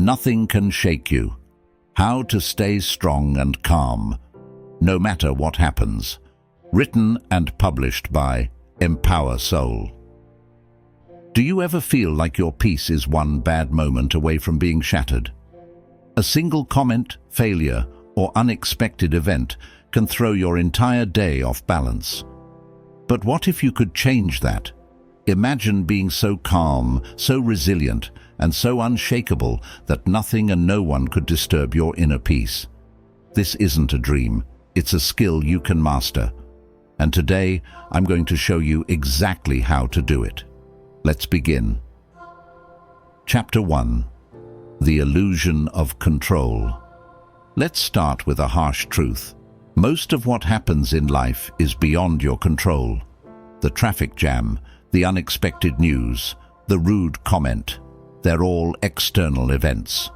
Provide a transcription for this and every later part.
Nothing can shake you. How to stay strong and calm, no matter what happens. Written and published by Empower Soul. Do you ever feel like your peace is one bad moment away from being shattered? A single comment, failure, or unexpected event can throw your entire day off balance. But what if you could change that? Imagine being so calm, so resilient, and so unshakable that nothing and no one could disturb your inner peace. This isn't a dream, it's a skill you can master. And today, I'm going to show you exactly how to do it. Let's begin. Chapter 1. The Illusion of Control. Let's start with a harsh truth. Most of what happens in life is beyond your control. The traffic jam, the unexpected news, the rude comment, they're all external events.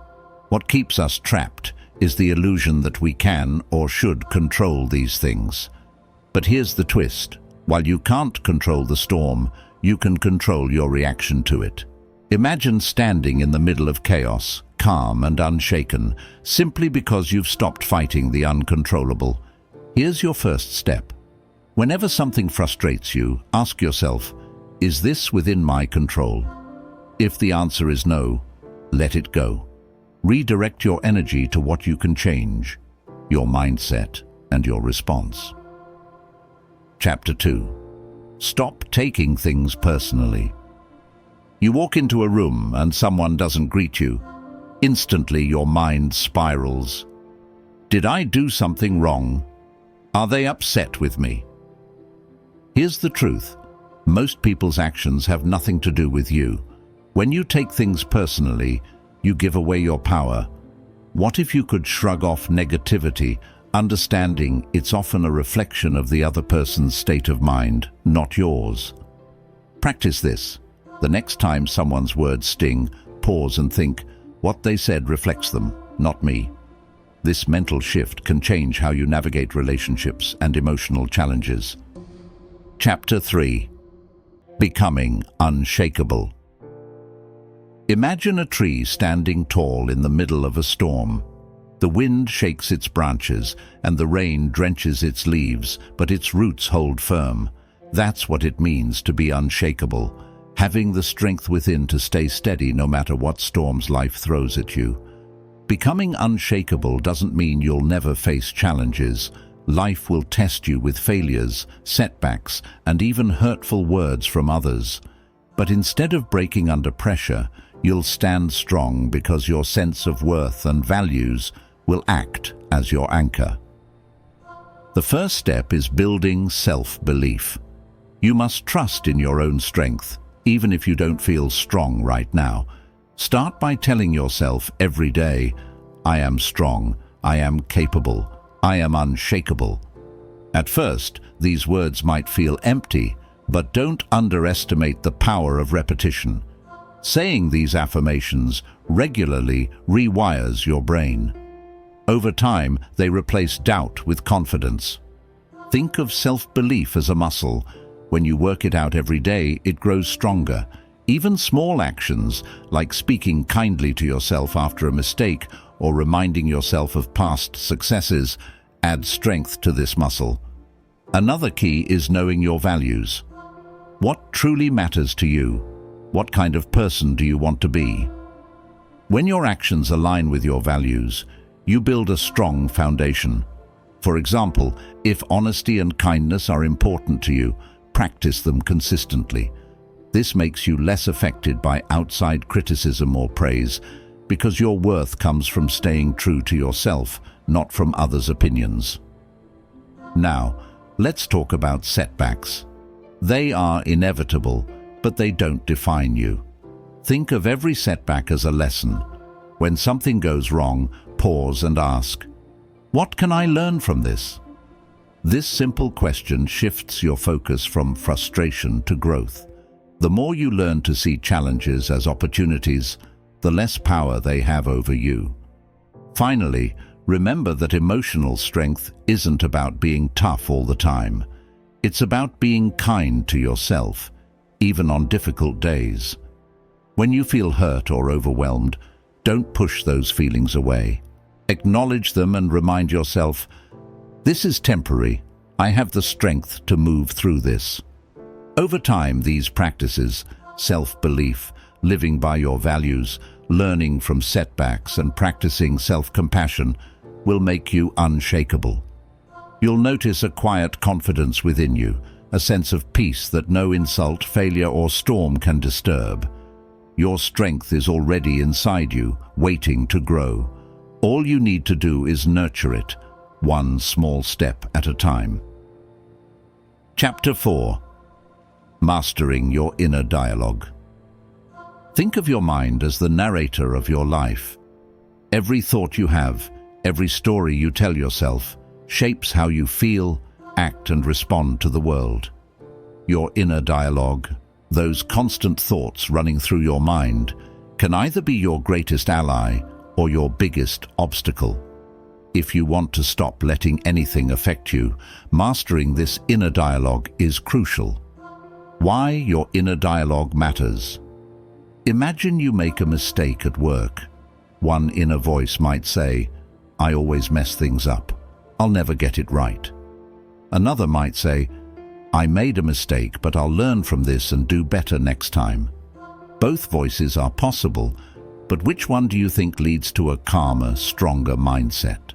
What keeps us trapped is the illusion that we can or should control these things. But here's the twist. While you can't control the storm, you can control your reaction to it. Imagine standing in the middle of chaos, calm and unshaken, simply because you've stopped fighting the uncontrollable. Here's your first step. Whenever something frustrates you, ask yourself, is this within my control? If the answer is no, let it go. Redirect your energy to what you can change, your mindset and your response. Chapter 2. Stop taking things personally. You walk into a room and someone doesn't greet you. Instantly your mind spirals. Did I do something wrong? Are they upset with me? Here's the truth. Most people's actions have nothing to do with you. When you take things personally, you give away your power. What if you could shrug off negativity, understanding it's often a reflection of the other person's state of mind, not yours? Practice this. The next time someone's words sting, pause and think, what they said reflects them, not me. This mental shift can change how you navigate relationships and emotional challenges. Chapter 3. Becoming unshakable. Imagine a tree standing tall in the middle of a storm. The wind shakes its branches and the rain drenches its leaves, but its roots hold firm. That's what it means to be unshakable, having the strength within to stay steady no matter what storms life throws at you. Becoming unshakable doesn't mean you'll never face challenges. Life will test you with failures, setbacks, and even hurtful words from others. But instead of breaking under pressure, you'll stand strong because your sense of worth and values will act as your anchor. The first step is building self-belief. You must trust in your own strength, even if you don't feel strong right now. Start by telling yourself every day, I am strong, I am capable, I am unshakable. At first, these words might feel empty, but don't underestimate the power of repetition. Saying these affirmations regularly rewires your brain. Over time, they replace doubt with confidence. Think of self-belief as a muscle. When you work it out every day, it grows stronger. Even small actions, like speaking kindly to yourself after a mistake or reminding yourself of past successes, add strength to this muscle. Another key is knowing your values. What truly matters to you? What kind of person do you want to be? When your actions align with your values, you build a strong foundation. For example, if honesty and kindness are important to you, practice them consistently. This makes you less affected by outside criticism or praise, because your worth comes from staying true to yourself, not from others' opinions. Now, let's talk about setbacks. They are inevitable, but they don't define you. Think of every setback as a lesson. When something goes wrong, pause and ask, what can I learn from this? This simple question shifts your focus from frustration to growth. The more you learn to see challenges as opportunities, the less power they have over you. Finally, remember that emotional strength isn't about being tough all the time. It's about being kind to yourself, even on difficult days. When you feel hurt or overwhelmed, Don't push those feelings away. Acknowledge them and remind yourself, this is temporary. I have the strength to move through this. Over time, these practices, self-belief, living by your values, learning from setbacks, and practicing self-compassion will make you unshakable. You'll notice a quiet confidence within you, a sense of peace that no insult, failure, or storm can disturb. Your strength is already inside you, waiting to grow. All you need to do is nurture it, one small step at a time. Chapter 4. Mastering your inner dialogue. Think of your mind as the narrator of your life. Every thought you have, every story you tell yourself, shapes how you feel, act, and respond to the world. Your inner dialogue, those constant thoughts running through your mind, can either be your greatest ally or your biggest obstacle. If you want to stop letting anything affect you, mastering this inner dialogue is crucial. Why your inner dialogue matters. Imagine you make a mistake at work. One inner voice might say, I always mess things up. I'll never get it right. Another might say, I made a mistake, but I'll learn from this and do better next time. Both voices are possible, but which one do you think leads to a calmer, stronger mindset?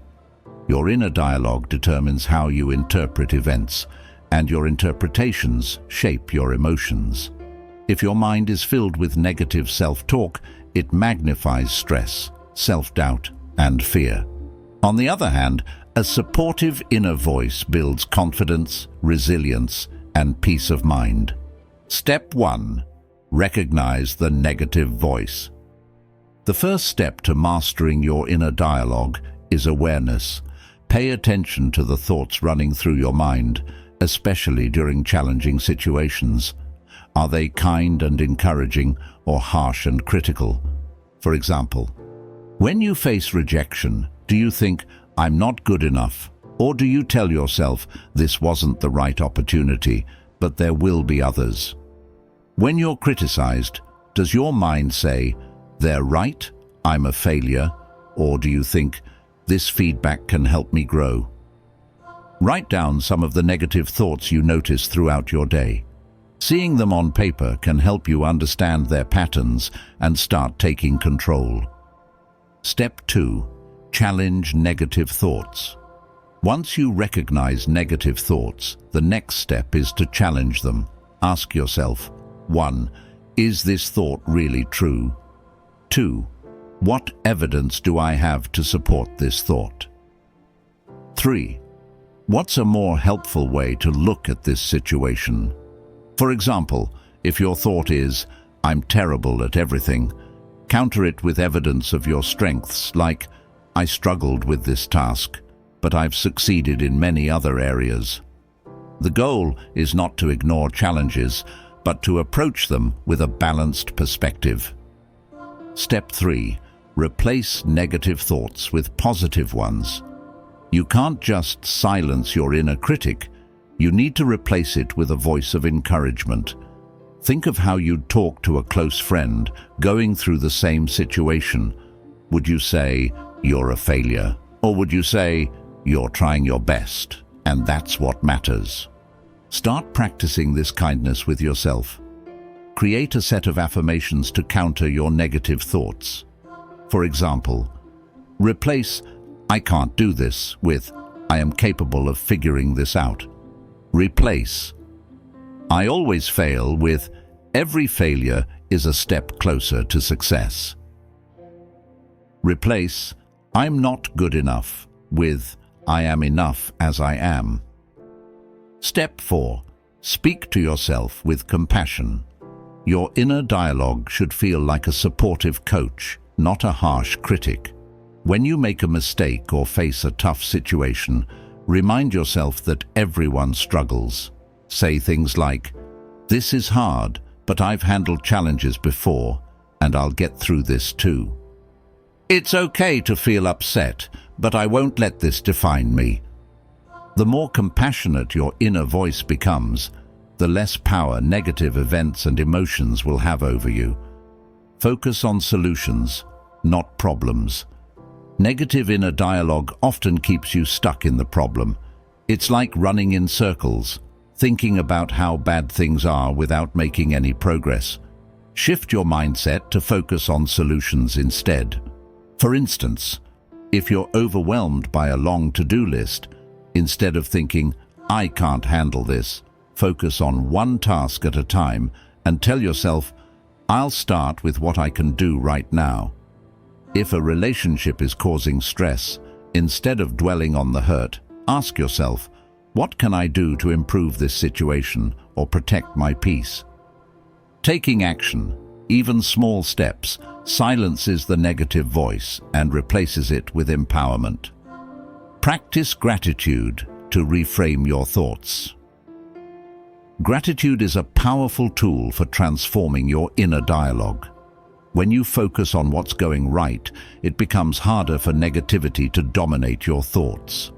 Your inner dialogue determines how you interpret events, and your interpretations shape your emotions. If your mind is filled with negative self-talk, it magnifies stress, self-doubt, and fear. On the other hand, a supportive inner voice builds confidence, resilience, and peace of mind. Step 1. Recognize the negative voice. The first step to mastering your inner dialogue is awareness. Pay attention to the thoughts running through your mind, especially during challenging situations. Are they kind and encouraging or harsh and critical? For example, when you face rejection, do you think, I'm not good enough? Or do you tell yourself, this wasn't the right opportunity, but there will be others? When you're criticized, does your mind say, they're right, I'm a failure? Or do you think, this feedback can help me grow? Write down some of the negative thoughts you notice throughout your day. Seeing them on paper can help you understand their patterns and start taking control. Step 2. Challenge negative thoughts. Once you recognize negative thoughts, the next step is to challenge them. Ask yourself, 1. Is this thought really true? 2. What evidence do I have to support this thought? 3. What's a more helpful way to look at this situation? For example, if your thought is, I'm terrible at everything, counter it with evidence of your strengths, like, I struggled with this task, but I've succeeded in many other areas. The goal is not to ignore challenges, but to approach them with a balanced perspective. Step 3. Replace negative thoughts with positive ones. You can't just silence your inner critic. You need to replace it with a voice of encouragement. Think of how you'd talk to a close friend going through the same situation. Would you say, you're a failure? Or would you say, you're trying your best, and that's what matters? Start practicing this kindness with yourself. Create a set of affirmations to counter your negative thoughts. For example, replace, I can't do this, with, I am capable of figuring this out. Replace, I always fail, with, every failure is a step closer to success. Replace, I'm not good enough, with, I am enough as I am. Step 4. Speak to yourself with compassion. Your inner dialogue should feel like a supportive coach, not a harsh critic. When you make a mistake or face a tough situation, remind yourself that everyone struggles. Say things like, this is hard, but I've handled challenges before, and I'll get through this too. It's okay to feel upset, but I won't let this define me. The more compassionate your inner voice becomes, the less power negative events and emotions will have over you. Focus on solutions, not problems. Negative inner dialogue often keeps you stuck in the problem. It's like running in circles, thinking about how bad things are without making any progress. Shift your mindset to focus on solutions instead. For instance, if you're overwhelmed by a long to-do list, instead of thinking, "I can't handle this," focus on one task at a time and tell yourself, "I'll start with what I can do right now." If a relationship is causing stress, instead of dwelling on the hurt, ask yourself, "What can I do to improve this situation or protect my peace?" Taking action, even small steps, silences the negative voice and replaces it with empowerment. Practice gratitude to reframe your thoughts. Gratitude is a powerful tool for transforming your inner dialogue. When you focus on what's going right, it becomes harder for negativity to dominate your thoughts.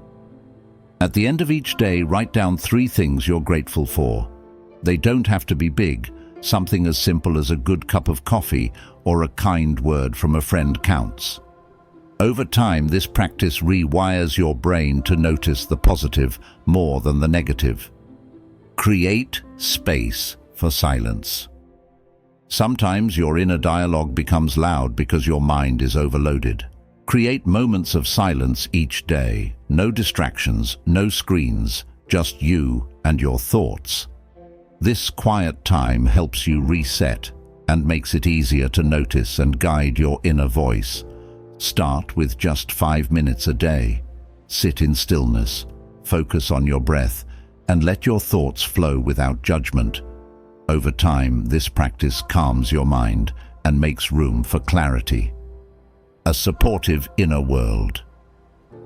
At the end of each day, write down 3 things you're grateful for. They don't have to be big. Something as simple as a good cup of coffee or a kind word from a friend counts. Over time, this practice rewires your brain to notice the positive more than the negative. Create space for silence. Sometimes your inner dialogue becomes loud because your mind is overloaded. Create moments of silence each day. No distractions, no screens, just you and your thoughts. This quiet time helps you reset and makes it easier to notice and guide your inner voice. Start with just 5 minutes a day. Sit in stillness, focus on your breath, and let your thoughts flow without judgment. Over time, this practice calms your mind and makes room for clarity. A supportive inner world.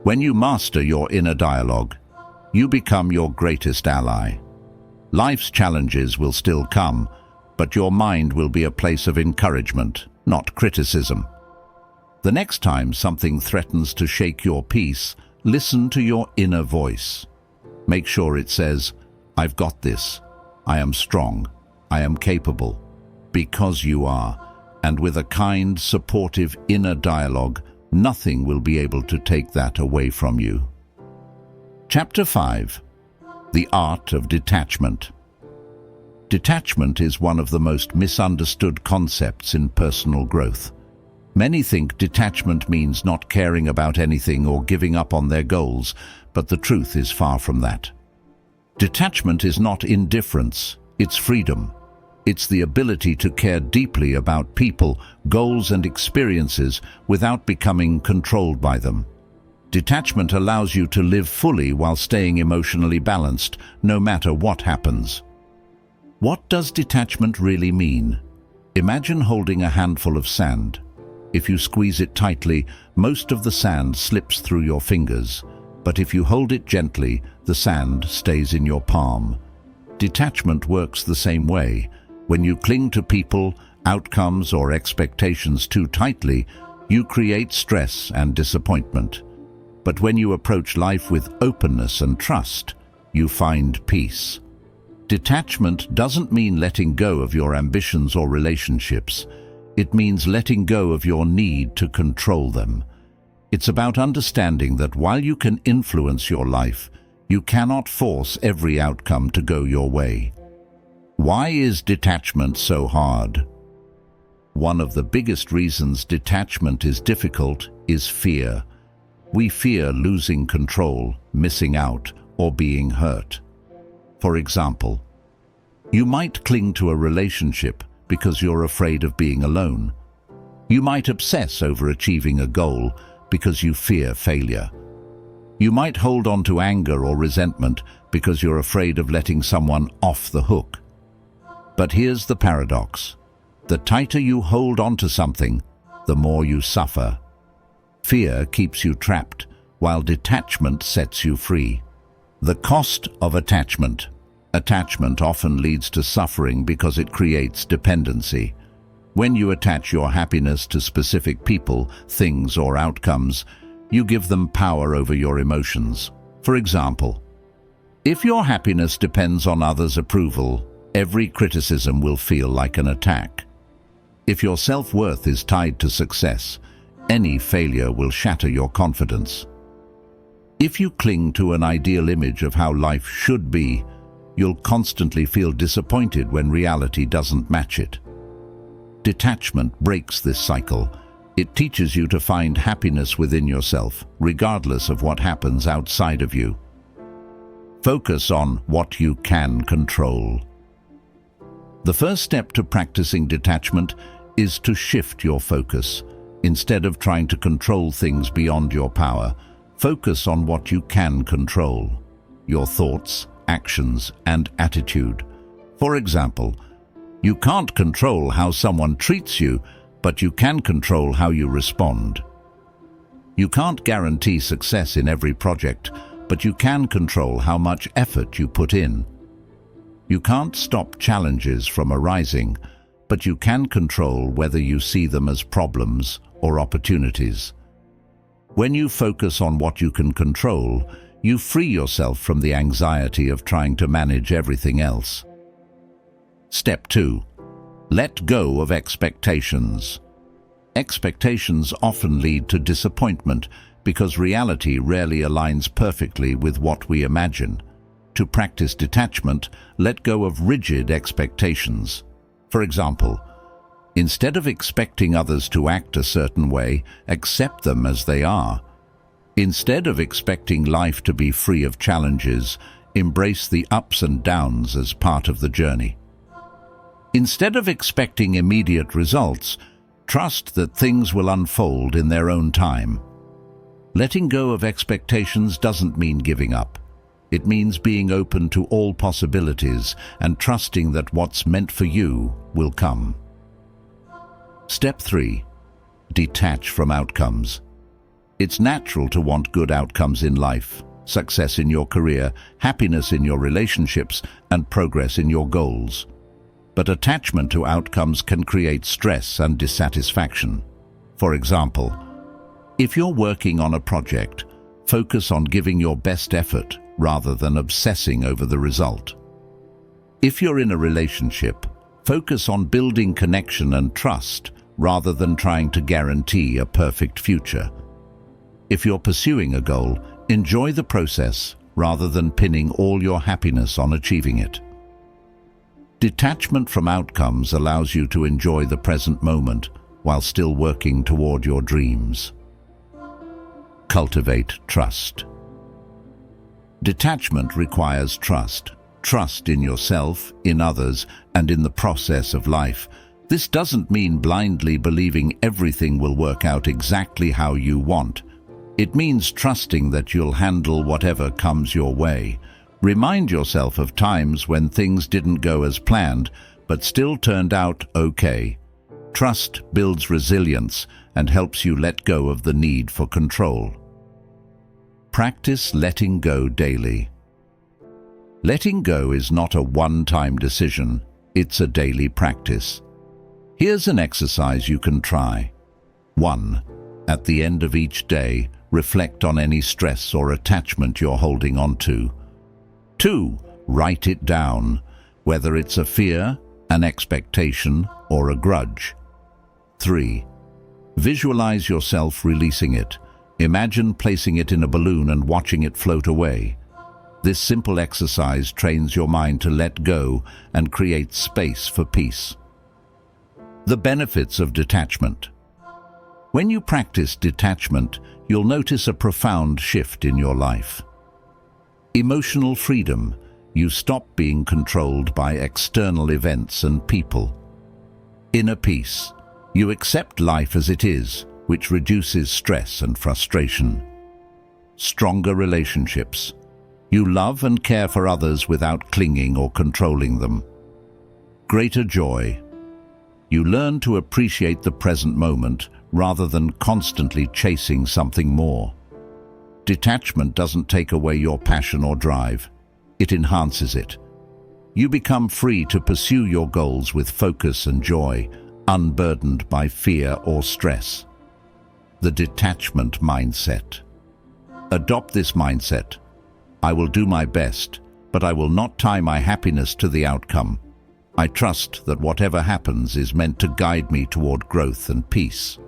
When you master your inner dialogue, you become your greatest ally. Life's challenges will still come, but your mind will be a place of encouragement, not criticism. The next time something threatens to shake your peace, listen to your inner voice. Make sure it says, "I've got this. I am strong. I am capable." Because you are. And with a kind, supportive inner dialogue, nothing will be able to take that away from you. Chapter 5. The Art of Detachment. Detachment is one of the most misunderstood concepts in personal growth. Many think detachment means not caring about anything or giving up on their goals, but the truth is far from that. Detachment is not indifference, it's freedom. It's the ability to care deeply about people, goals, and experiences without becoming controlled by them. Detachment allows you to live fully while staying emotionally balanced, no matter what happens. What does detachment really mean? Imagine holding a handful of sand. If you squeeze it tightly, most of the sand slips through your fingers, but if you hold it gently, the sand stays in your palm. Detachment works the same way. When you cling to people, outcomes, or expectations too tightly, you create stress and disappointment. But when you approach life with openness and trust, you find peace. Detachment doesn't mean letting go of your ambitions or relationships. It means letting go of your need to control them. It's about understanding that while you can influence your life, you cannot force every outcome to go your way. Why is detachment so hard? One of the biggest reasons detachment is difficult is fear. We fear losing control, missing out, or being hurt. For example, you might cling to a relationship because you're afraid of being alone. You might obsess over achieving a goal because you fear failure. You might hold on to anger or resentment because you're afraid of letting someone off the hook. But here's the paradox. The tighter you hold on to something, the more you suffer. Fear keeps you trapped, while detachment sets you free. The cost of attachment. Attachment often leads to suffering because it creates dependency. When you attach your happiness to specific people, things, or outcomes, you give them power over your emotions. For example, if your happiness depends on others' approval, every criticism will feel like an attack. If your self-worth is tied to success, Any failure will shatter your confidence. If you cling to an ideal image of how life should be, you'll constantly feel disappointed when reality doesn't match it. Detachment breaks this cycle. It teaches you to find happiness within yourself, regardless of what happens outside of you. Focus on what you can control. The first step to practicing detachment is to shift your focus. Instead of trying to control things beyond your power, focus on what you can control: your thoughts, actions, and attitude. For example, you can't control how someone treats you, but you can control how you respond. You can't guarantee success in every project, but you can control how much effort you put in. You can't stop challenges from arising, but you can control whether you see them as problems or opportunities. When you focus on what you can control, you free yourself from the anxiety of trying to manage everything else. Step 2. Let go of expectations. Expectations often lead to disappointment because reality rarely aligns perfectly with what we imagine. To practice detachment, let go of rigid expectations. For example, instead of expecting others to act a certain way, accept them as they are. Instead of expecting life to be free of challenges, embrace the ups and downs as part of the journey. Instead of expecting immediate results, trust that things will unfold in their own time. Letting go of expectations doesn't mean giving up. It means being open to all possibilities and trusting that what's meant for you will come. Step 3. Detach from outcomes. It's natural to want good outcomes in life: success in your career, happiness in your relationships, and progress in your goals. But attachment to outcomes can create stress and dissatisfaction. For example, if you're working on a project, focus on giving your best effort rather than obsessing over the result. If you're in a relationship, focus on building connection and trust rather than trying to guarantee a perfect future. If you're pursuing a goal, enjoy the process rather than pinning all your happiness on achieving it. Detachment from outcomes allows you to enjoy the present moment while still working toward your dreams. Cultivate trust. Detachment requires trust. Trust in yourself, in others, and in the process of life. This doesn't mean blindly believing everything will work out exactly how you want. It means trusting that you'll handle whatever comes your way. Remind yourself of times when things didn't go as planned, but still turned out okay. Trust builds resilience and helps you let go of the need for control. Practice letting go daily. Letting go is not a one-time decision, it's a daily practice. Here's an exercise you can try. 1. At the end of each day, reflect on any stress or attachment you're holding on to. 2. Write it down, whether it's a fear, an expectation, or a grudge. 3. Visualize yourself releasing it. Imagine placing it in a balloon and watching it float away. This simple exercise trains your mind to let go and create space for peace. The benefits of detachment. When you practice detachment, you'll notice a profound shift in your life. Emotional freedom. You stop being controlled by external events and people. Inner peace. You accept life as it is, which reduces stress and frustration. Stronger relationships. You love and care for others without clinging or controlling them. Greater joy. You learn to appreciate the present moment rather than constantly chasing something more. Detachment doesn't take away your passion or drive. It enhances it. You become free to pursue your goals with focus and joy, unburdened by fear or stress. The detachment mindset. Adopt this mindset. I will do my best, but I will not tie my happiness to the outcome. I trust that whatever happens is meant to guide me toward growth and peace.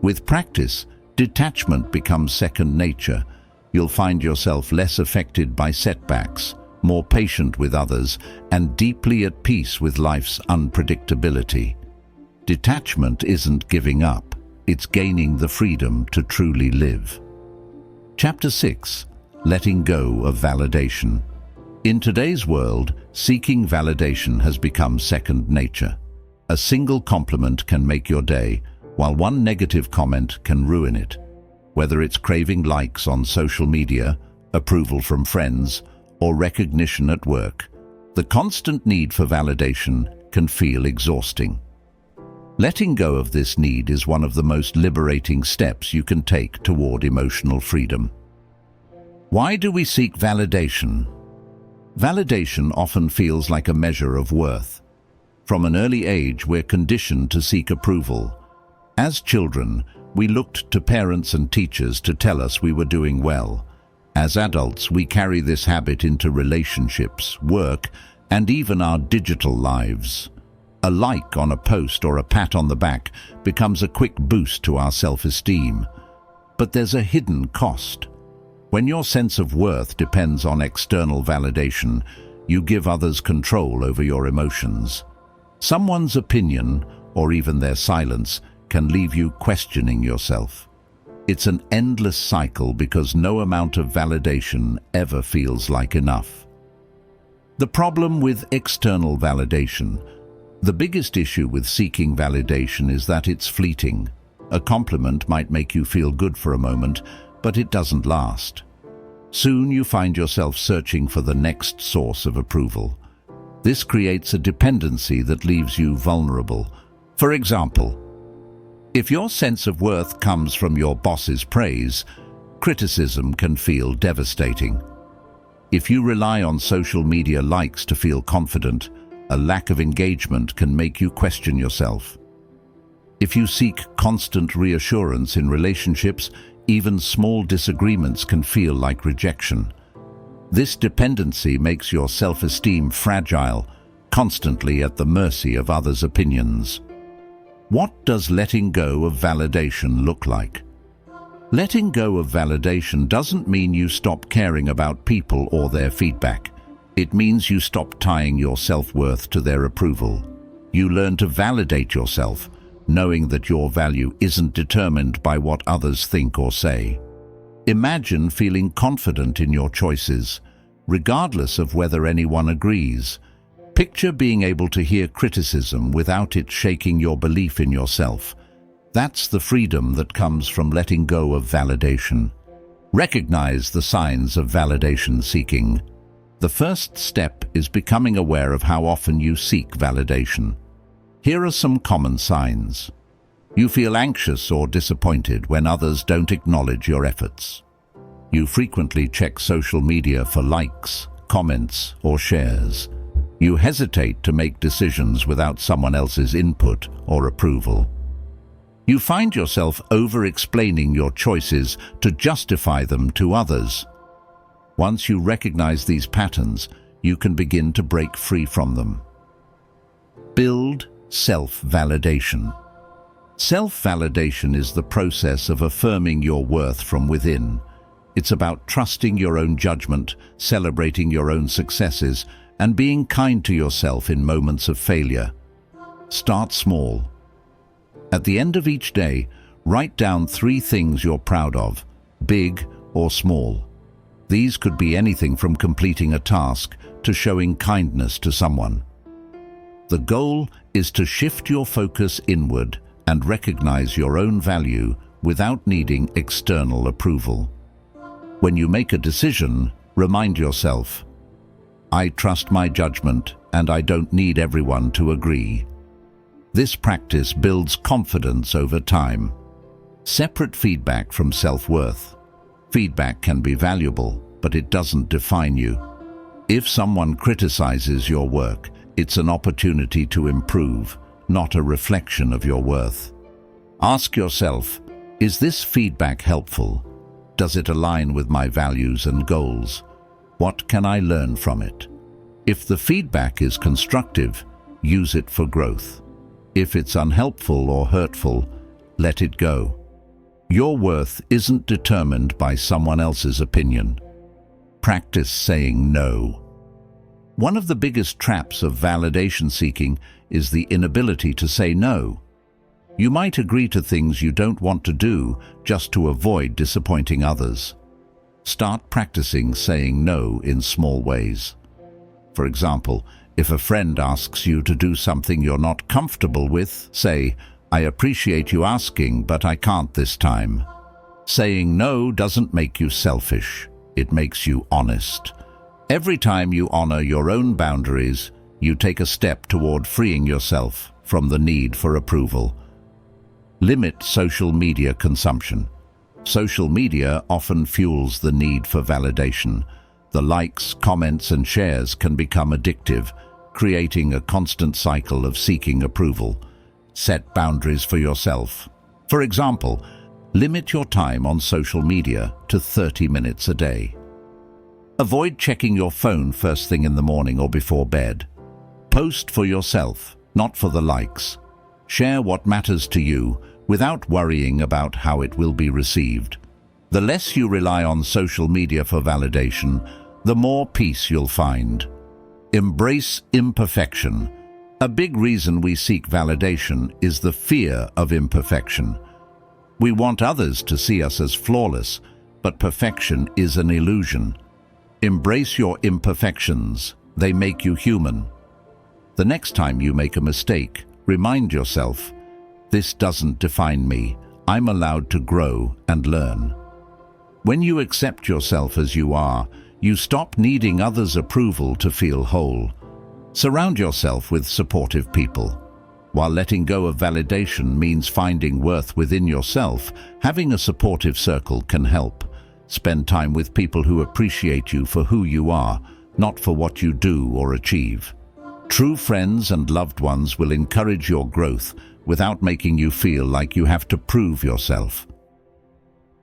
With practice, detachment becomes second nature. You'll find yourself less affected by setbacks, more patient with others, and deeply at peace with life's unpredictability. Detachment isn't giving up, it's gaining the freedom to truly live. Chapter 6. Letting go of validation. In today's world, seeking validation has become second nature. A single compliment can make your day, while one negative comment can ruin it. Whether it's craving likes on social media, approval from friends, or recognition at work, the constant need for validation can feel exhausting. Letting go of this need is one of the most liberating steps you can take toward emotional freedom. Why do we seek validation? Validation often feels like a measure of worth. From an early age, we're conditioned to seek approval. As children, we looked to parents and teachers to tell us we were doing well. As adults, we carry this habit into relationships, work, and even our digital lives. A like on a post or a pat on the back becomes a quick boost to our self-esteem. But there's a hidden cost. When your sense of worth depends on external validation, you give others control over your emotions. Someone's opinion, or even their silence, can leave you questioning yourself. It's an endless cycle because no amount of validation ever feels like enough. The problem with external validation. The biggest issue with seeking validation is that it's fleeting. A compliment might make you feel good for a moment, but it doesn't last. Soon you find yourself searching for the next source of approval. This creates a dependency that leaves you vulnerable. For example, if your sense of worth comes from your boss's praise, criticism can feel devastating. If you rely on social media likes to feel confident, a lack of engagement can make you question yourself. If you seek constant reassurance in relationships, even small disagreements can feel like rejection. This dependency makes your self-esteem fragile, constantly at the mercy of others' opinions. What does letting go of validation look like? Letting go of validation doesn't mean you stop caring about people or their feedback. It means you stop tying your self-worth to their approval. You learn to validate yourself, knowing that your value isn't determined by what others think or say. Imagine feeling confident in your choices, regardless of whether anyone agrees. Picture being able to hear criticism without it shaking your belief in yourself. That's the freedom that comes from letting go of validation. Recognize the signs of validation seeking. The first step is becoming aware of how often you seek validation. Here are some common signs. You feel anxious or disappointed when others don't acknowledge your efforts. You frequently check social media for likes, comments, or shares. You hesitate to make decisions without someone else's input or approval. You find yourself over-explaining your choices to justify them to others. Once you recognize these patterns, you can begin to break free from them. Build self-validation. Self-validation is the process of affirming your worth from within. It's about trusting your own judgment, celebrating your own successes, and being kind to yourself in moments of failure. Start small. At the end of each day, write down 3 things you're proud of, big or small. These could be anything from completing a task to showing kindness to someone. The goal is to shift your focus inward and recognize your own value without needing external approval. When you make a decision, remind yourself, I trust my judgment and I don't need everyone to agree. This practice builds confidence over time. Separate feedback from self-worth. Feedback can be valuable, but it doesn't define you. If someone criticizes your work, it's an opportunity to improve, not a reflection of your worth. Ask yourself, is this feedback helpful? Does it align with my values and goals? What can I learn from it? If the feedback is constructive, use it for growth. If it's unhelpful or hurtful, let it go. Your worth isn't determined by someone else's opinion. Practice saying no. One of the biggest traps of validation seeking is the inability to say no. You might agree to things you don't want to do just to avoid disappointing others. Start practicing saying no in small ways. For example, if a friend asks you to do something you're not comfortable with, say, "I appreciate you asking, but I can't this time." Saying no doesn't make you selfish. It makes you honest. Every time you honor your own boundaries, you take a step toward freeing yourself from the need for approval. Limit social media consumption. Social media often fuels the need for validation. The likes, comments, and shares can become addictive, creating a constant cycle of seeking approval. Set boundaries for yourself. For example, limit your time on social media to 30 minutes a day. Avoid checking your phone first thing in the morning or before bed. Post for yourself, not for the likes. Share what matters to you without worrying about how it will be received. The less you rely on social media for validation, the more peace you'll find. Embrace imperfection. A big reason we seek validation is the fear of imperfection. We want others to see us as flawless, but perfection is an illusion. Embrace your imperfections. They make you human. The next time you make a mistake, remind yourself, "This doesn't define me. I'm allowed to grow and learn." When you accept yourself as you are, you stop needing others' approval to feel whole. Surround yourself with supportive people. While letting go of validation means finding worth within yourself, having a supportive circle can help. Spend time with people who appreciate you for who you are, not for what you do or achieve. True friends and loved ones will encourage your growth without making you feel like you have to prove yourself.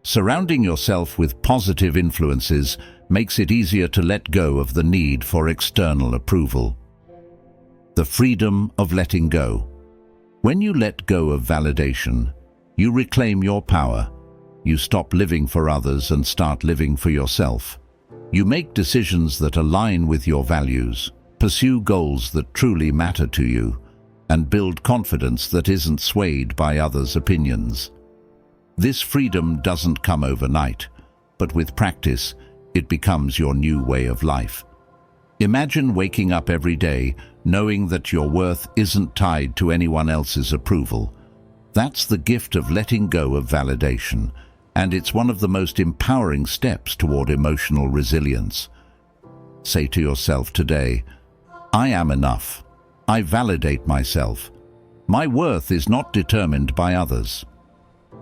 Surrounding yourself with positive influences makes it easier to let go of the need for external approval. The freedom of letting go. When you let go of validation, you reclaim your power. You stop living for others and start living for yourself. You make decisions that align with your values, pursue goals that truly matter to you, and build confidence that isn't swayed by others' opinions. This freedom doesn't come overnight, but with practice, it becomes your new way of life. Imagine waking up every day knowing that your worth isn't tied to anyone else's approval. That's the gift of letting go of validation, and it's one of the most empowering steps toward emotional resilience. Say to yourself today, "I am enough. I validate myself. My worth is not determined by others."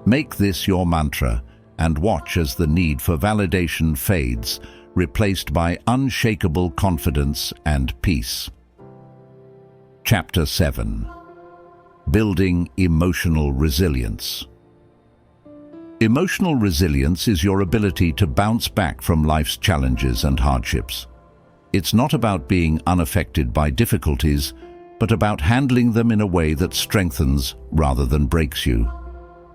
Make this your mantra and watch as the need for validation fades, replaced by unshakable confidence and peace. Chapter 7. Building Emotional Resilience. Emotional resilience is your ability to bounce back from life's challenges and hardships. It's not about being unaffected by difficulties, but about handling them in a way that strengthens rather than breaks you.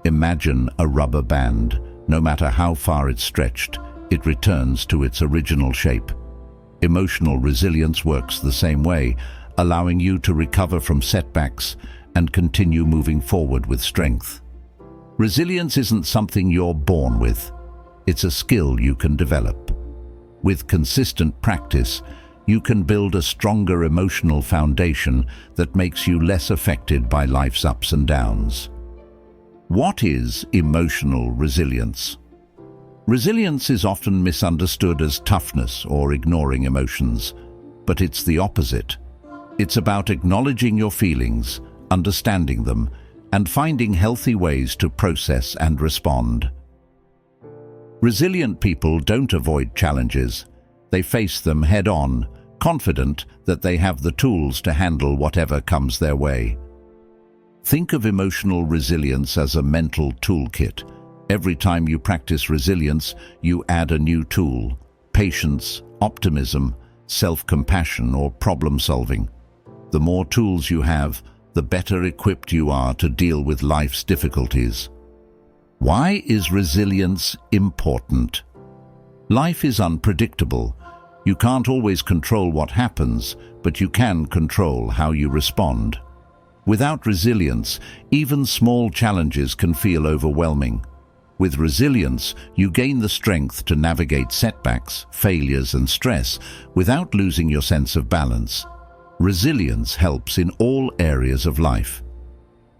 Imagine a rubber band. No matter how far it's stretched, it returns to its original shape. Emotional resilience works the same way, allowing you to recover from setbacks and continue moving forward with strength. Resilience isn't something you're born with. It's a skill you can develop. With consistent practice, you can build a stronger emotional foundation that makes you less affected by life's ups and downs. What is emotional resilience? Resilience is often misunderstood as toughness or ignoring emotions, but it's the opposite. It's about acknowledging your feelings, understanding them, and finding healthy ways to process and respond. Resilient people don't avoid challenges. They face them head-on, confident that they have the tools to handle whatever comes their way. Think of emotional resilience as a mental toolkit. Every time you practice resilience, you add a new tool: patience, optimism, self-compassion, or problem-solving. The more tools you have, the better equipped you are to deal with life's difficulties. Why is resilience important? Life is unpredictable. You can't always control what happens, but you can control how you respond. Without resilience, even small challenges can feel overwhelming. With resilience, you gain the strength to navigate setbacks, failures, and stress without losing your sense of balance. Resilience helps in all areas of life.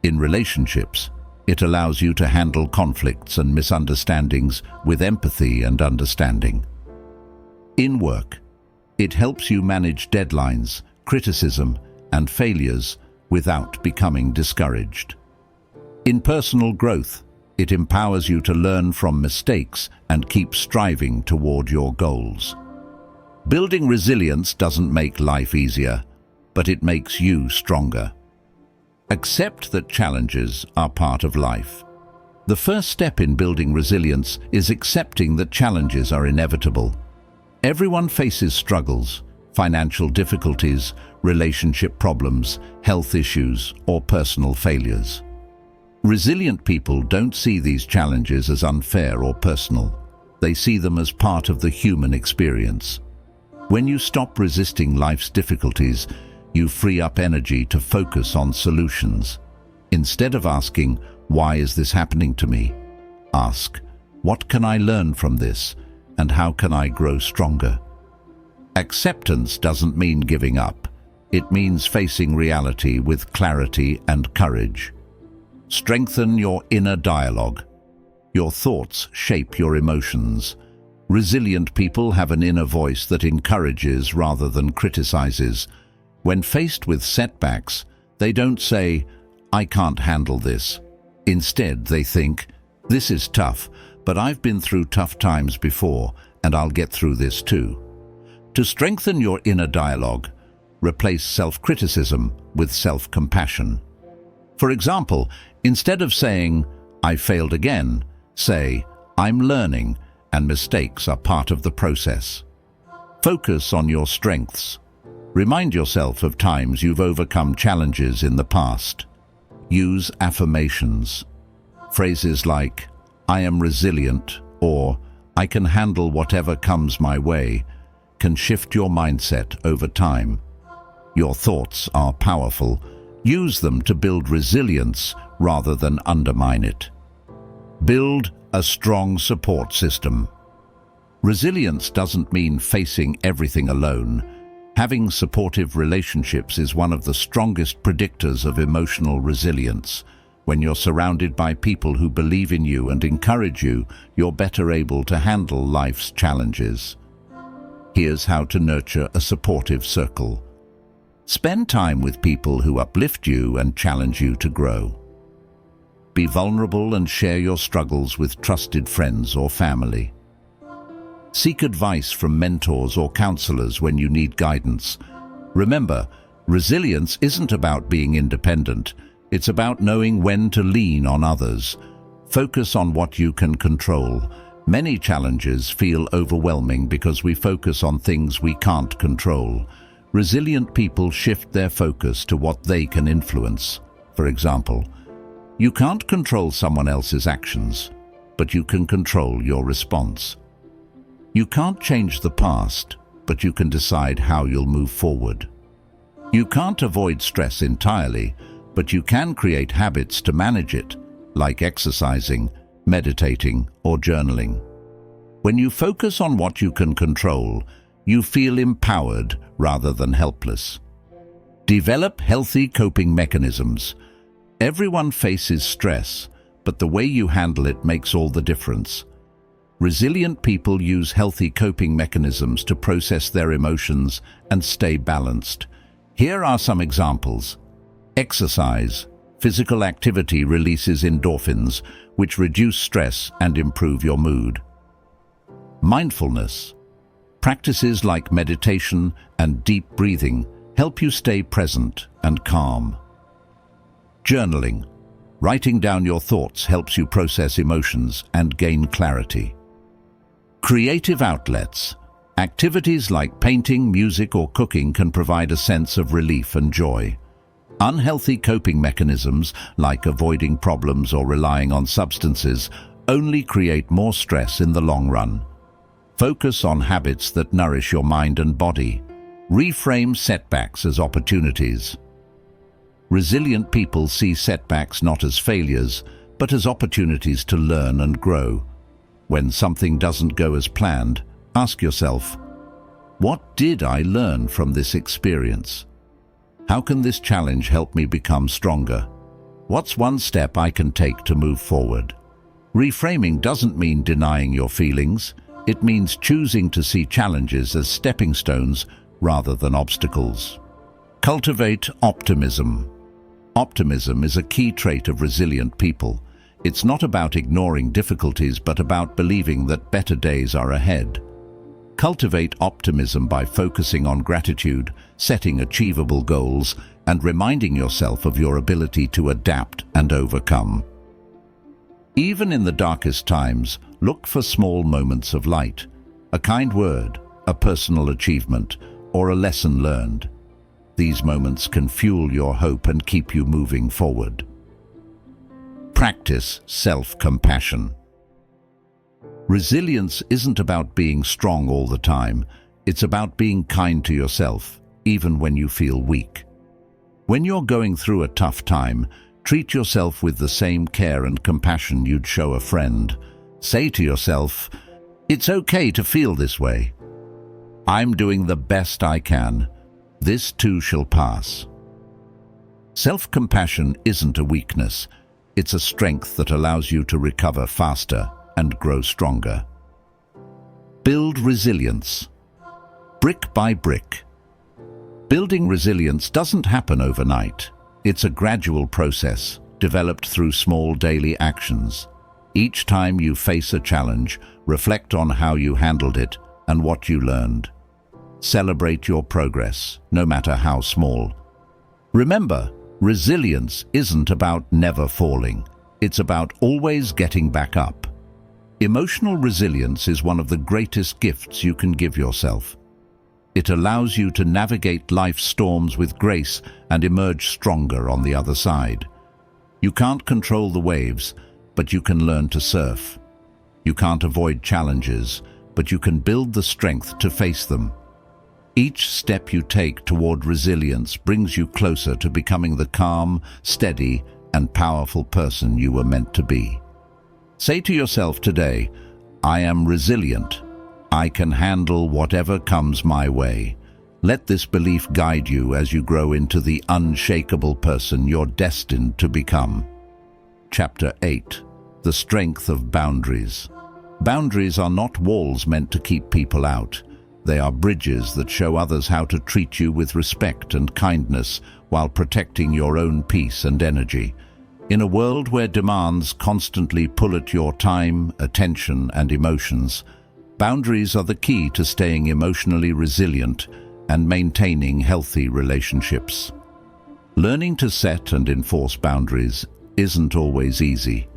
In relationships, it allows you to handle conflicts and misunderstandings with empathy and understanding. In work, it helps you manage deadlines, criticism, and failures without becoming discouraged. In personal growth, it empowers you to learn from mistakes and keep striving toward your goals. Building resilience doesn't make life easier, but it makes you stronger. Accept that challenges are part of life. The first step in building resilience is accepting that challenges are inevitable. Everyone faces struggles, financial difficulties, relationship problems, health issues, or personal failures. Resilient people don't see these challenges as unfair or personal. They see them as part of the human experience. When you stop resisting life's difficulties, you free up energy to focus on solutions. Instead of asking, "Why is this happening to me?" ask, "What can I learn from this, and how can I grow stronger?" Acceptance doesn't mean giving up. It means facing reality with clarity and courage. Strengthen your inner dialogue. Your thoughts shape your emotions. Resilient people have an inner voice that encourages rather than criticizes. When faced with setbacks, they don't say, "I can't handle this." Instead, they think, "This is tough, but I've been through tough times before, and I'll get through this too." To strengthen your inner dialogue, replace self-criticism with self-compassion. For example, instead of saying, "I failed again," say, "I'm learning, and mistakes are part of the process." Focus on your strengths. Remind yourself of times you've overcome challenges in the past. Use affirmations. Phrases like, "I am resilient," or "I can handle whatever comes my way," can shift your mindset over time. Your thoughts are powerful. Use them to build resilience rather than undermine it. Build a strong support system. Resilience doesn't mean facing everything alone. Having supportive relationships is one of the strongest predictors of emotional resilience. When you're surrounded by people who believe in you and encourage you, you're better able to handle life's challenges. Here's how to nurture a supportive circle. Spend time with people who uplift you and challenge you to grow. Be vulnerable and share your struggles with trusted friends or family. Seek advice from mentors or counselors when you need guidance. Remember, resilience isn't about being independent. It's about knowing when to lean on others. Focus on what you can control. Many challenges feel overwhelming because we focus on things we can't control. Resilient people shift their focus to what they can influence. For example, you can't control someone else's actions, but you can control your response. You can't change the past, but you can decide how you'll move forward. You can't avoid stress entirely, but you can create habits to manage it, like exercising, meditating, or journaling. When you focus on what you can control, you feel empowered rather than helpless. Develop healthy coping mechanisms. Everyone faces stress, but the way you handle it makes all the difference. Resilient people use healthy coping mechanisms to process their emotions and stay balanced. Here are some examples. Exercise. Physical activity releases endorphins, which reduce stress and improve your mood. Mindfulness. Practices like meditation and deep breathing help you stay present and calm. Journaling. Writing down your thoughts helps you process emotions and gain clarity. Creative outlets. Activities like painting, music, or cooking can provide a sense of relief and joy. Unhealthy coping mechanisms, like avoiding problems or relying on substances, only create more stress in the long run. Focus on habits that nourish your mind and body. Reframe setbacks as opportunities. Resilient people see setbacks not as failures, but as opportunities to learn and grow. When something doesn't go as planned, ask yourself, what did I learn from this experience? How can this challenge help me become stronger? What's one step I can take to move forward? Reframing doesn't mean denying your feelings. It means choosing to see challenges as stepping stones rather than obstacles. Cultivate optimism. Optimism is a key trait of resilient people. It's not about ignoring difficulties, but about believing that better days are ahead. Cultivate optimism by focusing on gratitude, setting achievable goals, and reminding yourself of your ability to adapt and overcome. Even in the darkest times, look for small moments of light. A kind word, a personal achievement, or a lesson learned. These moments can fuel your hope and keep you moving forward. Practice self-compassion. Resilience isn't about being strong all the time. It's about being kind to yourself, even when you feel weak. When you're going through a tough time, treat yourself with the same care and compassion you'd show a friend. Say to yourself, "It's okay to feel this way. I'm doing the best I can. This too shall pass." Self-compassion isn't a weakness. It's a strength that allows you to recover faster and grow stronger. Build resilience. Brick by brick. Building resilience doesn't happen overnight. It's a gradual process, developed through small daily actions. Each time you face a challenge, reflect on how you handled it and what you learned. Celebrate your progress, no matter how small. Remember, resilience isn't about never falling. It's about always getting back up. Emotional resilience is one of the greatest gifts you can give yourself. It allows you to navigate life's storms with grace and emerge stronger on the other side. You can't control the waves, but you can learn to surf. You can't avoid challenges, but you can build the strength to face them. Each step you take toward resilience brings you closer to becoming the calm, steady, and powerful person you were meant to be. Say to yourself today, "I am resilient. I can handle whatever comes my way." Let this belief guide you as you grow into the unshakable person you're destined to become. Chapter 8. The Strength of Boundaries. Boundaries are not walls meant to keep people out. They are bridges that show others how to treat you with respect and kindness while protecting your own peace and energy. In a world where demands constantly pull at your time, attention, and emotions, boundaries are the key to staying emotionally resilient and maintaining healthy relationships. Learning to set and enforce boundaries isn't always easy,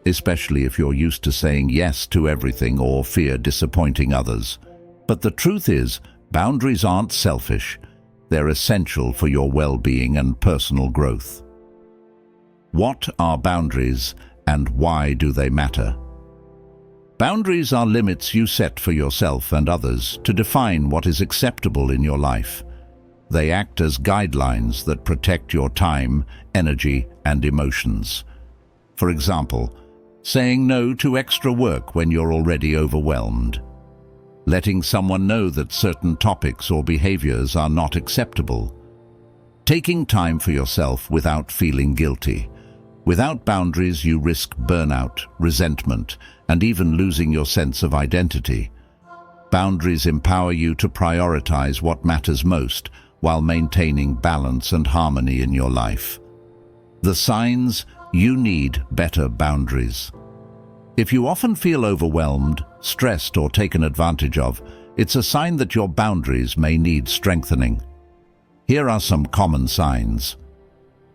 especially if you're used to saying yes to everything or fear disappointing others. But the truth is, boundaries aren't selfish. They're essential for your well-being and personal growth. What are boundaries and why do they matter? Boundaries are limits you set for yourself and others to define what is acceptable in your life. They act as guidelines that protect your time, energy, and emotions. For example, saying no to extra work when you're already overwhelmed. Letting someone know that certain topics or behaviors are not acceptable. Taking time for yourself without feeling guilty. Without boundaries, you risk burnout, resentment, and even losing your sense of identity. Boundaries empower you to prioritize what matters most while maintaining balance and harmony in your life. The signs: you need better boundaries. If you often feel overwhelmed, stressed, or taken advantage of, it's a sign that your boundaries may need strengthening. Here are some common signs.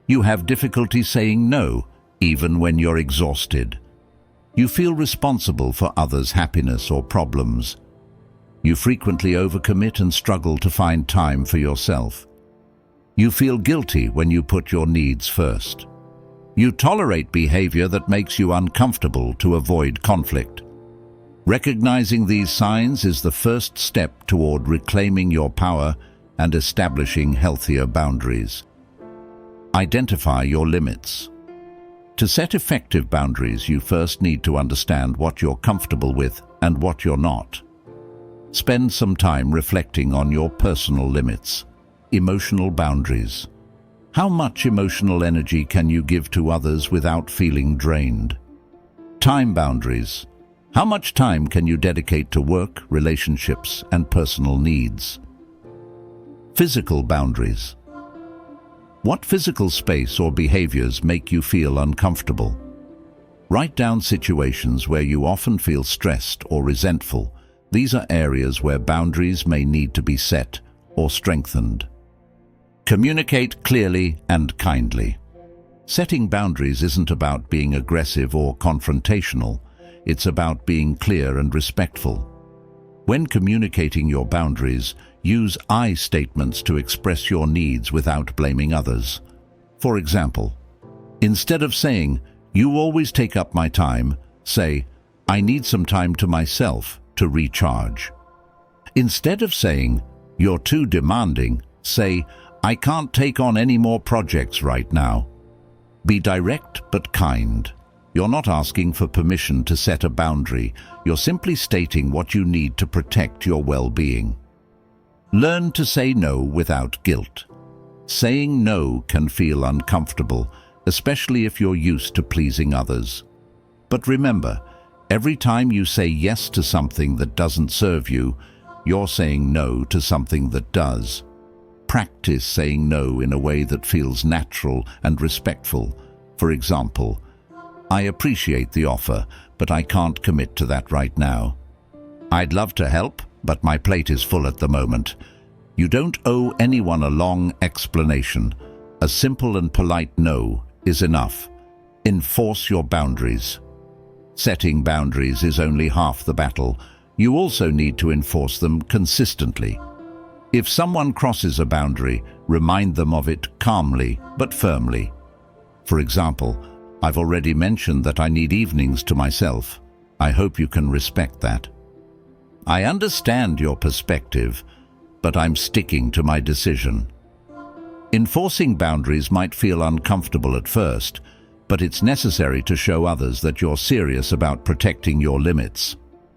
You have difficulty saying no, even when you're exhausted. You feel responsible for others' happiness or problems. You frequently overcommit and struggle to find time for yourself. You feel guilty when you put your needs first. You tolerate behavior that makes you uncomfortable to avoid conflict. Recognizing these signs is the first step toward reclaiming your power and establishing healthier boundaries. Identify your limits. To set effective boundaries, you first need to understand what you're comfortable with and what you're not. Spend some time reflecting on your personal limits. Emotional boundaries. How much emotional energy can you give to others without feeling drained? Time boundaries. How much time can you dedicate to work, relationships, and personal needs? Physical boundaries. What physical space or behaviors make you feel uncomfortable? Write down situations where you often feel stressed or resentful. These are areas where boundaries may need to be set or strengthened. Communicate clearly and kindly. Setting boundaries isn't about being aggressive or confrontational. It's about being clear and respectful. When communicating your boundaries, use I statements to express your needs without blaming others. For example, instead of saying, "You always take up my time," say, "I need some time to myself to recharge." Instead of saying, "You're too demanding," say, "I can't take on any more projects right now." Be direct but kind. You're not asking for permission to set a boundary. You're simply stating what you need to protect your well-being. Learn to say no without guilt. Saying no can feel uncomfortable, especially if you're used to pleasing others. But remember, every time you say yes to something that doesn't serve you, you're saying no to something that does. Practice saying no in a way that feels natural and respectful. For example, "I appreciate the offer, but I can't commit to that right now." "I'd love to help, but my plate is full at the moment." You don't owe anyone a long explanation. A simple and polite no is enough. Enforce your boundaries. Setting boundaries is only half the battle. You also need to enforce them consistently. If someone crosses a boundary, remind them of it calmly but firmly. For example, "I've already mentioned that I need evenings to myself. I hope you can respect that." "I understand your perspective, but I'm sticking to my decision." Enforcing boundaries might feel uncomfortable at first, but it's necessary to show others that you're serious about protecting your limits.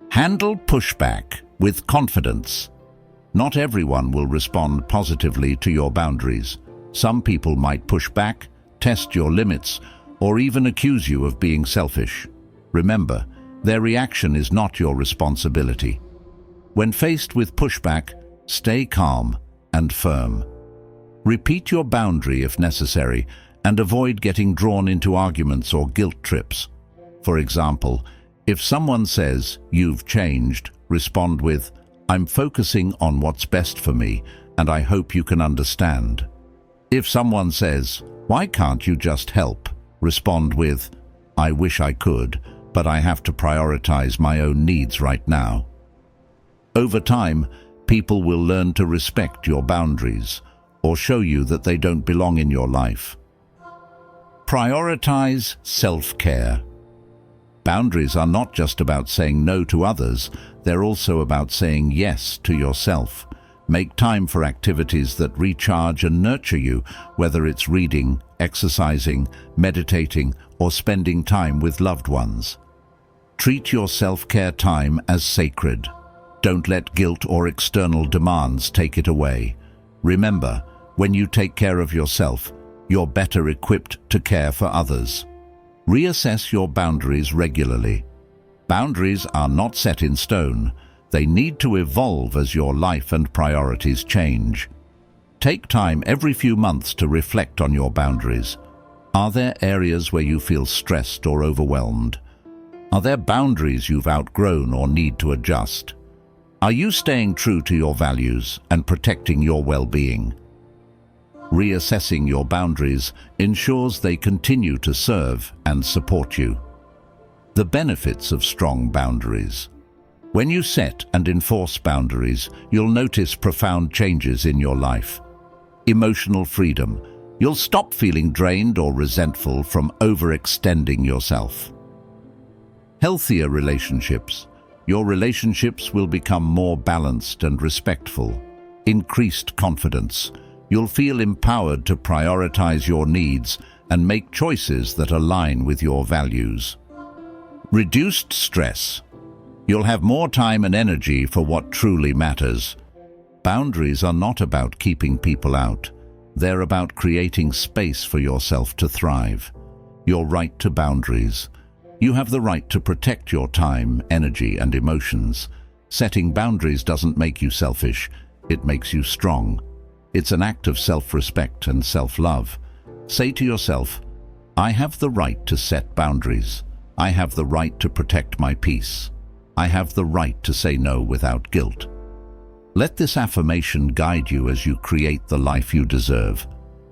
Handle pushback with confidence. Not everyone will respond positively to your boundaries. Some people might push back, test your limits, or even accuse you of being selfish. Remember, their reaction is not your responsibility. When faced with pushback, stay calm and firm. Repeat your boundary if necessary, and avoid getting drawn into arguments or guilt trips. For example, if someone says, "You've changed," respond with, "I'm focusing on what's best for me, and I hope you can understand." If someone says, "Why can't you just help?" respond with, "I wish I could, but I have to prioritize my own needs right now." Over time, people will learn to respect your boundaries or show you that they don't belong in your life. Prioritize self-care. Boundaries are not just about saying no to others, they're also about saying yes to yourself. Make time for activities that recharge and nurture you, whether it's reading, exercising, meditating, or spending time with loved ones. Treat your self-care time as sacred. Don't let guilt or external demands take it away. Remember, when you take care of yourself, you're better equipped to care for others. Reassess your boundaries regularly. Boundaries are not set in stone. They need to evolve as your life and priorities change. Take time every few months to reflect on your boundaries. Are there areas where you feel stressed or overwhelmed? Are there boundaries you've outgrown or need to adjust? Are you staying true to your values and protecting your well-being? Reassessing your boundaries ensures they continue to serve and support you. The benefits of strong boundaries. When you set and enforce boundaries, you'll notice profound changes in your life. Emotional freedom. You'll stop feeling drained or resentful from overextending yourself. Healthier relationships. Your relationships will become more balanced and respectful. Increased confidence. You'll feel empowered to prioritize your needs and make choices that align with your values. Reduced stress. You'll have more time and energy for what truly matters. Boundaries are not about keeping people out. They're about creating space for yourself to thrive. Your right to boundaries. You have the right to protect your time, energy, and emotions. Setting boundaries doesn't make you selfish. It makes you strong. It's an act of self-respect and self-love. Say to yourself, I have the right to set boundaries. I have the right to protect my peace. I have the right to say no without guilt. Let this affirmation guide you as you create the life you deserve.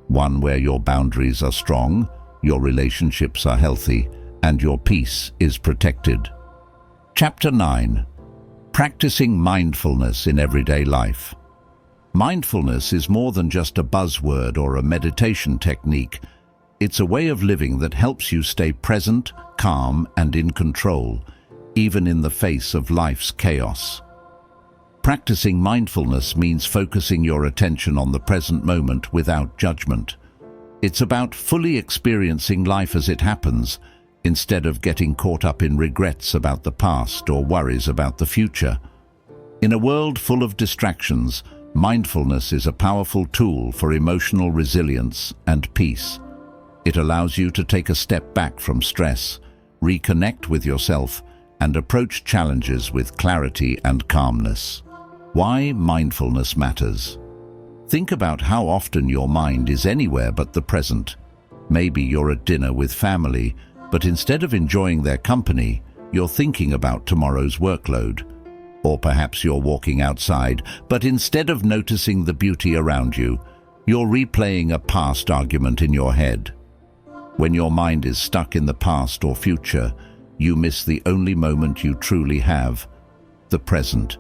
One where your boundaries are strong, your relationships are healthy, and your peace is protected. Chapter 9. Practicing mindfulness in everyday life. Mindfulness is more than just a buzzword or a meditation technique. It's a way of living that helps you stay present, calm, and in control, even in the face of life's chaos. Practicing mindfulness means focusing your attention on the present moment without judgment. It's about fully experiencing life as it happens, instead of getting caught up in regrets about the past or worries about the future. In a world full of distractions, mindfulness is a powerful tool for emotional resilience and peace. It allows you to take a step back from stress, reconnect with yourself, and approach challenges with clarity and calmness. Why mindfulness matters. Think about how often your mind is anywhere but the present. Maybe you're at dinner with family, but instead of enjoying their company, you're thinking about tomorrow's workload. Or perhaps you're walking outside, but instead of noticing the beauty around you, you're replaying a past argument in your head. When your mind is stuck in the past or future, you miss the only moment you truly have, the present.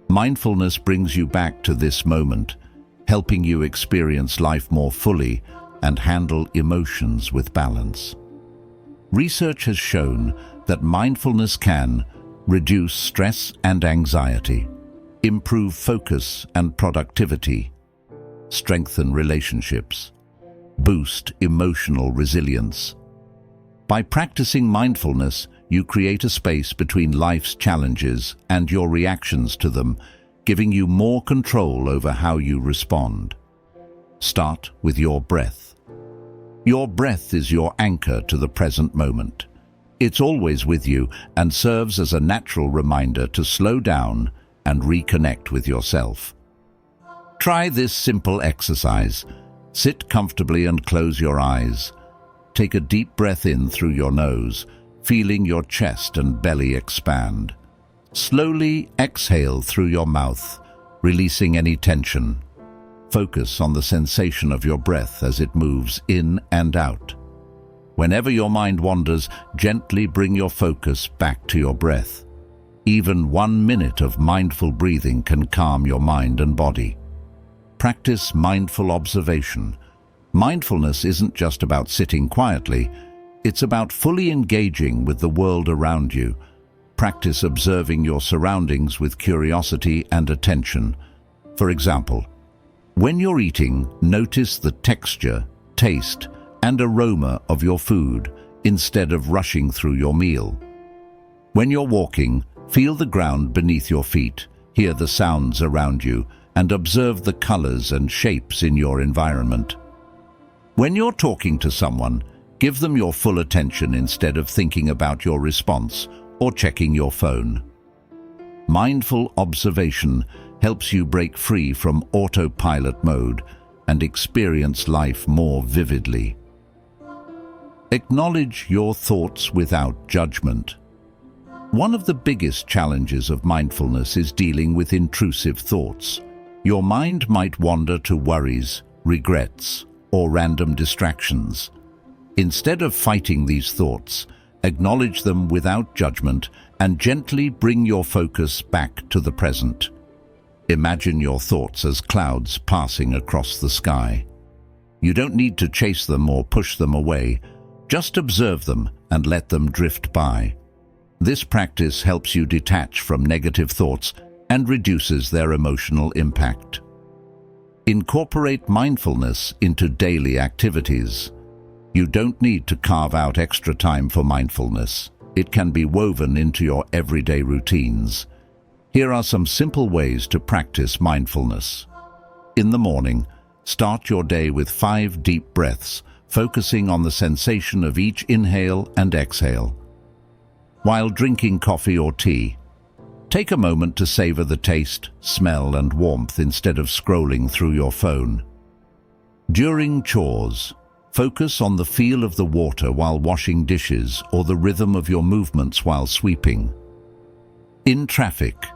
Mindfulness brings you back to this moment, helping you experience life more fully and handle emotions with balance. Research has shown that mindfulness can reduce stress and anxiety, improve focus and productivity, strengthen relationships, boost emotional resilience. By practicing mindfulness, you create a space between life's challenges and your reactions to them, giving you more control over how you respond. Start with your breath. Your breath is your anchor to the present moment. It's always with you and serves as a natural reminder to slow down and reconnect with yourself. Try this simple exercise. Sit comfortably and close your eyes. Take a deep breath in through your nose, feeling your chest and belly expand. Slowly exhale through your mouth, releasing any tension. Focus on the sensation of your breath as it moves in and out. Whenever your mind wanders, gently bring your focus back to your breath. Even 1 minute of mindful breathing can calm your mind and body. Practice mindful observation. Mindfulness isn't just about sitting quietly, it's about fully engaging with the world around you. Practice observing your surroundings with curiosity and attention. For example, when you're eating, notice the texture, taste, and aroma of your food instead of rushing through your meal. When you're walking, feel the ground beneath your feet, hear the sounds around you, and observe the colors and shapes in your environment. When you're talking to someone, give them your full attention instead of thinking about your response or checking your phone. Mindful observation helps you break free from autopilot mode and experience life more vividly. Acknowledge your thoughts without judgment. One of the biggest challenges of mindfulness is dealing with intrusive thoughts. Your mind might wander to worries, regrets, or random distractions. Instead of fighting these thoughts, acknowledge them without judgment and gently bring your focus back to the present. Imagine your thoughts as clouds passing across the sky. You don't need to chase them or push them away. Just observe them and let them drift by. This practice helps you detach from negative thoughts and reduces their emotional impact. Incorporate mindfulness into daily activities. You don't need to carve out extra time for mindfulness. It can be woven into your everyday routines. Here are some simple ways to practice mindfulness. In the morning, start your day with 5 deep breaths, focusing on the sensation of each inhale and exhale. While drinking coffee or tea, take a moment to savor the taste, smell, and warmth instead of scrolling through your phone. During chores, focus on the feel of the water while washing dishes or the rhythm of your movements while sweeping. In traffic,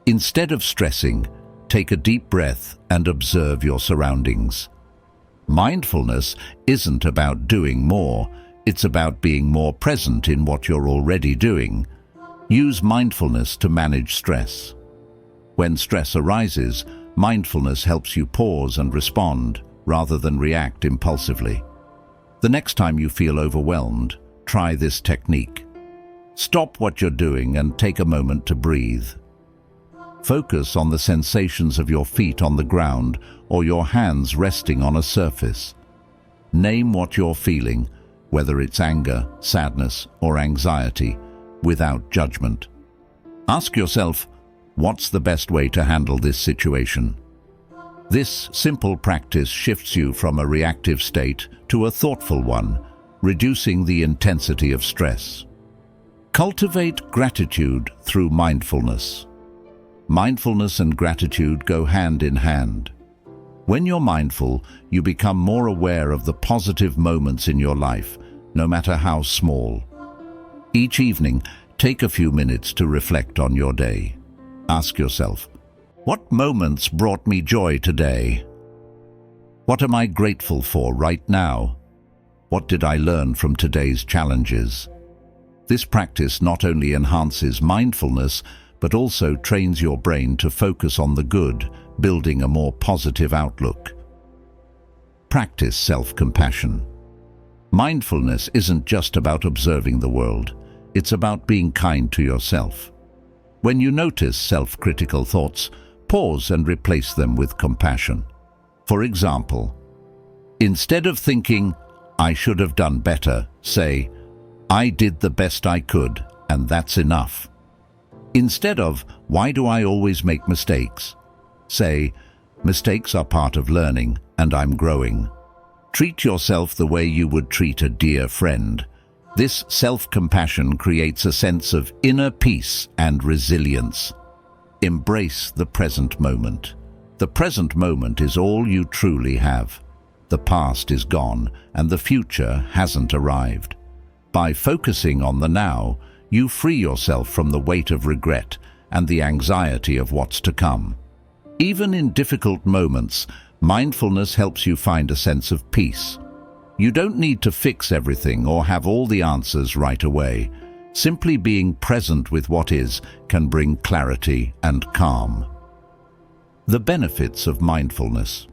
instead of stressing, take a deep breath and observe your surroundings. Mindfulness isn't about doing more, it's about being more present in what you're already doing. Use mindfulness to manage stress. When stress arises, mindfulness helps you pause and respond rather than react impulsively. The next time you feel overwhelmed, try this technique. Stop what you're doing and take a moment to breathe. Focus on the sensations of your feet on the ground or your hands resting on a surface. Name what you're feeling, whether it's anger, sadness, or anxiety, without judgment. Ask yourself, what's the best way to handle this situation? This simple practice shifts you from a reactive state to a thoughtful one, reducing the intensity of stress. Cultivate gratitude through mindfulness. Mindfulness and gratitude go hand in hand. When you're mindful, you become more aware of the positive moments in your life, no matter how small. Each evening, take a few minutes to reflect on your day. Ask yourself, what moments brought me joy today? What am I grateful for right now? What did I learn from today's challenges? This practice not only enhances mindfulness, but also trains your brain to focus on the good, building a more positive outlook. Practice self-compassion. Mindfulness isn't just about observing the world. It's about being kind to yourself. When you notice self-critical thoughts, pause and replace them with compassion. For example, instead of thinking, "I should have done better," say, "I did the best I could, and that's enough." Instead of, "Why do I always make mistakes?" say, "Mistakes are part of learning, and I'm growing." Treat yourself the way you would treat a dear friend. This self-compassion creates a sense of inner peace and resilience. Embrace the present moment. The present moment is all you truly have. The past is gone, and the future hasn't arrived. By focusing on the now, you free yourself from the weight of regret and the anxiety of what's to come. Even in difficult moments, mindfulness helps you find a sense of peace. You don't need to fix everything or have all the answers right away. Simply being present with what is can bring clarity and calm. The benefits of mindfulness.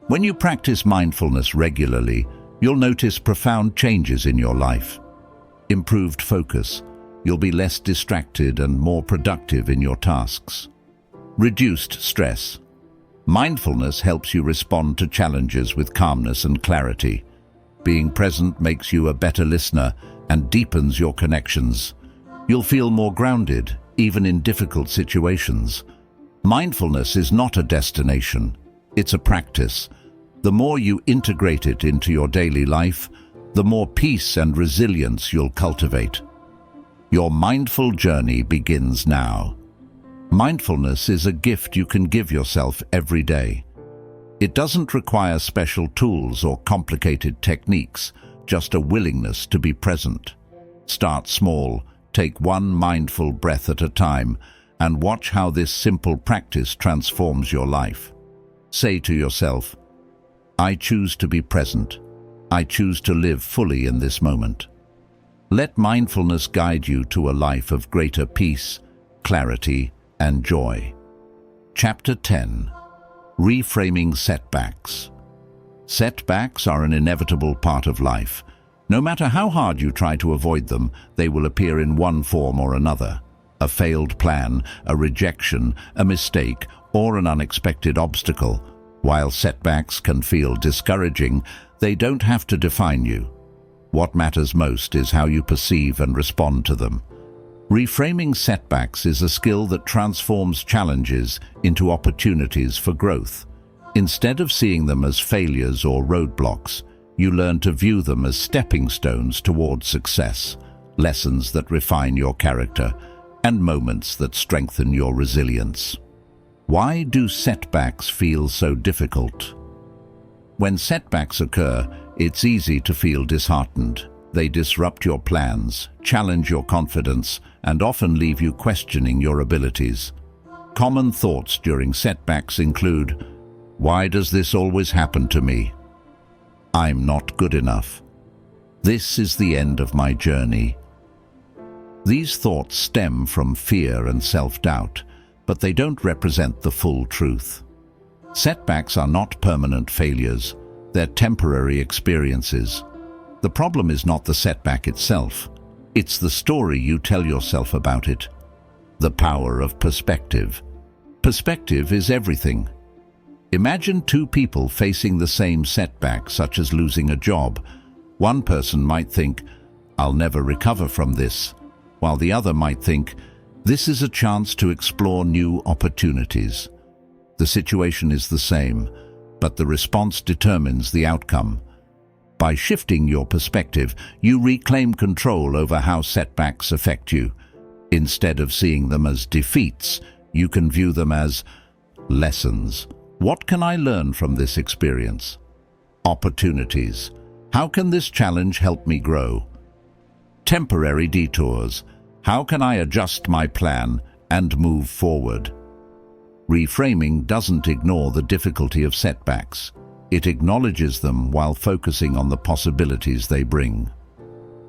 When you practice mindfulness regularly, you'll notice profound changes in your life. Improved focus. You'll be less distracted and more productive in your tasks. Reduced stress. Mindfulness helps you respond to challenges with calmness and clarity. Being present makes you a better listener and deepens your connections. You'll feel more grounded, even in difficult situations. Mindfulness is not a destination, it's a practice. The more you integrate it into your daily life, the more peace and resilience you'll cultivate. Your mindful journey begins now. Mindfulness is a gift you can give yourself every day. It doesn't require special tools or complicated techniques, just a willingness to be present. Start small, take one mindful breath at a time, and watch how this simple practice transforms your life. Say to yourself, "I choose to be present. I choose to live fully in this moment." Let mindfulness guide you to a life of greater peace, clarity, and joy. Chapter 10. Reframing setbacks. Setbacks are an inevitable part of life. No matter how hard you try to avoid them, they will appear in one form or another. A failed plan, a rejection, a mistake, or an unexpected obstacle. While setbacks can feel discouraging, they don't have to define you. What matters most is how you perceive and respond to them. Reframing setbacks is a skill that transforms challenges into opportunities for growth. Instead of seeing them as failures or roadblocks, you learn to view them as stepping stones towards success, lessons that refine your character, and moments that strengthen your resilience. Why do setbacks feel so difficult? When setbacks occur, it's easy to feel disheartened. They disrupt your plans, challenge your confidence, and often leave you questioning your abilities. Common thoughts during setbacks include, "Why does this always happen to me? I'm not good enough. This is the end of my journey." These thoughts stem from fear and self-doubt, but they don't represent the full truth. Setbacks are not permanent failures, they're temporary experiences. The problem is not the setback itself, it's the story you tell yourself about it. The power of perspective. Perspective is everything. Imagine two people facing the same setback, such as losing a job. One person might think, "I'll never recover from this," while the other might think, "This is a chance to explore new opportunities." The situation is the same, but the response determines the outcome. By shifting your perspective, you reclaim control over how setbacks affect you. Instead of seeing them as defeats, you can view them as lessons. What can I learn from this experience? Opportunities. How can this challenge help me grow? Temporary detours. How can I adjust my plan and move forward? Reframing doesn't ignore the difficulty of setbacks. It acknowledges them while focusing on the possibilities they bring.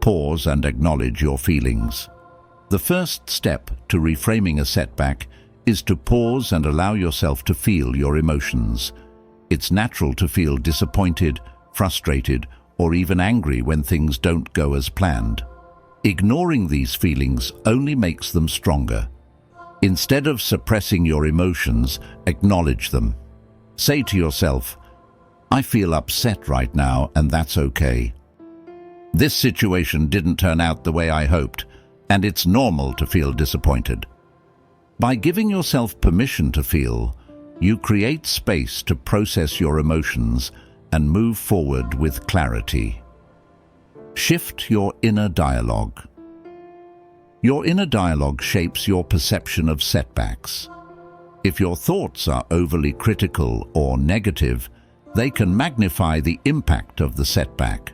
Pause and acknowledge your feelings. The first step to reframing a setback is to pause and allow yourself to feel your emotions. It's natural to feel disappointed, frustrated, or even angry when things don't go as planned. Ignoring these feelings only makes them stronger. Instead of suppressing your emotions, acknowledge them. Say to yourself, "I feel upset right now, and that's okay. This situation didn't turn out the way I hoped, and it's normal to feel disappointed." By giving yourself permission to feel, you create space to process your emotions and move forward with clarity. Shift your inner dialogue. Your inner dialogue shapes your perception of setbacks. If your thoughts are overly critical or negative, they can magnify the impact of the setback.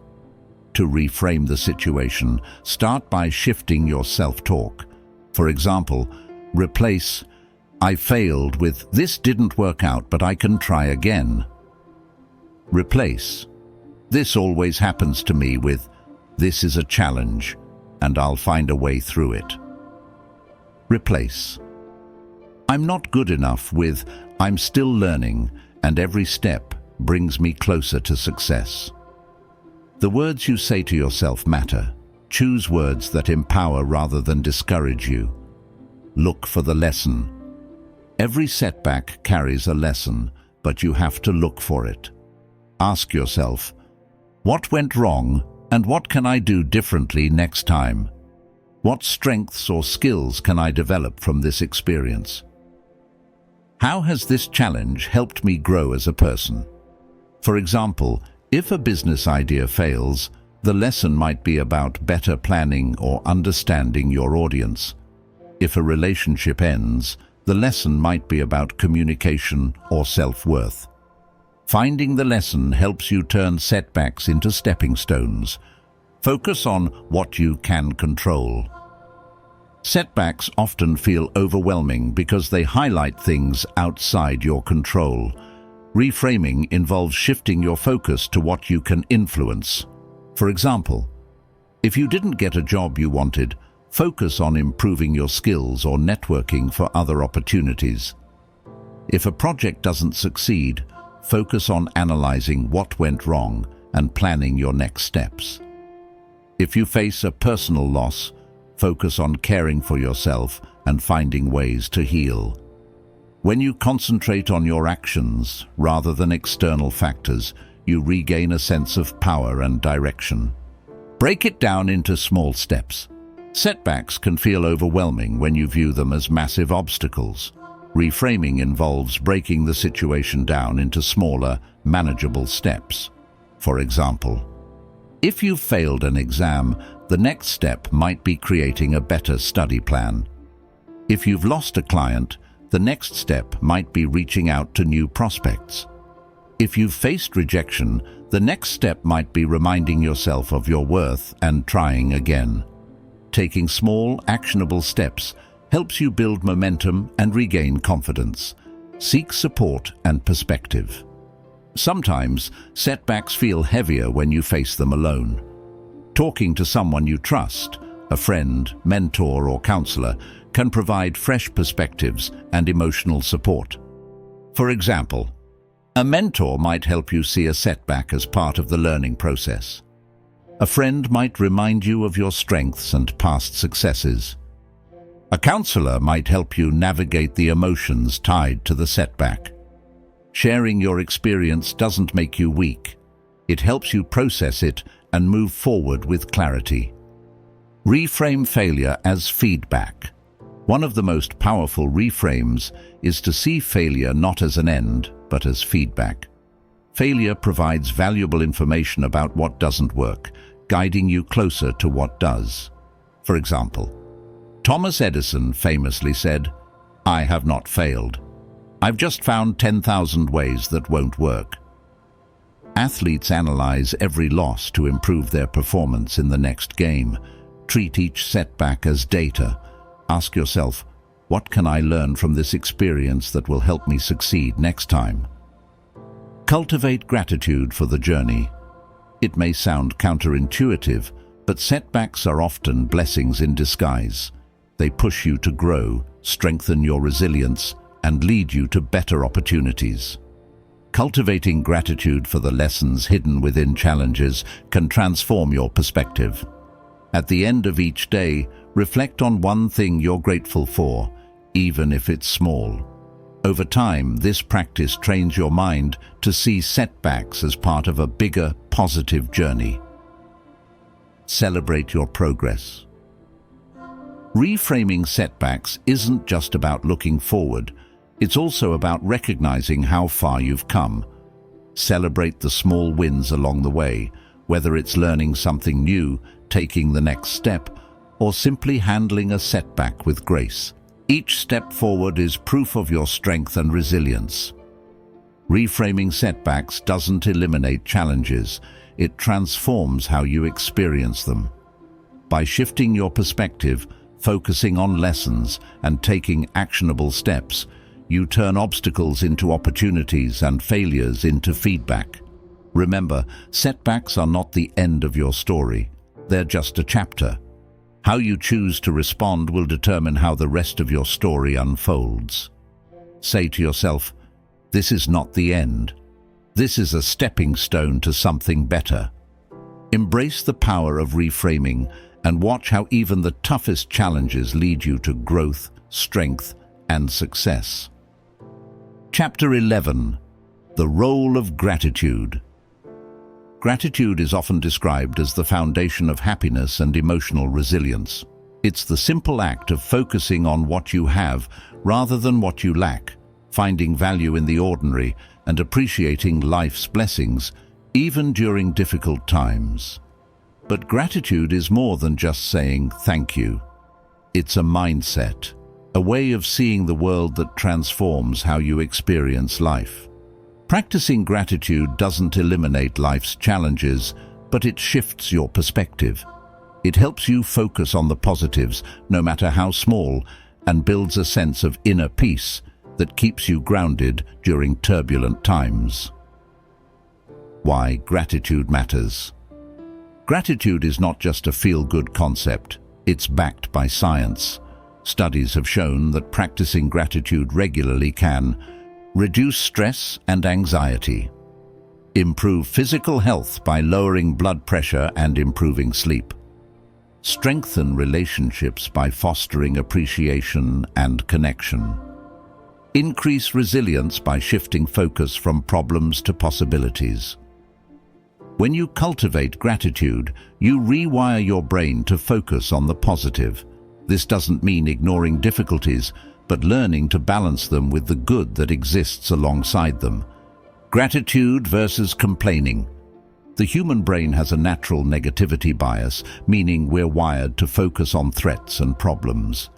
To reframe the situation, start by shifting your self-talk. For example, replace "I failed" with "This didn't work out, but I can try again." Replace "This always happens to me" with "This is a challenge, and I'll find a way through it." Replace "I'm not good enough" with "I'm still learning, and every step brings me closer to success." The words you say to yourself matter. Choose words that empower rather than discourage you. Look for the lesson. Every setback carries a lesson, but you have to look for it. Ask yourself, what went wrong and what can I do differently next time? What strengths or skills can I develop from this experience? How has this challenge helped me grow as a person? For example, if a business idea fails, the lesson might be about better planning or understanding your audience. If a relationship ends, the lesson might be about communication or self-worth. Finding the lesson helps you turn setbacks into stepping stones. Focus on what you can control. Setbacks often feel overwhelming because they highlight things outside your control. Reframing involves shifting your focus to what you can influence. For example, if you didn't get a job you wanted, focus on improving your skills or networking for other opportunities. If a project doesn't succeed, focus on analyzing what went wrong and planning your next steps. If you face a personal loss, focus on caring for yourself and finding ways to heal. When you concentrate on your actions rather than external factors, you regain a sense of power and direction. Break it down into small steps. Setbacks can feel overwhelming when you view them as massive obstacles. Reframing involves breaking the situation down into smaller, manageable steps. For example, if you've failed an exam, the next step might be creating a better study plan. If you've lost a client, the next step might be reaching out to new prospects. If you've faced rejection, the next step might be reminding yourself of your worth and trying again. Taking small, actionable steps helps you build momentum and regain confidence. Seek support and perspective. Sometimes, setbacks feel heavier when you face them alone. Talking to someone you trust, a friend, mentor, or counselor, can provide fresh perspectives and emotional support. For example, a mentor might help you see a setback as part of the learning process. A friend might remind you of your strengths and past successes. A counselor might help you navigate the emotions tied to the setback. Sharing your experience doesn't make you weak. It helps you process it and move forward with clarity. Reframe failure as feedback. One of the most powerful reframes is to see failure not as an end, but as feedback. Failure provides valuable information about what doesn't work, guiding you closer to what does. For example, Thomas Edison famously said, "I have not failed. I've just found 10,000 ways that won't work." Athletes analyze every loss to improve their performance in the next game. Treat each setback as data. Ask yourself, what can I learn from this experience that will help me succeed next time? Cultivate gratitude for the journey. It may sound counterintuitive, but setbacks are often blessings in disguise. They push you to grow, strengthen your resilience, and lead you to better opportunities. Cultivating gratitude for the lessons hidden within challenges can transform your perspective. At the end of each day, reflect on one thing you're grateful for, even if it's small. Over time, this practice trains your mind to see setbacks as part of a bigger, positive journey. Celebrate your progress. Reframing setbacks isn't just about looking forward, it's also about recognizing how far you've come. Celebrate the small wins along the way, whether it's learning something new, taking the next step, or simply handling a setback with grace. Each step forward is proof of your strength and resilience. Reframing setbacks doesn't eliminate challenges, it transforms how you experience them. By shifting your perspective, focusing on lessons, and taking actionable steps, you turn obstacles into opportunities and failures into feedback. Remember, setbacks are not the end of your story. They're just a chapter. How you choose to respond will determine how the rest of your story unfolds. Say to yourself, this is not the end. This is a stepping stone to something better. Embrace the power of reframing and watch how even the toughest challenges lead you to growth, strength, and success. Chapter 11. The Role of Gratitude. Gratitude is often described as the foundation of happiness and emotional resilience. It's the simple act of focusing on what you have rather than what you lack, finding value in the ordinary and appreciating life's blessings, even during difficult times. But gratitude is more than just saying thank you. It's a mindset, a way of seeing the world that transforms how you experience life. Practicing gratitude doesn't eliminate life's challenges, but it shifts your perspective. It helps you focus on the positives, no matter how small, and builds a sense of inner peace that keeps you grounded during turbulent times. Why gratitude matters. Gratitude is not just a feel-good concept, it's backed by science. Studies have shown that practicing gratitude regularly can Reduce stress and anxiety. Improve physical health by lowering blood pressure and improving sleep. Strengthen relationships by fostering appreciation and connection. Increase resilience by shifting focus from problems to possibilities. When you cultivate gratitude, you rewire your brain to focus on the positive. This doesn't mean ignoring difficulties, but learning to balance them with the good that exists alongside them. Gratitude versus complaining. The human brain has a natural negativity bias, meaning we're wired to focus on threats and problems.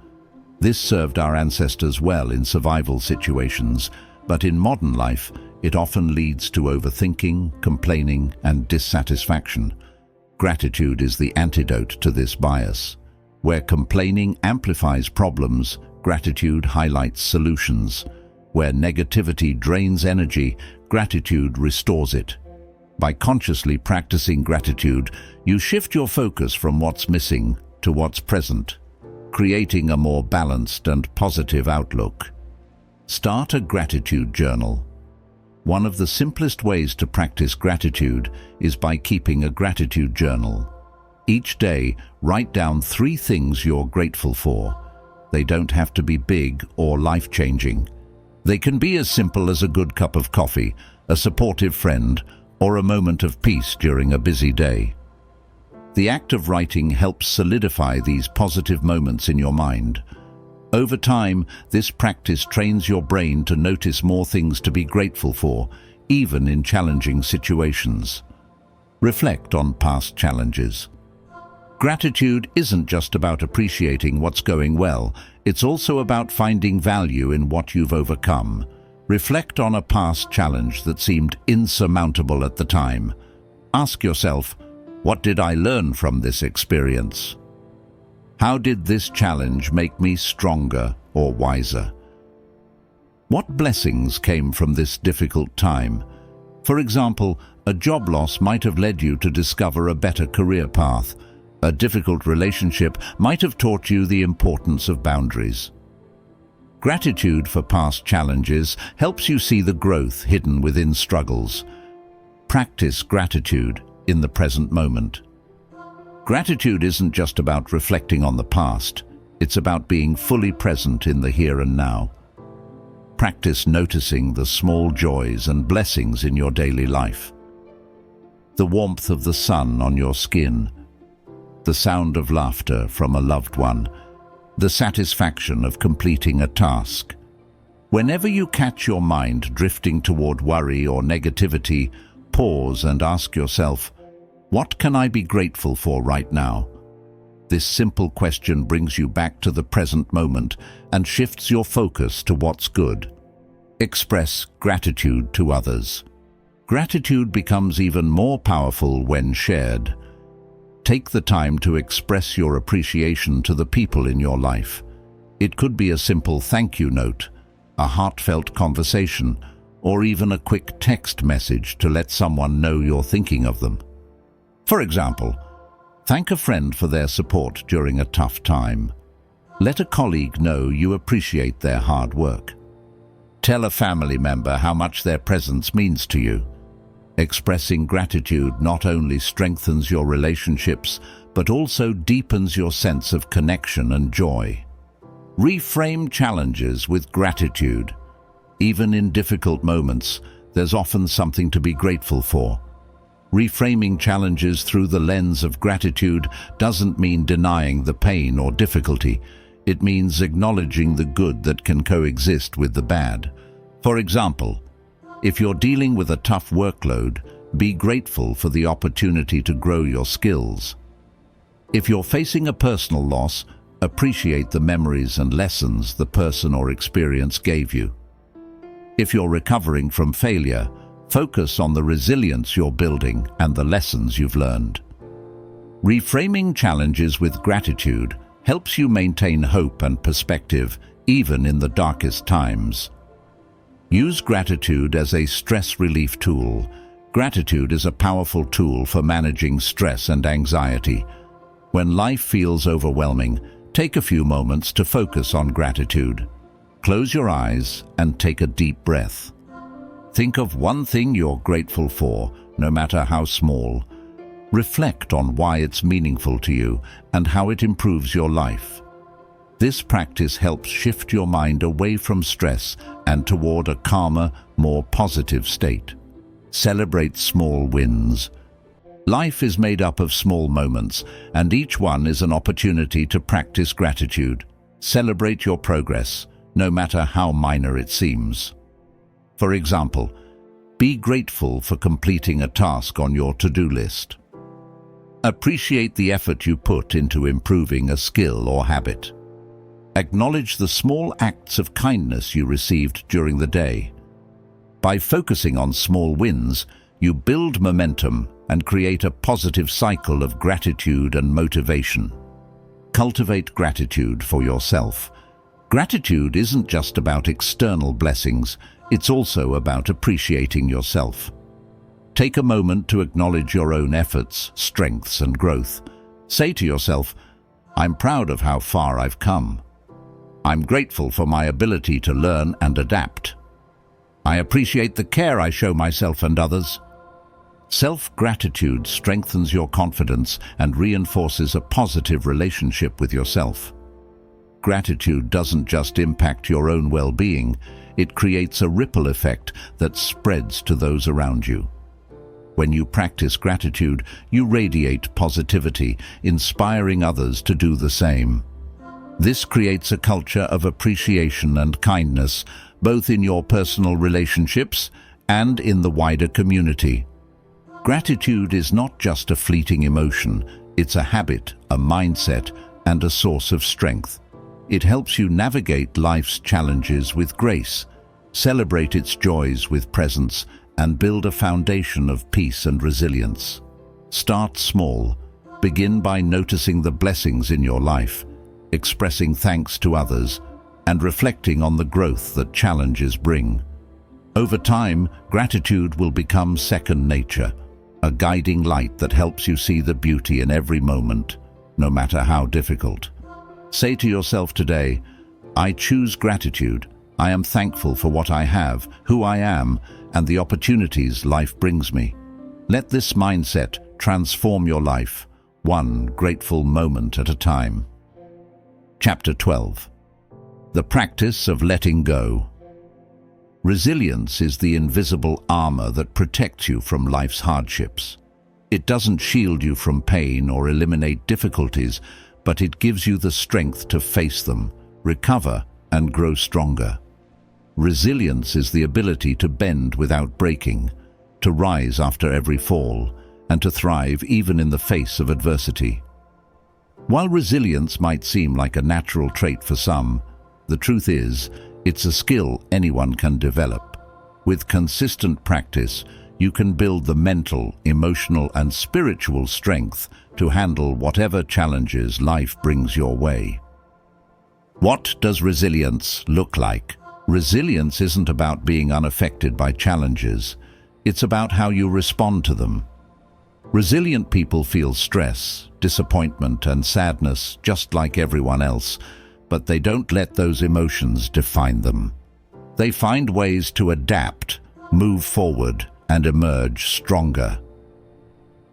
This served our ancestors well in survival situations, but in modern life, it often leads to overthinking, complaining, and dissatisfaction. Gratitude is the antidote to this bias. Where complaining amplifies problems, gratitude highlights solutions. Where negativity drains energy, gratitude restores it. By consciously practicing gratitude, you shift your focus from what's missing to what's present, creating a more balanced and positive outlook. Start a gratitude journal. One of the simplest ways to practice gratitude is by keeping a gratitude journal. Each day, write down 3 things you're grateful for. They don't have to be big or life-changing. They can be as simple as a good cup of coffee, a supportive friend, or a moment of peace during a busy day. The act of writing helps solidify these positive moments in your mind. Over time, this practice trains your brain to notice more things to be grateful for, even in challenging situations. Reflect on past challenges. Gratitude isn't just about appreciating what's going well, it's also about finding value in what you've overcome. Reflect on a past challenge that seemed insurmountable at the time. Ask yourself, what did I learn from this experience? How did this challenge make me stronger or wiser? What blessings came from this difficult time? For example, a job loss might have led you to discover a better career path. A difficult relationship might have taught you the importance of boundaries. Gratitude for past challenges helps you see the growth hidden within struggles. Practice gratitude in the present moment. Gratitude isn't just about reflecting on the past, it's about being fully present in the here and now. Practice noticing the small joys and blessings in your daily life. The warmth of the sun on your skin, the sound of laughter from a loved one, the satisfaction of completing a task. Whenever you catch your mind drifting toward worry or negativity, pause and ask yourself, what can I be grateful for right now? This simple question brings you back to the present moment and shifts your focus to what's good. Express gratitude to others. Gratitude becomes even more powerful when shared. Take the time to express your appreciation to the people in your life. It could be a simple thank you note, a heartfelt conversation, or even a quick text message to let someone know you're thinking of them. For example, thank a friend for their support during a tough time. Let a colleague know you appreciate their hard work. Tell a family member how much their presence means to you. Expressing gratitude not only strengthens your relationships, but also deepens your sense of connection and joy. Reframe challenges with gratitude. Even in difficult moments, there's often something to be grateful for. Reframing challenges through the lens of gratitude doesn't mean denying the pain or difficulty. It means acknowledging the good that can coexist with the bad. For example, if you're dealing with a tough workload, be grateful for the opportunity to grow your skills. If you're facing a personal loss, appreciate the memories and lessons the person or experience gave you. If you're recovering from failure, focus on the resilience you're building and the lessons you've learned. Reframing challenges with gratitude helps you maintain hope and perspective even in the darkest times. Use gratitude as a stress relief tool. Gratitude is a powerful tool for managing stress and anxiety. When life feels overwhelming, take a few moments to focus on gratitude. Close your eyes and take a deep breath. Think of one thing you're grateful for, no matter how small. Reflect on why it's meaningful to you and how it improves your life. This practice helps shift your mind away from stress and toward a calmer, more positive state. Celebrate small wins. Life is made up of small moments, and each one is an opportunity to practice gratitude. Celebrate your progress, no matter how minor it seems. For example, be grateful for completing a task on your to-do list. Appreciate the effort you put into improving a skill or habit. Acknowledge the small acts of kindness you received during the day. By focusing on small wins, you build momentum and create a positive cycle of gratitude and motivation. Cultivate gratitude for yourself. Gratitude isn't just about external blessings, it's also about appreciating yourself. Take a moment to acknowledge your own efforts, strengths, and growth. Say to yourself, "I'm proud of how far I've come. I'm grateful for my ability to learn and adapt. I appreciate the care I show myself and others." Self-gratitude strengthens your confidence and reinforces a positive relationship with yourself. Gratitude doesn't just impact your own well-being, it creates a ripple effect that spreads to those around you. When you practice gratitude, you radiate positivity, inspiring others to do the same. This creates a culture of appreciation and kindness, both in your personal relationships and in the wider community. Gratitude is not just a fleeting emotion, it's a habit, a mindset, and a source of strength. It helps you navigate life's challenges with grace, celebrate its joys with presence, and build a foundation of peace and resilience. Start small. Begin by noticing the blessings in your life, expressing thanks to others, and reflecting on the growth that challenges bring. Over time, gratitude will become second nature, a guiding light that helps you see the beauty in every moment, no matter how difficult. Say to yourself today, "I choose gratitude. I am thankful for what I have, who I am, and the opportunities life brings me." Let this mindset transform your life, one grateful moment at a time. Chapter 12. The Practice of Letting Go. Resilience is the invisible armor that protects you from life's hardships. It doesn't shield you from pain or eliminate difficulties, but it gives you the strength to face them, recover, and grow stronger. Resilience is the ability to bend without breaking, to rise after every fall, and to thrive even in the face of adversity. While resilience might seem like a natural trait for some, the truth is, it's a skill anyone can develop. With consistent practice, you can build the mental, emotional, and spiritual strength to handle whatever challenges life brings your way. What does resilience look like? Resilience isn't about being unaffected by challenges. It's about how you respond to them. Resilient people feel stress, disappointment, and sadness just like everyone else, but they don't let those emotions define them. They find ways to adapt, move forward, and emerge stronger.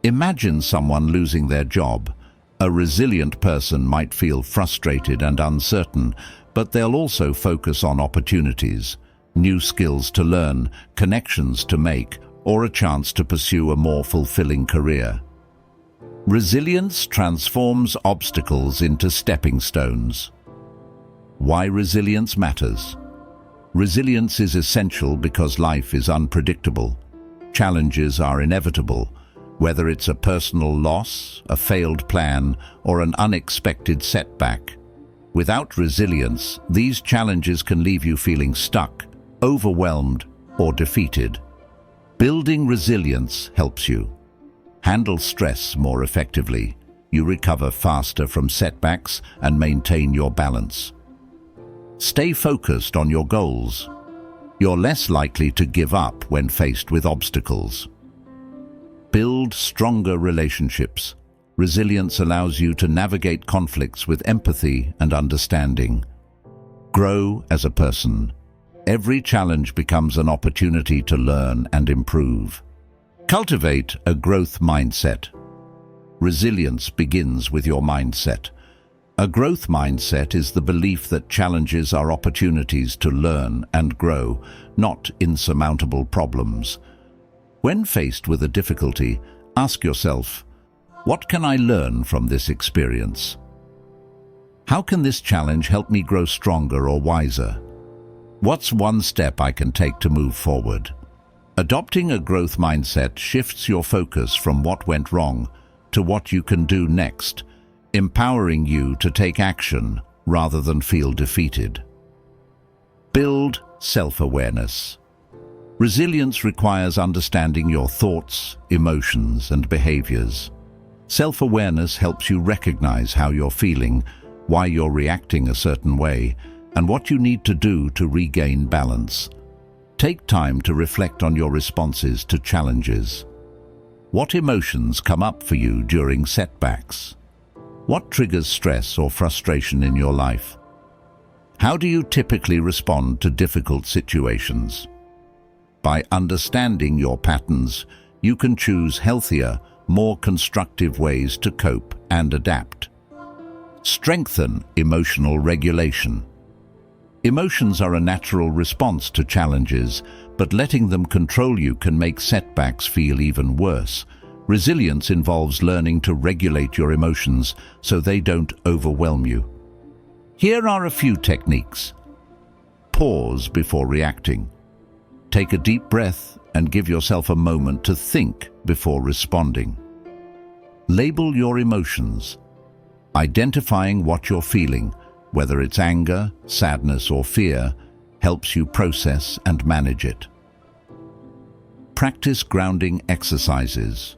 Imagine someone losing their job. A resilient person might feel frustrated and uncertain, but they'll also focus on opportunities, new skills to learn, connections to make, or a chance to pursue a more fulfilling career. Resilience transforms obstacles into stepping stones. Why resilience matters? Resilience is essential because life is unpredictable. Challenges are inevitable, whether it's a personal loss, a failed plan, or an unexpected setback. Without resilience, these challenges can leave you feeling stuck, overwhelmed, or defeated. Building resilience helps you handle stress more effectively. You recover faster from setbacks and maintain your balance. Stay focused on your goals. You're less likely to give up when faced with obstacles. Build stronger relationships. Resilience allows you to navigate conflicts with empathy and understanding. Grow as a person. Every challenge becomes an opportunity to learn and improve. Cultivate a growth mindset. Resilience begins with your mindset. A growth mindset is the belief that challenges are opportunities to learn and grow, not insurmountable problems. When faced with a difficulty, ask yourself, what can I learn from this experience? How can this challenge help me grow stronger or wiser? What's one step I can take to move forward? Adopting a growth mindset shifts your focus from what went wrong to what you can do next, empowering you to take action rather than feel defeated. Build self-awareness. Resilience requires understanding your thoughts, emotions, and behaviors. Self-awareness helps you recognize how you're feeling, why you're reacting a certain way, and what you need to do to regain balance. Take time to reflect on your responses to challenges. What emotions come up for you during setbacks? What triggers stress or frustration in your life? How do you typically respond to difficult situations? By understanding your patterns, you can choose healthier, more constructive ways to cope and adapt. Strengthen emotional regulation. Emotions are a natural response to challenges, but letting them control you can make setbacks feel even worse. Resilience involves learning to regulate your emotions so they don't overwhelm you. Here are a few techniques. Pause before reacting. Take a deep breath and give yourself a moment to think before responding. Label your emotions. Identifying what you're feeling, whether it's anger, sadness, or fear, helps you process and manage it. Practice grounding exercises.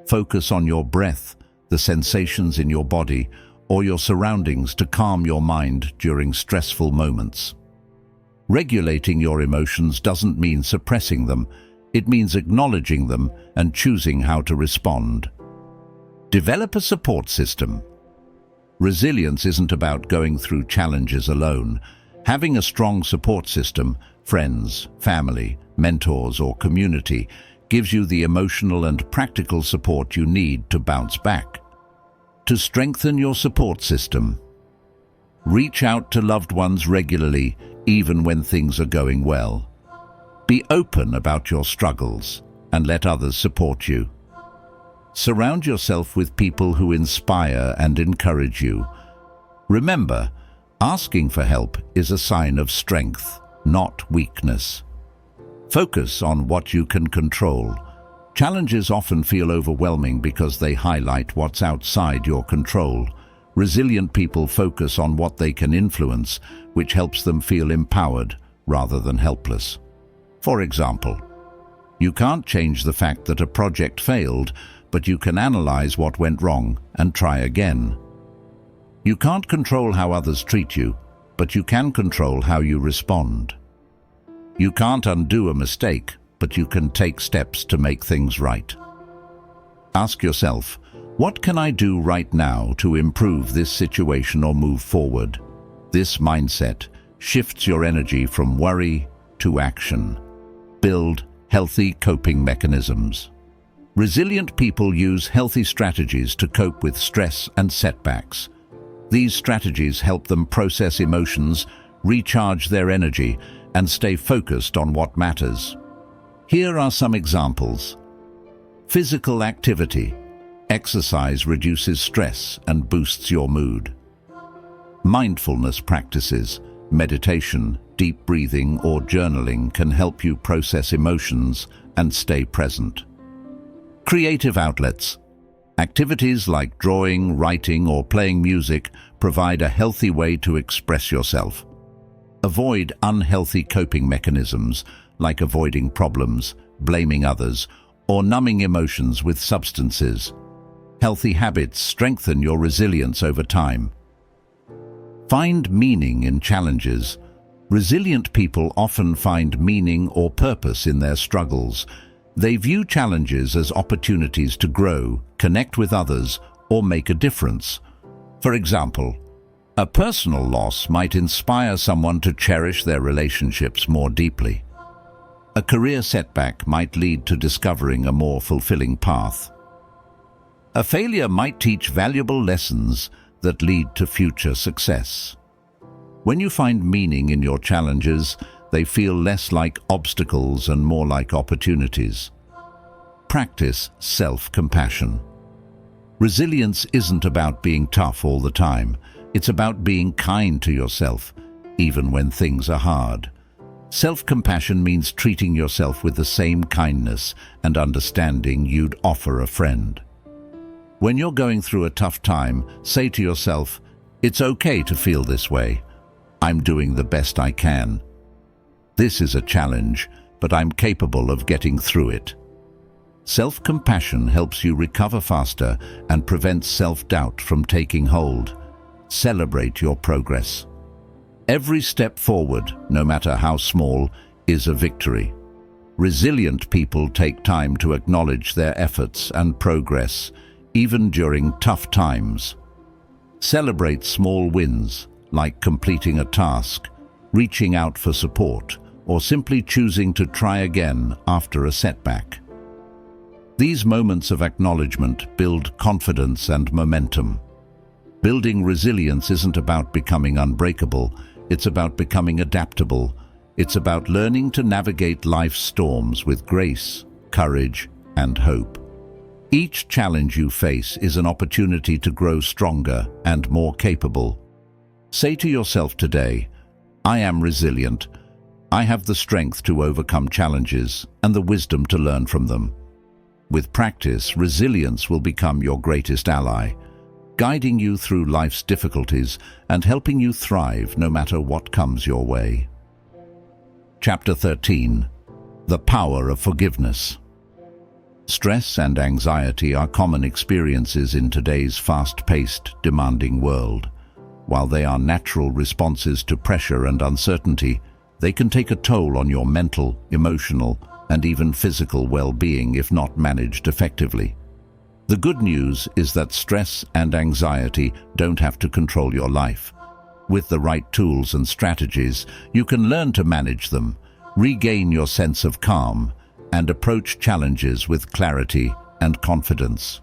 Focus on your breath, the sensations in your body, or your surroundings to calm your mind during stressful moments. Regulating your emotions doesn't mean suppressing them, it means acknowledging them and choosing how to respond. Develop a support system. Resilience isn't about going through challenges alone. Having a strong support system, friends, family, mentors, or community, gives you the emotional and practical support you need to bounce back. To strengthen your support system, reach out to loved ones regularly, even when things are going well. Be open about your struggles and let others support you. Surround yourself with people who inspire and encourage you. Remember, asking for help is a sign of strength, not weakness. Focus on what you can control. Challenges often feel overwhelming because they highlight what's outside your control. Resilient people focus on what they can influence, which helps them feel empowered rather than helpless. For example, you can't change the fact that a project failed, but you can analyze what went wrong and try again. You can't control how others treat you, but you can control how you respond. You can't undo a mistake, but you can take steps to make things right. Ask yourself, what can I do right now to improve this situation or move forward? This mindset shifts your energy from worry to action. Build healthy coping mechanisms. Resilient people use healthy strategies to cope with stress and setbacks. These strategies help them process emotions, recharge their energy, and stay focused on what matters. Here are some examples. Physical activity. Exercise reduces stress and boosts your mood. Mindfulness practices. Meditation, deep breathing, or journaling can help you process emotions and stay present. Creative outlets. Activities like drawing, writing, or playing music provide a healthy way to express yourself. Avoid unhealthy coping mechanisms like avoiding problems, blaming others, or numbing emotions with substances. Healthy habits strengthen your resilience over time. Find meaning in challenges. Resilient people often find meaning or purpose in their struggles. They view challenges as opportunities to grow, connect with others, or make a difference. For example, A personal loss might inspire someone to cherish their relationships more deeply. A career setback might lead to discovering a more fulfilling path. A failure might teach valuable lessons that lead to future success. When you find meaning in your challenges, they feel less like obstacles and more like opportunities. Practice self-compassion. Resilience isn't about being tough all the time. It's about being kind to yourself, even when things are hard. Self-compassion means treating yourself with the same kindness and understanding you'd offer a friend. When you're going through a tough time, say to yourself, "It's okay to feel this way. I'm doing the best I can. This is a challenge, but I'm capable of getting through it." Self-compassion helps you recover faster and prevents self-doubt from taking hold. Celebrate your progress. Every step forward, no matter how small, is a victory. Resilient people take time to acknowledge their efforts and progress, even during tough times. Celebrate small wins, like completing a task, reaching out for support, or simply choosing to try again after a setback. These moments of acknowledgement build confidence and momentum. Building resilience isn't about becoming unbreakable, it's about becoming adaptable. It's about learning to navigate life's storms with grace, courage, and hope. Each challenge you face is an opportunity to grow stronger and more capable. Say to yourself today, "I am resilient. I have the strength to overcome challenges and the wisdom to learn from them." With practice, resilience will become your greatest ally, guiding you through life's difficulties and helping you thrive no matter what comes your way. Chapter 13. The Power of Forgiveness. Stress and anxiety are common experiences in today's fast-paced, demanding world. While they are natural responses to pressure and uncertainty, they can take a toll on your mental, emotional, and even physical well-being if not managed effectively. The good news is that stress and anxiety don't have to control your life. With the right tools and strategies, you can learn to manage them, regain your sense of calm, and approach challenges with clarity and confidence.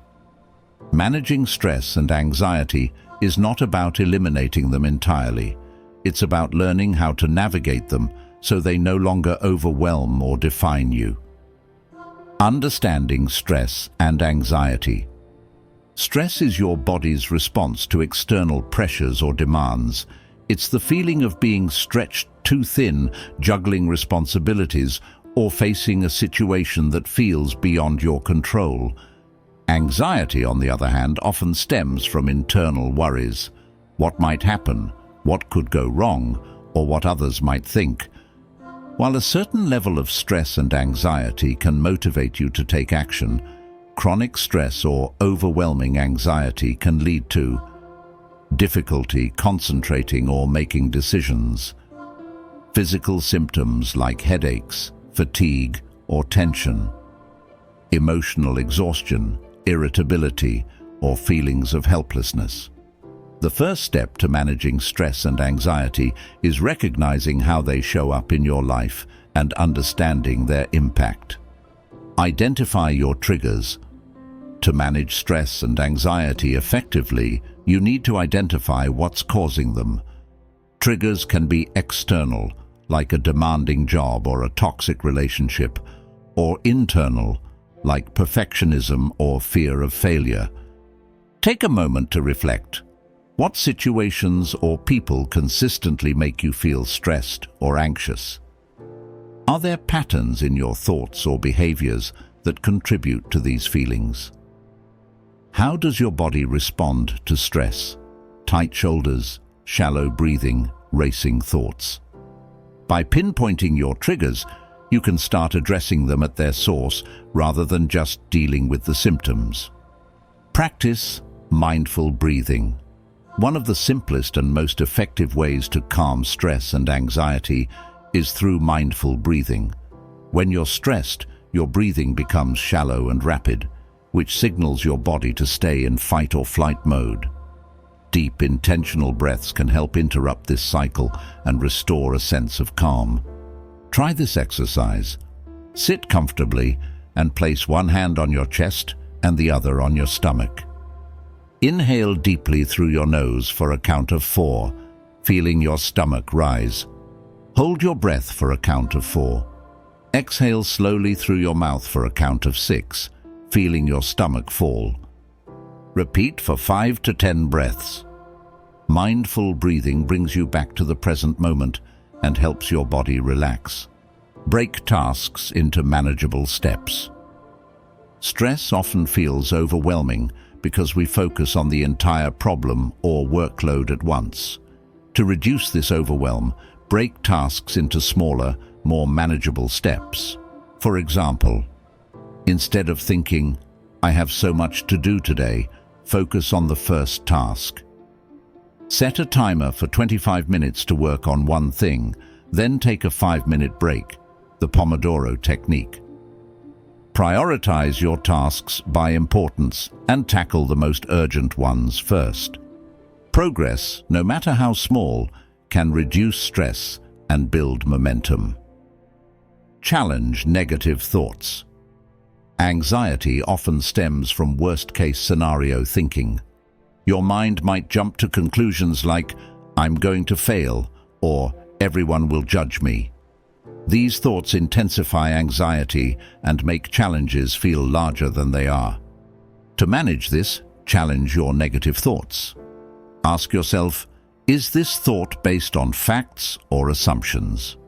Managing stress and anxiety is not about eliminating them entirely. It's about learning how to navigate them so they no longer overwhelm or define you. Understanding stress and anxiety. Stress is your body's response to external pressures or demands. It's the feeling of being stretched too thin, juggling responsibilities, or facing a situation that feels beyond your control. Anxiety, on the other hand, often stems from internal worries. What might happen? What could go wrong? Or what others might think? While a certain level of stress and anxiety can motivate you to take action, chronic stress or overwhelming anxiety can lead to difficulty concentrating or making decisions, physical symptoms like headaches, fatigue, or tension, emotional exhaustion, irritability, or feelings of helplessness. The first step to managing stress and anxiety is recognizing how they show up in your life and understanding their impact. Identify your triggers. To manage stress and anxiety effectively, you need to identify what's causing them. Triggers can be external, like a demanding job or a toxic relationship, or internal, like perfectionism or fear of failure. Take a moment to reflect. What situations or people consistently make you feel stressed or anxious? Are there patterns in your thoughts or behaviors that contribute to these feelings? How does your body respond to stress? Tight shoulders, shallow breathing, racing thoughts. By pinpointing your triggers, you can start addressing them at their source rather than just dealing with the symptoms. Practice mindful breathing. One of the simplest and most effective ways to calm stress and anxiety is through mindful breathing. When you're stressed, your breathing becomes shallow and rapid, which signals your body to stay in fight or flight mode. Deep, intentional breaths can help interrupt this cycle and restore a sense of calm. Try this exercise. Sit comfortably and place one hand on your chest and the other on your stomach. Inhale deeply through your nose for a count of 4, feeling your stomach rise. Hold your breath for a count of 4. Exhale slowly through your mouth for a count of 6, feeling your stomach fall. Repeat for 5 to 10 breaths. Mindful breathing brings you back to the present moment and helps your body relax. Break tasks into manageable steps. Stress often feels overwhelming because we focus on the entire problem or workload at once. To reduce this overwhelm, break tasks into smaller, more manageable steps. For example, instead of thinking, "I have so much to do today," focus on the first task. Set a timer for 25 minutes to work on one thing, then take a 5-minute break, the Pomodoro technique. Prioritize your tasks by importance and tackle the most urgent ones first. Progress, no matter how small, can reduce stress and build momentum. Challenge negative thoughts. Anxiety often stems from worst-case scenario thinking. Your mind might jump to conclusions like, "I'm going to fail," or "everyone will judge me." These thoughts intensify anxiety and make challenges feel larger than they are. To manage this, challenge your negative thoughts. Ask yourself, is this thought based on facts or assumptions?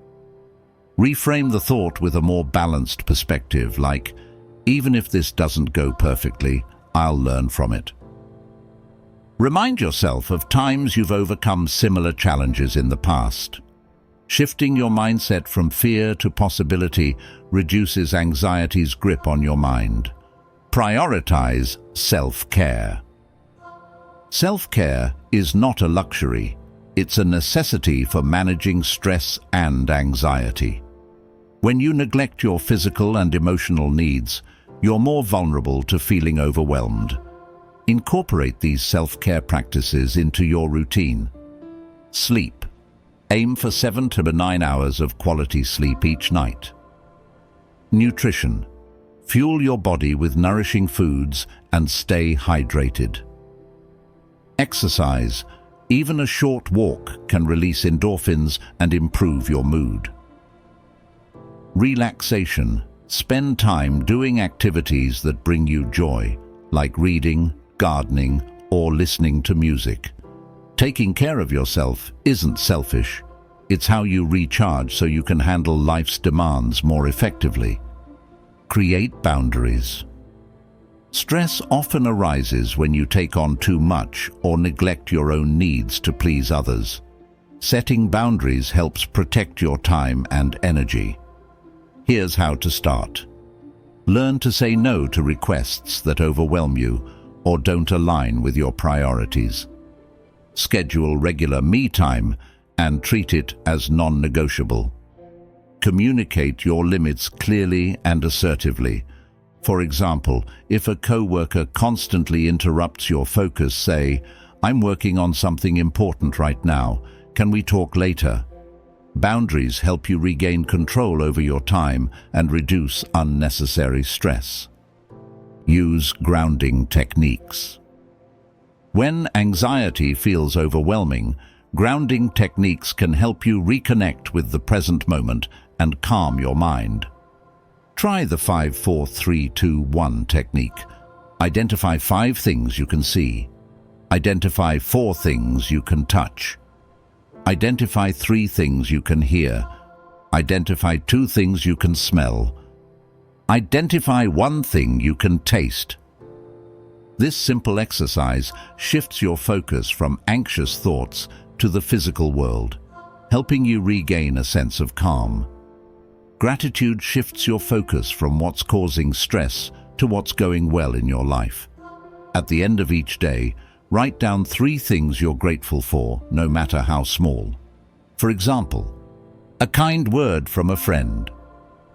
Reframe the thought with a more balanced perspective, like, "Even if this doesn't go perfectly, I'll learn from it." Remind yourself of times you've overcome similar challenges in the past. Shifting your mindset from fear to possibility reduces anxiety's grip on your mind. Prioritize self-care. Self-care is not a luxury. It's a necessity for managing stress and anxiety. When you neglect your physical and emotional needs, you're more vulnerable to feeling overwhelmed. Incorporate these self-care practices into your routine. Sleep. Aim for 7 to 9 hours of quality sleep each night. Nutrition. Fuel your body with nourishing foods and stay hydrated. Exercise. Even a short walk can release endorphins and improve your mood. Relaxation. Spend time doing activities that bring you joy, like reading, gardening, or listening to music. Taking care of yourself isn't selfish. It's how you recharge so you can handle life's demands more effectively. Create boundaries. Stress often arises when you take on too much or neglect your own needs to please others. Setting boundaries helps protect your time and energy. Here's how to start. Learn to say no to requests that overwhelm you or don't align with your priorities. Schedule regular me time and treat it as non-negotiable. Communicate your limits clearly and assertively. For example, if a coworker constantly interrupts your focus, say, "I'm working on something important right now. Can we talk later?" Boundaries help you regain control over your time and reduce unnecessary stress. Use grounding techniques. When anxiety feels overwhelming, grounding techniques can help you reconnect with the present moment and calm your mind. Try the 5-4-3-2-1 technique. Identify 5 things you can see. Identify 4 things you can touch. Identify 3 things you can hear. Identify 2 things you can smell. Identify 1 thing you can taste. This simple exercise shifts your focus from anxious thoughts to the physical world, helping you regain a sense of calm. Gratitude shifts your focus from what's causing stress to what's going well in your life. At the end of each day, write down 3 things you're grateful for, no matter how small. For example, a kind word from a friend,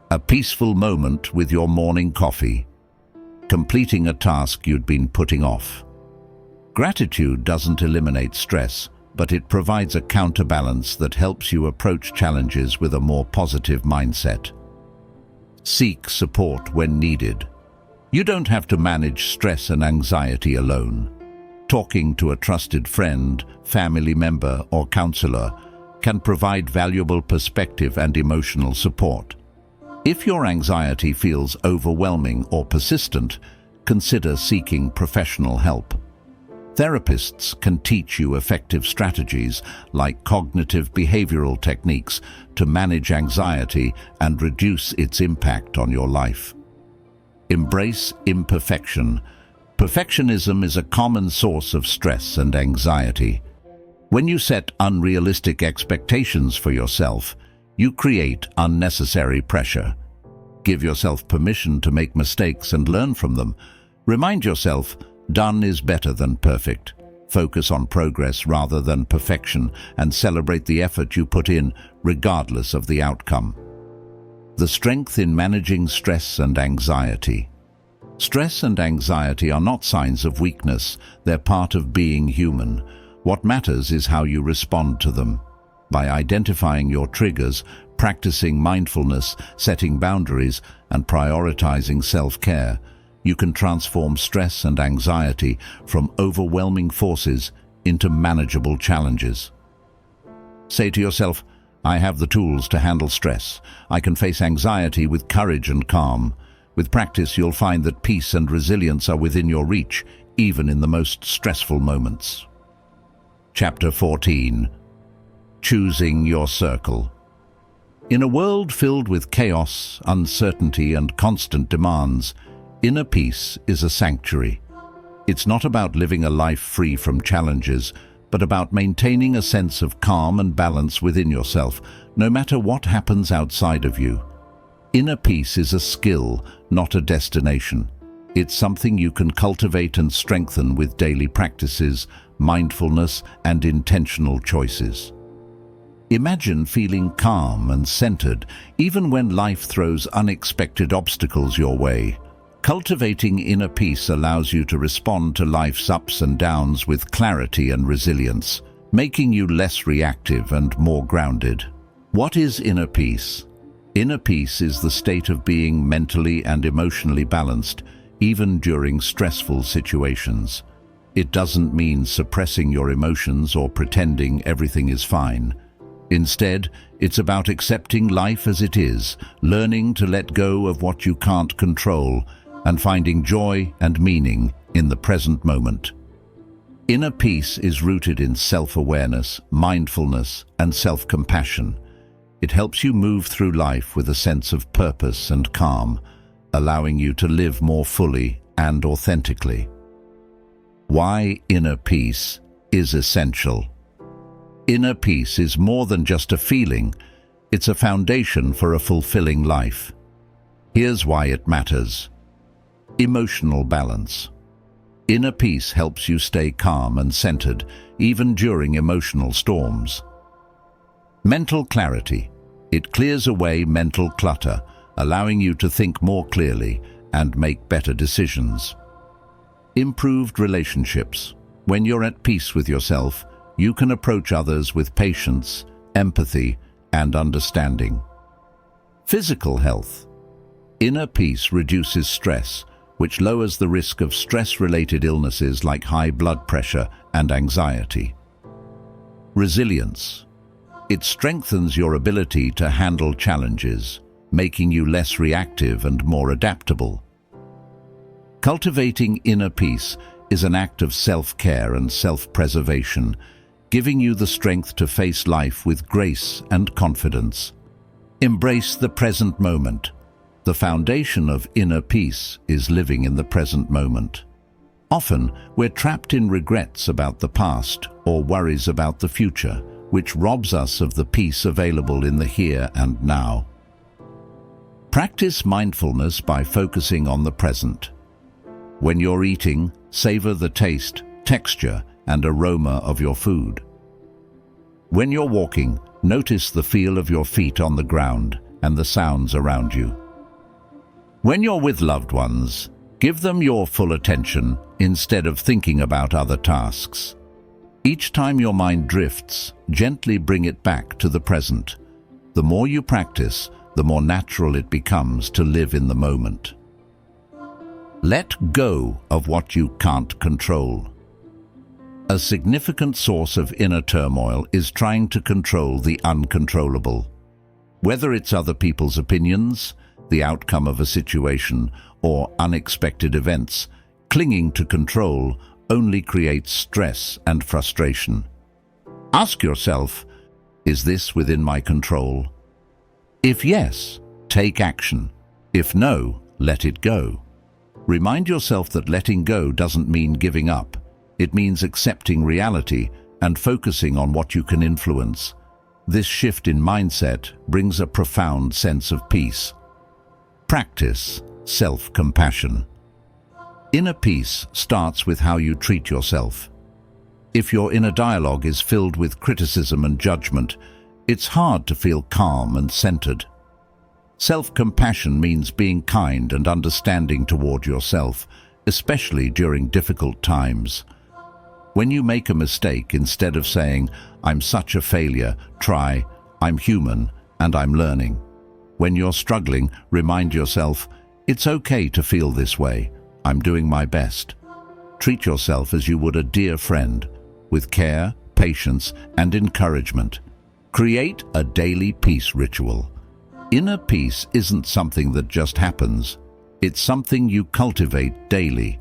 a peaceful moment with your morning coffee, completing a task you'd been putting off. Gratitude doesn't eliminate stress, but it provides a counterbalance that helps you approach challenges with a more positive mindset. Seek support when needed. You don't have to manage stress and anxiety alone. Talking to a trusted friend, family member, or counselor can provide valuable perspective and emotional support. If your anxiety feels overwhelming or persistent, consider seeking professional help. Therapists can teach you effective strategies like cognitive behavioral techniques to manage anxiety and reduce its impact on your life. Embrace imperfection. Perfectionism is a common source of stress and anxiety. When you set unrealistic expectations for yourself, you create unnecessary pressure. Give yourself permission to make mistakes and learn from them. Remind yourself, done is better than perfect. Focus on progress rather than perfection and celebrate the effort you put in, regardless of the outcome. The strength in managing stress and anxiety. Stress and anxiety are not signs of weakness, they're part of being human. What matters is how you respond to them. By identifying your triggers, practicing mindfulness, setting boundaries, and prioritizing self-care, you can transform stress and anxiety from overwhelming forces into manageable challenges. Say to yourself, I have the tools to handle stress. I can face anxiety with courage and calm. With practice, you'll find that peace and resilience are within your reach, even in the most stressful moments. Chapter 14. Choosing your circle. In a world filled with chaos, uncertainty, and constant demands, inner peace is a sanctuary. It's not about living a life free from challenges, but about maintaining a sense of calm and balance within yourself, no matter what happens outside of you. Inner peace is a skill, not a destination. It's something you can cultivate and strengthen with daily practices, mindfulness, and intentional choices. Imagine feeling calm and centered, even when life throws unexpected obstacles your way. Cultivating inner peace allows you to respond to life's ups and downs with clarity and resilience, making you less reactive and more grounded. What is inner peace? Inner peace is the state of being mentally and emotionally balanced, even during stressful situations. It doesn't mean suppressing your emotions or pretending everything is fine. Instead, it's about accepting life as it is, learning to let go of what you can't control, and finding joy and meaning in the present moment. Inner peace is rooted in self-awareness, mindfulness, and self-compassion. It helps you move through life with a sense of purpose and calm, allowing you to live more fully and authentically. Why inner peace is essential. Inner peace is more than just a feeling, it's a foundation for a fulfilling life. Here's why it matters. Emotional balance. Inner peace helps you stay calm and centered, even during emotional storms. Mental clarity. It clears away mental clutter, allowing you to think more clearly and make better decisions. Improved relationships. When you're at peace with yourself, you can approach others with patience, empathy, and understanding. Physical health. Inner peace reduces stress, which lowers the risk of stress-related illnesses like high blood pressure and anxiety. Resilience. It strengthens your ability to handle challenges, making you less reactive and more adaptable. Cultivating inner peace is an act of self-care and self-preservation, giving you the strength to face life with grace and confidence. Embrace the present moment. The foundation of inner peace is living in the present moment. Often, we're trapped in regrets about the past or worries about the future, which robs us of the peace available in the here and now. Practice mindfulness by focusing on the present. When you're eating, savor the taste, texture, and aroma of your food. When you're walking, notice the feel of your feet on the ground and the sounds around you. When you're with loved ones, give them your full attention instead of thinking about other tasks. Each time your mind drifts, gently bring it back to the present. The more you practice, the more natural it becomes to live in the moment. Let go of what you can't control. A significant source of inner turmoil is trying to control the uncontrollable. Whether it's other people's opinions, the outcome of a situation, or unexpected events, clinging to control only creates stress and frustration. Ask yourself, is this within my control? If yes, take action. If no, let it go. Remind yourself that letting go doesn't mean giving up. It means accepting reality and focusing on what you can influence. This shift in mindset brings a profound sense of peace. Practice self-compassion. Inner peace starts with how you treat yourself. If your inner dialogue is filled with criticism and judgment, it's hard to feel calm and centered. Self-compassion means being kind and understanding toward yourself, especially during difficult times. When you make a mistake, instead of saying, "I'm such a failure," try, "I'm human and I'm learning." When you're struggling, remind yourself, "It's okay to feel this way. I'm doing my best." Treat yourself as you would a dear friend, with care, patience, and encouragement. Create a daily peace ritual. Inner peace isn't something that just happens. It's something you cultivate daily.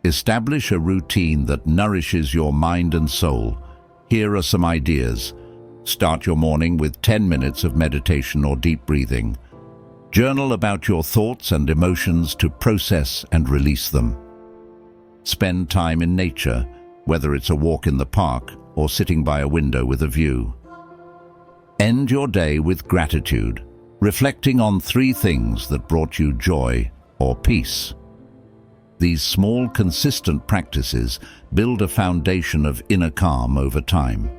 Establish a routine that nourishes your mind and soul. Here are some ideas. Start your morning with 10 minutes of meditation or deep breathing. Journal about your thoughts and emotions to process and release them. Spend time in nature, whether it's a walk in the park or sitting by a window with a view. End your day with gratitude, reflecting on 3 things that brought you joy or peace. These small, consistent practices build a foundation of inner calm over time.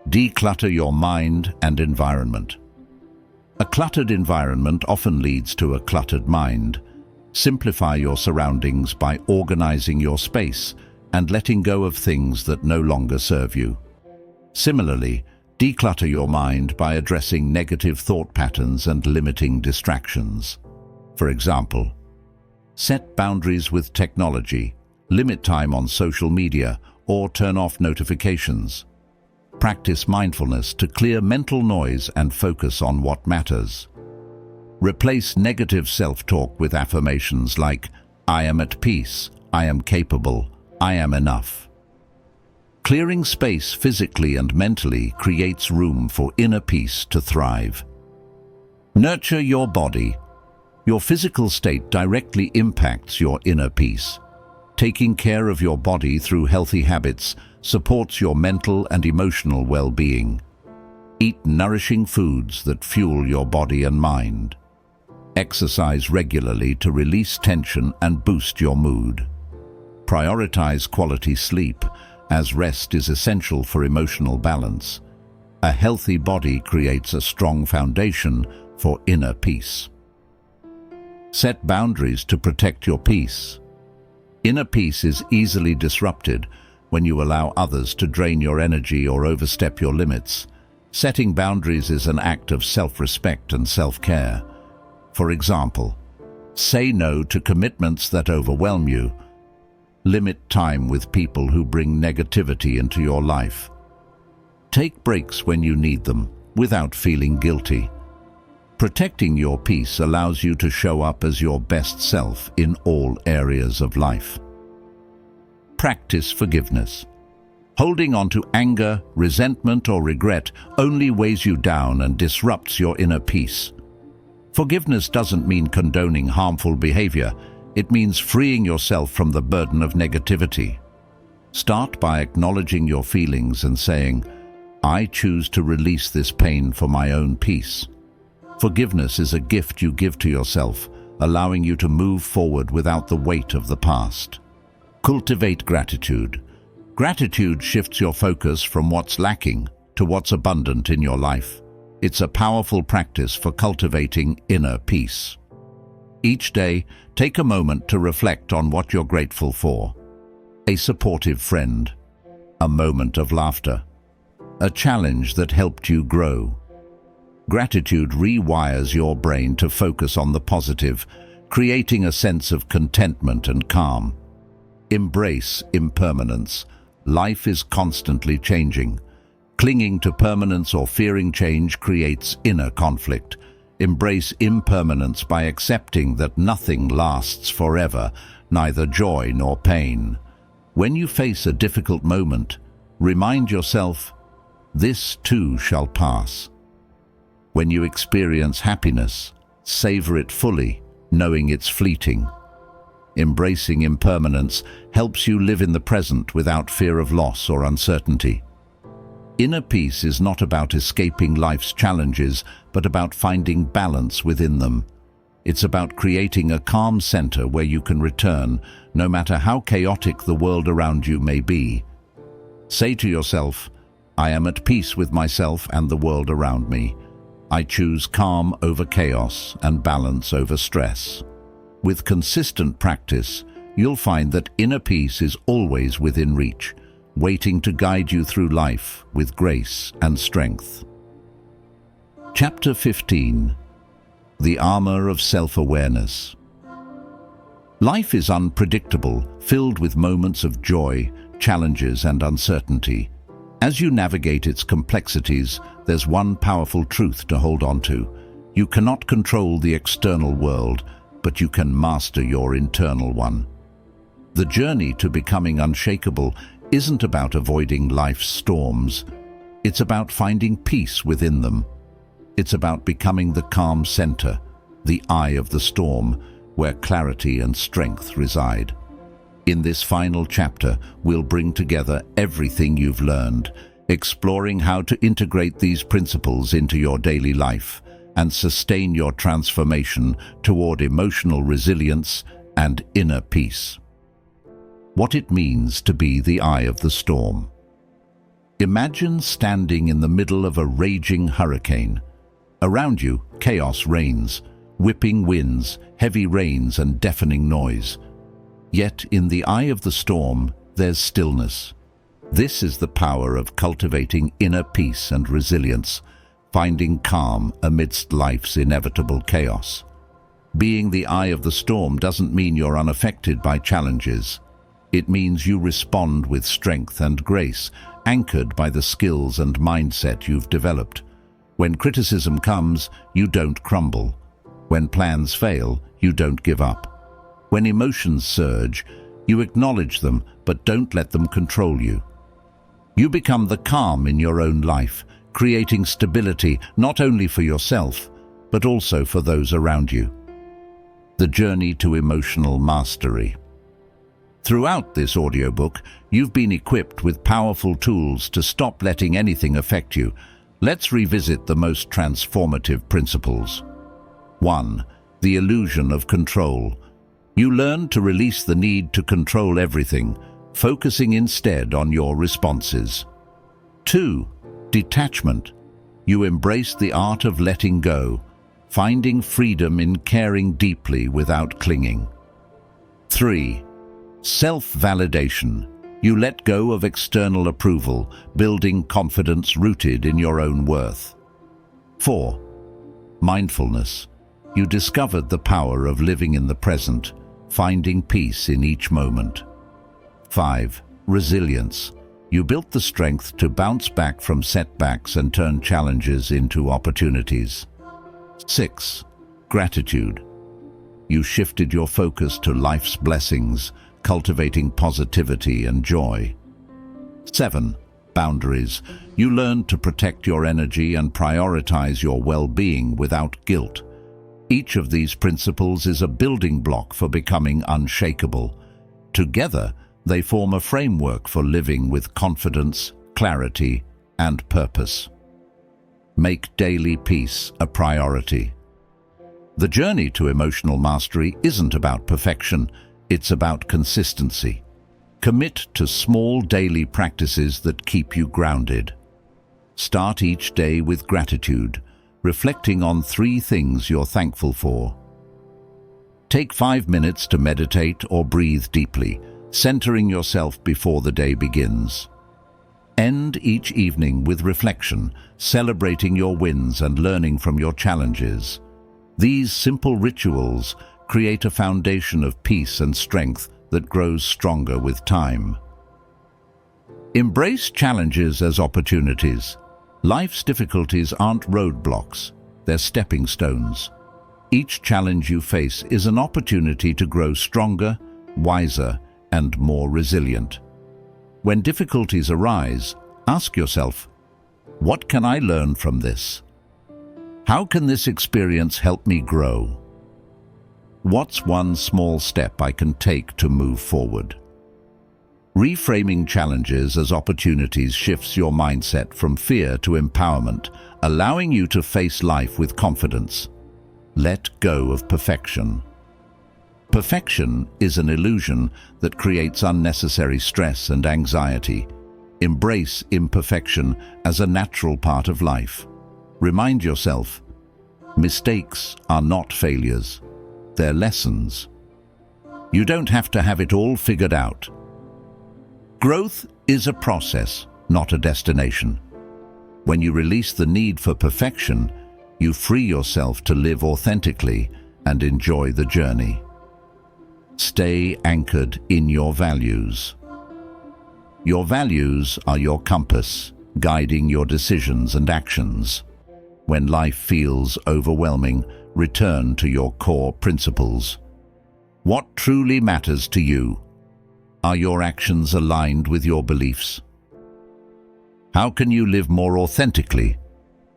Declutter your mind and environment. A cluttered environment often leads to a cluttered mind. Simplify your surroundings by organizing your space and letting go of things that no longer serve you. Similarly, declutter your mind by addressing negative thought patterns and limiting distractions. For example, set boundaries with technology, limit time on social media, or turn off notifications. Practice mindfulness to clear mental noise and focus on what matters. Replace negative self-talk with affirmations like, "I am at peace, I am capable, I am enough." Clearing space physically and mentally creates room for inner peace to thrive. Nurture your body. Your physical state directly impacts your inner peace. Taking care of your body through healthy habits supports your mental and emotional well-being. Eat nourishing foods that fuel your body and mind. Exercise regularly to release tension and boost your mood. Prioritize quality sleep, as rest is essential for emotional balance. A healthy body creates a strong foundation for inner peace. Set boundaries to protect your peace. Inner peace is easily disrupted when you allow others to drain your energy or overstep your limits. Setting boundaries is an act of self-respect and self-care. For example, say no to commitments that overwhelm you. Limit time with people who bring negativity into your life. Take breaks when you need them, without feeling guilty. Protecting your peace allows you to show up as your best self in all areas of life. Practice forgiveness. Holding on to anger, resentment, or regret only weighs you down and disrupts your inner peace. Forgiveness doesn't mean condoning harmful behavior. It means freeing yourself from the burden of negativity. Start by acknowledging your feelings and saying, "I choose to release this pain for my own peace." Forgiveness is a gift you give to yourself, allowing you to move forward without the weight of the past. Cultivate gratitude. Gratitude shifts your focus from what's lacking to what's abundant in your life. It's a powerful practice for cultivating inner peace. Each day, take a moment to reflect on what you're grateful for. a supportive friend, a moment of laughter, a challenge that helped you grow. Gratitude rewires your brain to focus on the positive, creating a sense of contentment and calm. Embrace impermanence. Life is constantly changing. Clinging to permanence or fearing change creates inner conflict. Embrace impermanence by accepting that nothing lasts forever, neither joy nor pain. When you face a difficult moment, remind yourself, this too shall pass. When you experience happiness, savor it fully, knowing it's fleeting. Embracing impermanence helps you live in the present without fear of loss or uncertainty. Inner peace is not about escaping life's challenges, but about finding balance within them. It's about creating a calm center where you can return, no matter how chaotic the world around you may be. Say to yourself, I am at peace with myself and the world around me. I choose calm over chaos and balance over stress. With consistent practice, you'll find that inner peace is always within reach, waiting to guide you through life with grace and strength. Chapter 15. The Armor of Self-Awareness. Life is unpredictable, filled with moments of joy, challenges, and uncertainty. As you navigate its complexities, there's one powerful truth to hold on to. You cannot control the external world, but you can master your internal one. The journey to becoming unshakable isn't about avoiding life's storms. It's about finding peace within them. It's about becoming the calm center, the eye of the storm, where clarity and strength reside. In this final chapter, we'll bring together everything you've learned, exploring how to integrate these principles into your daily life and sustain your transformation toward emotional resilience and inner peace. What it means to be the eye of the storm. Imagine standing in the middle of a raging hurricane. Around you, chaos reigns, whipping winds, heavy rains, and deafening noise. Yet in the eye of the storm, there's stillness. This is the power of cultivating inner peace and resilience, finding calm amidst life's inevitable chaos. Being the eye of the storm doesn't mean you're unaffected by challenges. It means you respond with strength and grace, anchored by the skills and mindset you've developed. When criticism comes, you don't crumble. When plans fail, you don't give up. When emotions surge, you acknowledge them, but don't let them control you. You become the calm in your own life, creating stability not only for yourself, but also for those around you. The journey to emotional mastery. Throughout this audiobook, you've been equipped with powerful tools to stop letting anything affect you. Let's revisit the most transformative principles. 1. The illusion of control. You learn to release the need to control everything, focusing instead on your responses. 2. Detachment. You embrace the art of letting go, finding freedom in caring deeply without clinging. 3. Self-validation. You let go of external approval, building confidence rooted in your own worth. 4. Mindfulness. You discovered the power of living in the present, finding peace in each moment. 5. Resilience. You built the strength to bounce back from setbacks and turn challenges into opportunities. 6. Gratitude. You shifted your focus to life's blessings, cultivating positivity and joy. 7. Boundaries. You learned to protect your energy and prioritize your well-being without guilt. Each of these principles is a building block for becoming unshakable. Together, they form a framework for living with confidence, clarity, and purpose. Make daily peace a priority. The journey to emotional mastery isn't about perfection, it's about consistency. Commit to small daily practices that keep you grounded. Start each day with gratitude, reflecting on 3 things you're thankful for. Take 5 minutes to meditate or breathe deeply, centering yourself before the day begins. End each evening with reflection, celebrating your wins and learning from your challenges. These simple rituals create a foundation of peace and strength that grows stronger with time. Embrace challenges as opportunities. Life's difficulties aren't roadblocks, they're stepping stones. Each challenge you face is an opportunity to grow stronger, wiser, and more resilient. When difficulties arise, ask yourself, what can I learn from this? How can this experience help me grow? What's one small step I can take to move forward? Reframing challenges as opportunities shifts your mindset from fear to empowerment, allowing you to face life with confidence. Let go of perfection. Perfection is an illusion that creates unnecessary stress and anxiety. Embrace imperfection as a natural part of life. Remind yourself, mistakes are not failures, they're lessons. You don't have to have it all figured out. Growth is a process, not a destination. When you release the need for perfection, you free yourself to live authentically and enjoy the journey. Stay anchored in your values. Your values are your compass, guiding your decisions and actions. When life feels overwhelming, return to your core principles. What truly matters to you? Are your actions aligned with your beliefs? How can you live more authentically?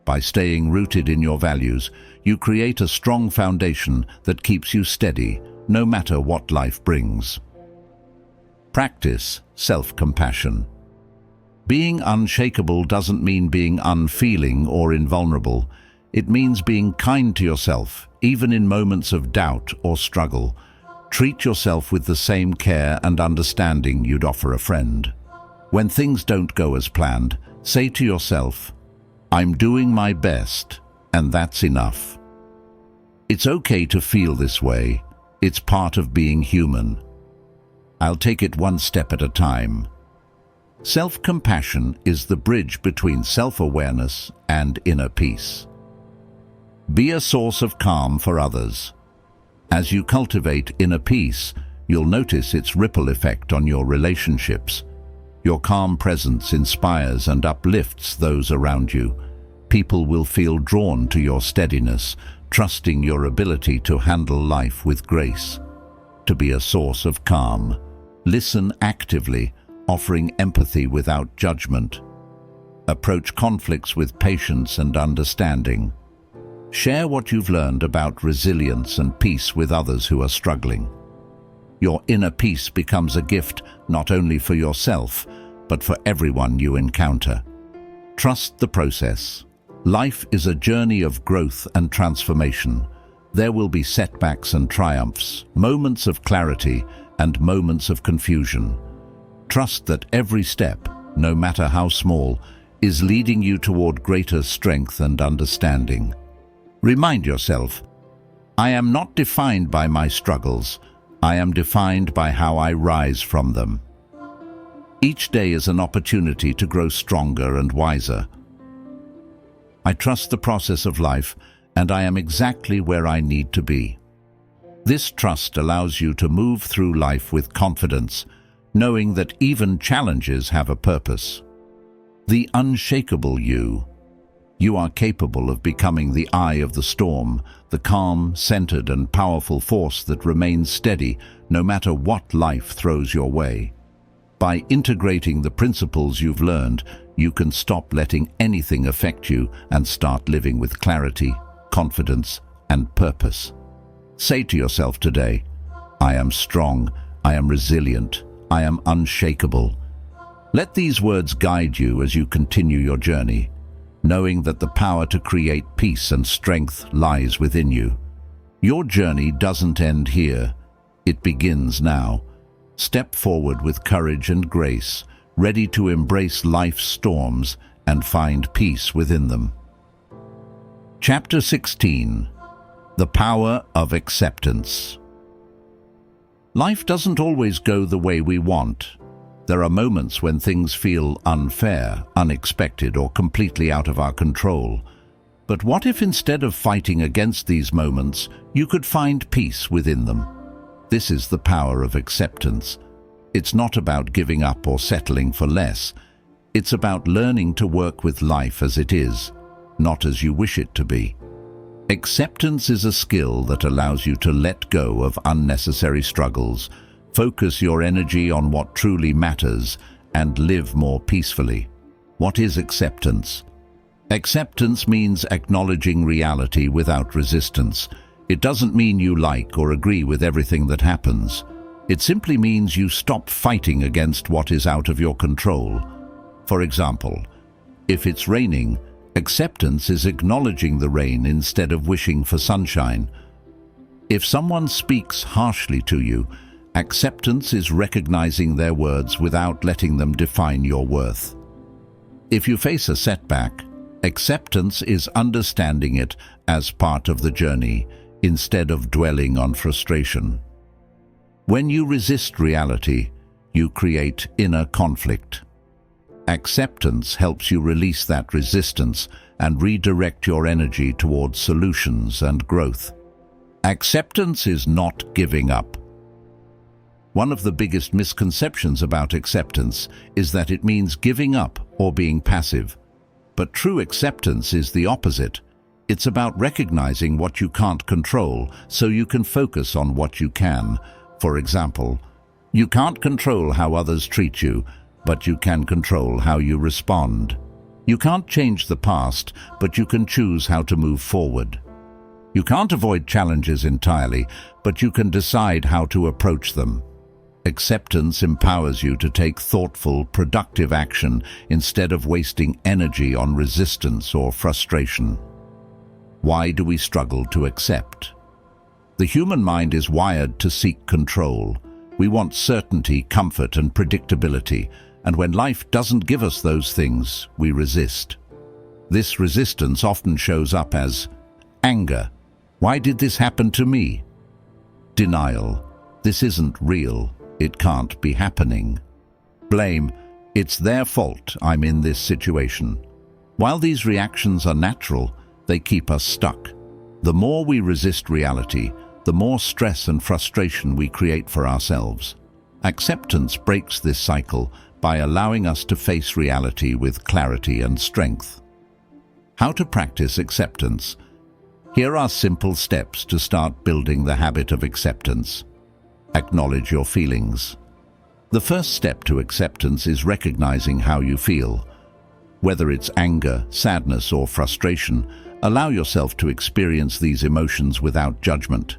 By staying rooted in your values, you create a strong foundation that keeps you steady, no matter what life brings. Practice self-compassion. Being unshakable doesn't mean being unfeeling or invulnerable. It means being kind to yourself, even in moments of doubt or struggle. Treat yourself with the same care and understanding you'd offer a friend. When things don't go as planned, say to yourself, I'm doing my best, and that's enough. It's okay to feel this way. It's part of being human. I'll take it one step at a time. Self-compassion is the bridge between self-awareness and inner peace. Be a source of calm for others. As you cultivate inner peace, you'll notice its ripple effect on your relationships. Your calm presence inspires and uplifts those around you. People will feel drawn to your steadiness, trusting your ability to handle life with grace. To be a source of calm, listen actively, offering empathy without judgment. Approach conflicts with patience and understanding. Share what you've learned about resilience and peace with others who are struggling. Your inner peace becomes a gift not only for yourself, but for everyone you encounter. Trust the process. Life is a journey of growth and transformation. There will be setbacks and triumphs, moments of clarity and moments of confusion. Trust that every step, no matter how small, is leading you toward greater strength and understanding. Remind yourself, I am not defined by my struggles. I am defined by how I rise from them. Each day is an opportunity to grow stronger and wiser. I trust the process of life, and I am exactly where I need to be. This trust allows you to move through life with confidence, knowing that even challenges have a purpose. The unshakable you. You are capable of becoming the eye of the storm, the calm, centered, and powerful force that remains steady no matter what life throws your way. By integrating the principles you've learned, you can stop letting anything affect you and start living with clarity, confidence, and purpose. Say to yourself today, I am strong, I am resilient, I am unshakable. Let these words guide you as you continue your journey, knowing that the power to create peace and strength lies within you. Your journey doesn't end here. It begins now. Step forward with courage and grace, ready to embrace life's storms and find peace within them. Chapter 16. The Power of Acceptance. Life doesn't always go the way we want. There are moments when things feel unfair, unexpected, or completely out of our control. But what if instead of fighting against these moments, you could find peace within them? This is the power of acceptance. It's not about giving up or settling for less. It's about learning to work with life as it is, not as you wish it to be. Acceptance is a skill that allows you to let go of unnecessary struggles, focus your energy on what truly matters, and live more peacefully. What is acceptance? Acceptance means acknowledging reality without resistance. It doesn't mean you like or agree with everything that happens. It simply means you stop fighting against what is out of your control. For example, if it's raining, acceptance is acknowledging the rain instead of wishing for sunshine. If someone speaks harshly to you, acceptance is recognizing their words without letting them define your worth. If you face a setback, acceptance is understanding it as part of the journey instead of dwelling on frustration. When you resist reality, you create inner conflict. Acceptance helps you release that resistance and redirect your energy towards solutions and growth. Acceptance is not giving up. One of the biggest misconceptions about acceptance is that it means giving up or being passive. But true acceptance is the opposite. It's about recognizing what you can't control so you can focus on what you can. For example, you can't control how others treat you, but you can control how you respond. You can't change the past, but you can choose how to move forward. You can't avoid challenges entirely, but you can decide how to approach them. Acceptance empowers you to take thoughtful, productive action instead of wasting energy on resistance or frustration. Why do we struggle to accept? The human mind is wired to seek control. We want certainty, comfort, and predictability, and when life doesn't give us those things, we resist. This resistance often shows up as anger. Why did this happen to me? Denial. This isn't real. It can't be happening. Blame. It's their fault I'm in this situation. While these reactions are natural, they keep us stuck. The more we resist reality, the more stress and frustration we create for ourselves. Acceptance breaks this cycle by allowing us to face reality with clarity and strength. How to practice acceptance? Here are simple steps to start building the habit of acceptance. Acknowledge your feelings. The first step to acceptance is recognizing how you feel. Whether it's anger, sadness, or frustration, allow yourself to experience these emotions without judgment.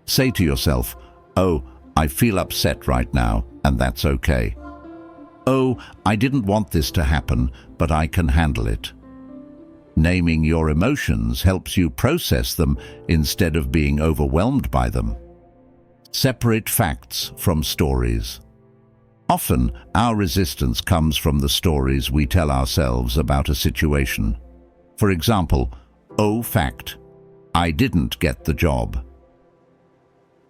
Say to yourself, "Oh, I feel upset right now, and that's okay." "Oh, I didn't want this to happen, but I can handle it." Naming your emotions helps you process them instead of being overwhelmed by them. Separate facts from stories. Often, our resistance comes from the stories we tell ourselves about a situation. For example, "Oh, fact, I didn't get the job."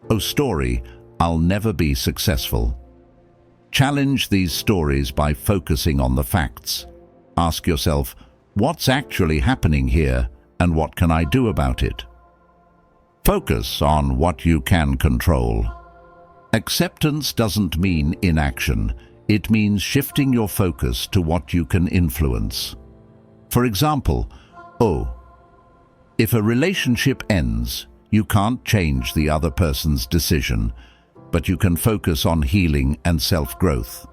"Oh, story, I'll never be successful." Challenge these stories by focusing on the facts. Ask yourself, what's actually happening here, and what can I do about it? Focus on what you can control. Acceptance doesn't mean inaction. It means shifting your focus to what you can influence. For example, if a relationship ends, you can't change the other person's decision, but you can focus on healing and self-growth.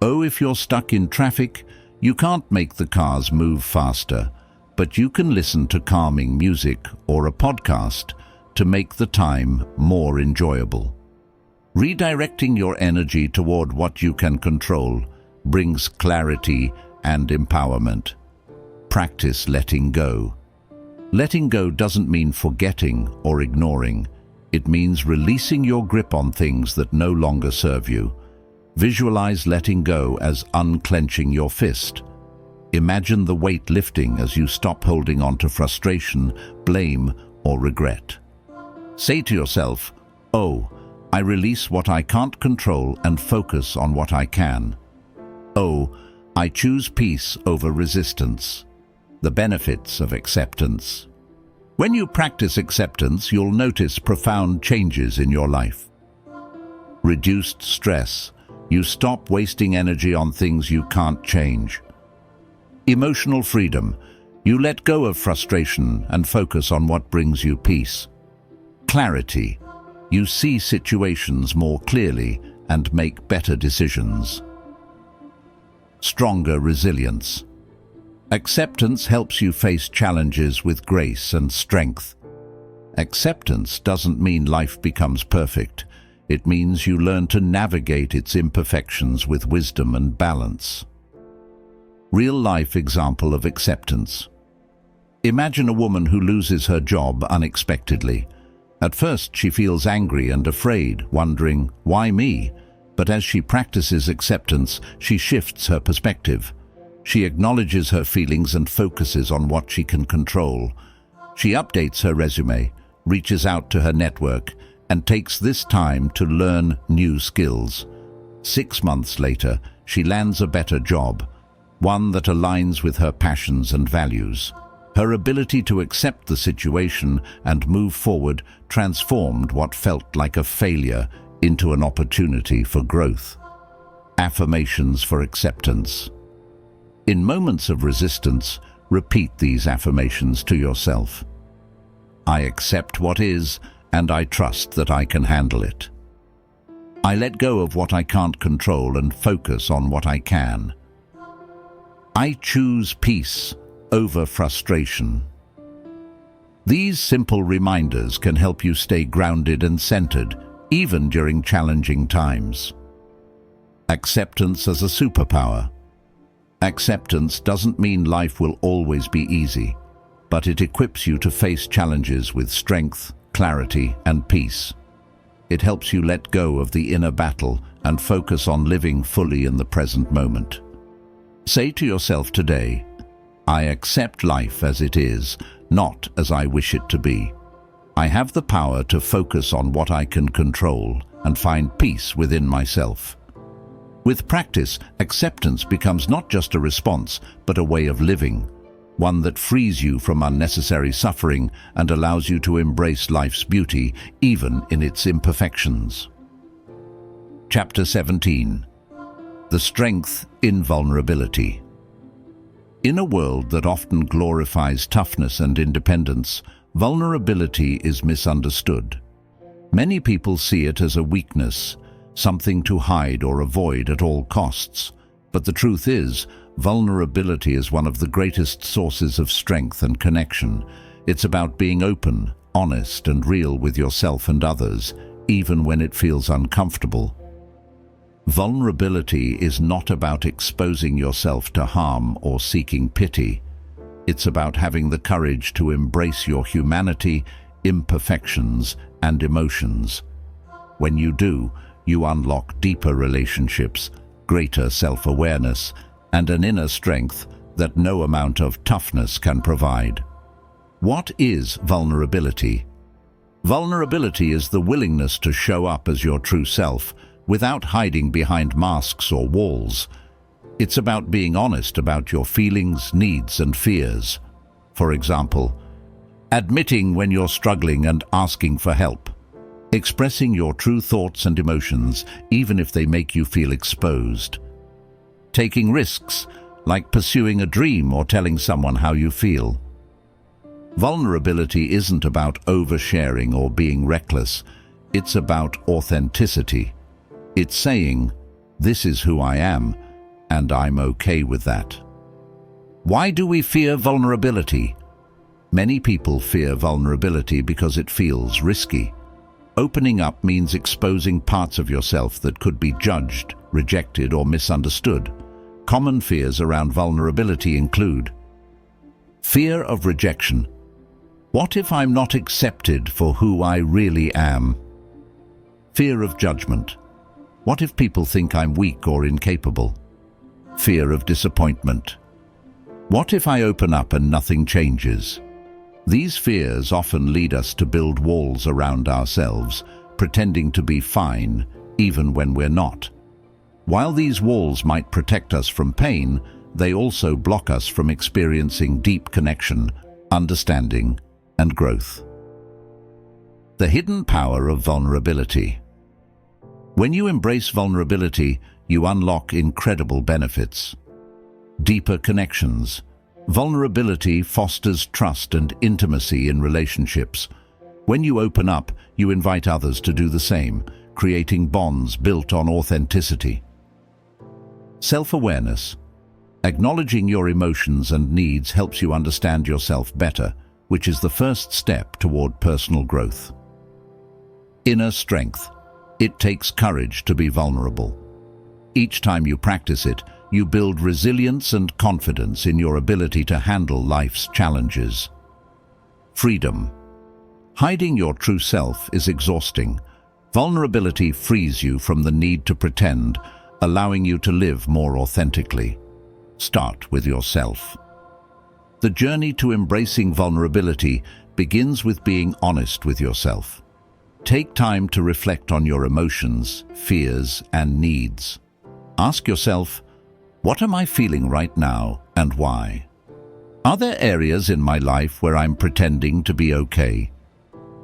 If you're stuck in traffic, you can't make the cars move faster, but you can listen to calming music or a podcast to make the time more enjoyable. Redirecting your energy toward what you can control brings clarity and empowerment. Practice letting go. Letting go doesn't mean forgetting or ignoring. It means releasing your grip on things that no longer serve you. Visualize letting go as unclenching your fist. Imagine the weight lifting as you stop holding on to frustration, blame, or regret. Say to yourself, "Oh, I release what I can't control and focus on what I can. O. I choose peace over resistance. The benefits of acceptance. When you practice acceptance, you'll notice profound changes in your life. Reduced stress. You stop wasting energy on things you can't change. Emotional freedom. You let go of frustration and focus on what brings you peace. Clarity. You see situations more clearly and make better decisions. Stronger resilience. Acceptance helps you face challenges with grace and strength. Acceptance doesn't mean life becomes perfect. It means you learn to navigate its imperfections with wisdom and balance. Real-life example of acceptance. Imagine a woman who loses her job unexpectedly. At first, she feels angry and afraid, wondering, why me? But as she practices acceptance, she shifts her perspective. She acknowledges her feelings and focuses on what she can control. She updates her resume, reaches out to her network, and takes this time to learn new skills. 6 months later, she lands a better job, one that aligns with her passions and values. Her ability to accept the situation and move forward transformed what felt like a failure into an opportunity for growth. Affirmations for acceptance. In moments of resistance, repeat these affirmations to yourself. I accept what is, and I trust that I can handle it. I let go of what I can't control and focus on what I can. I choose peace over frustration. These simple reminders can help you stay grounded and centered, even during challenging times. Acceptance as a superpower. Acceptance doesn't mean life will always be easy, but it equips you to face challenges with strength, clarity, and peace. It helps you let go of the inner battle and focus on living fully in the present moment. Say to yourself today, I accept life as it is, not as I wish it to be. I have the power to focus on what I can control and find peace within myself. With practice, acceptance becomes not just a response, but a way of living, one that frees you from unnecessary suffering and allows you to embrace life's beauty, even in its imperfections. Chapter 17. The Strength in Vulnerability. In a world that often glorifies toughness and independence, vulnerability is misunderstood. Many people see it as a weakness, something to hide or avoid at all costs. But the truth is, vulnerability is one of the greatest sources of strength and connection. It's about being open, honest, and real with yourself and others, even when it feels uncomfortable. Vulnerability is not about exposing yourself to harm or seeking pity. It's about having the courage to embrace your humanity, imperfections, and emotions. When you do, you unlock deeper relationships, greater self-awareness, and an inner strength that no amount of toughness can provide. What is vulnerability? Vulnerability is the willingness to show up as your true self, without hiding behind masks or walls. It's about being honest about your feelings, needs, and fears. For example, admitting when you're struggling and asking for help. Expressing your true thoughts and emotions, even if they make you feel exposed. Taking risks, like pursuing a dream or telling someone how you feel. Vulnerability isn't about oversharing or being reckless. It's about authenticity. It's saying, this is who I am, and I'm okay with that. Why do we fear vulnerability? Many people fear vulnerability because it feels risky. Opening up means exposing parts of yourself that could be judged, rejected, or misunderstood. Common fears around vulnerability include fear of rejection. What if I'm not accepted for who I really am? Fear of judgment. What if people think I'm weak or incapable? Fear of disappointment. What if I open up and nothing changes? These fears often lead us to build walls around ourselves, pretending to be fine, even when we're not. While these walls might protect us from pain, they also block us from experiencing deep connection, understanding, and growth. The hidden power of vulnerability. When you embrace vulnerability, you unlock incredible benefits. Deeper connections. Vulnerability fosters trust and intimacy in relationships. When you open up, you invite others to do the same, creating bonds built on authenticity. Self-awareness. Acknowledging your emotions and needs helps you understand yourself better, which is the first step toward personal growth. Inner strength. It takes courage to be vulnerable. Each time you practice it, you build resilience and confidence in your ability to handle life's challenges. Freedom. Hiding your true self is exhausting. Vulnerability frees you from the need to pretend, allowing you to live more authentically. Start with yourself. The journey to embracing vulnerability begins with being honest with yourself. Take time to reflect on your emotions, fears, and needs. Ask yourself, what am I feeling right now and why? Are there areas in my life where I'm pretending to be okay?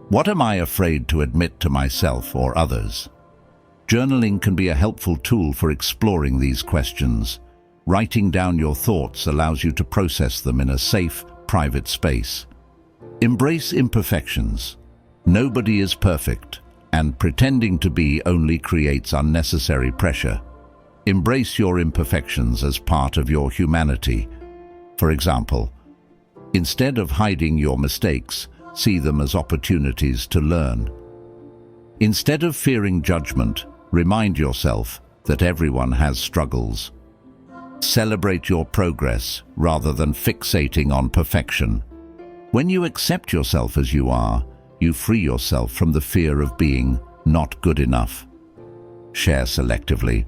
What am I afraid to admit to myself or others? Journaling can be a helpful tool for exploring these questions. Writing down your thoughts allows you to process them in a safe, private space. Embrace imperfections. Nobody is perfect, and pretending to be only creates unnecessary pressure. Embrace your imperfections as part of your humanity. For example, instead of hiding your mistakes, see them as opportunities to learn. Instead of fearing judgment, remind yourself that everyone has struggles. Celebrate your progress rather than fixating on perfection. When you accept yourself as you are, you free yourself from the fear of being not good enough. Share selectively.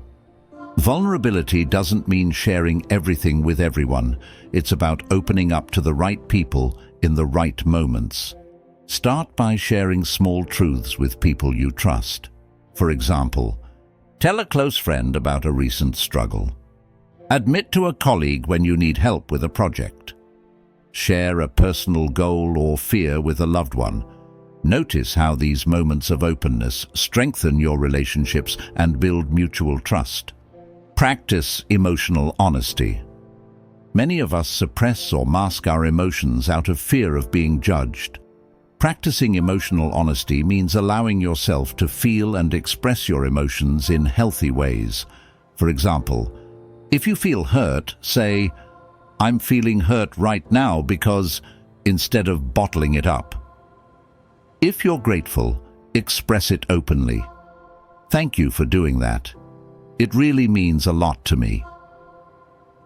Vulnerability doesn't mean sharing everything with everyone. It's about opening up to the right people in the right moments. Start by sharing small truths with people you trust. For example, tell a close friend about a recent struggle. Admit to a colleague when you need help with a project. Share a personal goal or fear with a loved one. Notice how these moments of openness strengthen your relationships and build mutual trust. Practice emotional honesty. Many of us suppress or mask our emotions out of fear of being judged. Practicing emotional honesty means allowing yourself to feel and express your emotions in healthy ways. For example, if you feel hurt, say, "I'm feeling hurt right now because," instead of bottling it up. If you're grateful, express it openly. "Thank you for doing that. It really means a lot to me."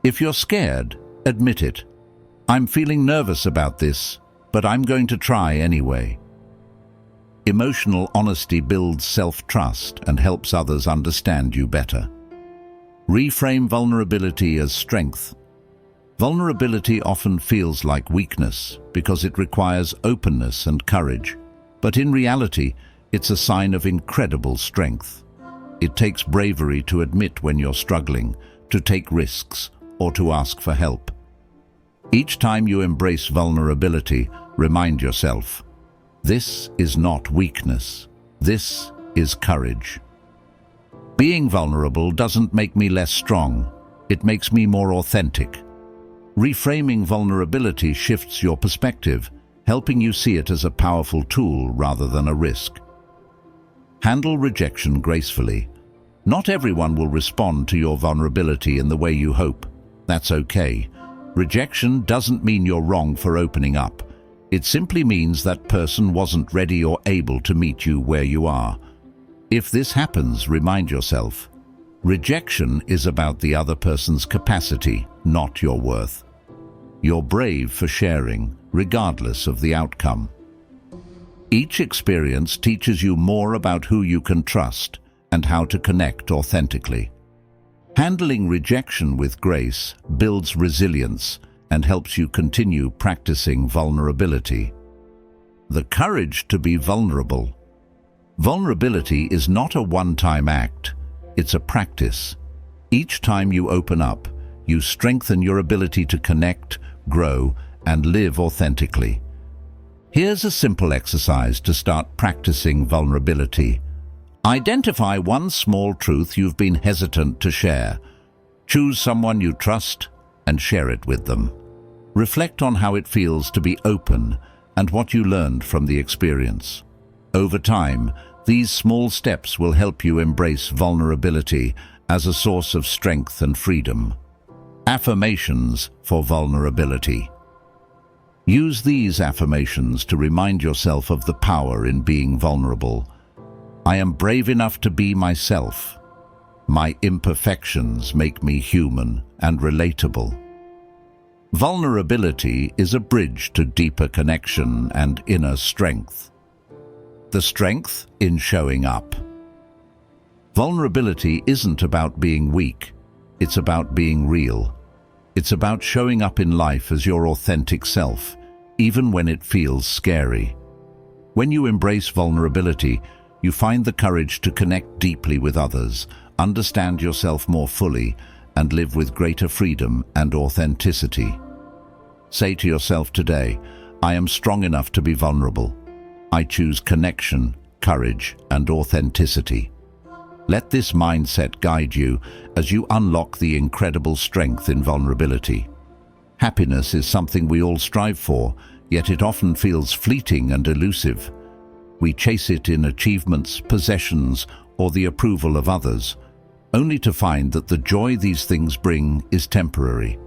If you're scared, admit it. "I'm feeling nervous about this, but I'm going to try anyway." Emotional honesty builds self-trust and helps others understand you better. Reframe vulnerability as strength. Vulnerability often feels like weakness because it requires openness and courage, but in reality, it's a sign of incredible strength. It takes bravery to admit when you're struggling, to take risks, or to ask for help. Each time you embrace vulnerability, remind yourself, this is not weakness, this is courage. Being vulnerable doesn't make me less strong, it makes me more authentic. Reframing vulnerability shifts your perspective, helping you see it as a powerful tool rather than a risk. Handle rejection gracefully. Not everyone will respond to your vulnerability in the way you hope. That's okay. Rejection doesn't mean you're wrong for opening up. It simply means that person wasn't ready or able to meet you where you are. If this happens, remind yourself, rejection is about the other person's capacity, not your worth. You're brave for sharing, regardless of the outcome. Each experience teaches you more about who you can trust and how to connect authentically. Handling rejection with grace builds resilience and helps you continue practicing vulnerability. The courage to be vulnerable. Vulnerability is not a one-time act, it's a practice. Each time you open up, you strengthen your ability to connect, grow, and live authentically. Here's a simple exercise to start practicing vulnerability. Identify one small truth you've been hesitant to share. Choose someone you trust and share it with them. Reflect on how it feels to be open and what you learned from the experience. Over time, these small steps will help you embrace vulnerability as a source of strength and freedom. Affirmations for vulnerability. Use these affirmations to remind yourself of the power in being vulnerable. I am brave enough to be myself. My imperfections make me human and relatable. Vulnerability is a bridge to deeper connection and inner strength. The strength in showing up. Vulnerability isn't about being weak, it's about being real. It's about showing up in life as your authentic self, even when it feels scary. When you embrace vulnerability, you find the courage to connect deeply with others, understand yourself more fully, and live with greater freedom and authenticity. Say to yourself today, I am strong enough to be vulnerable. I choose connection, courage, and authenticity. Let this mindset guide you as you unlock the incredible strength in vulnerability. Happiness is something we all strive for, yet it often feels fleeting and elusive. We chase it in achievements, possessions, or the approval of others, only to find that the joy these things bring is temporary.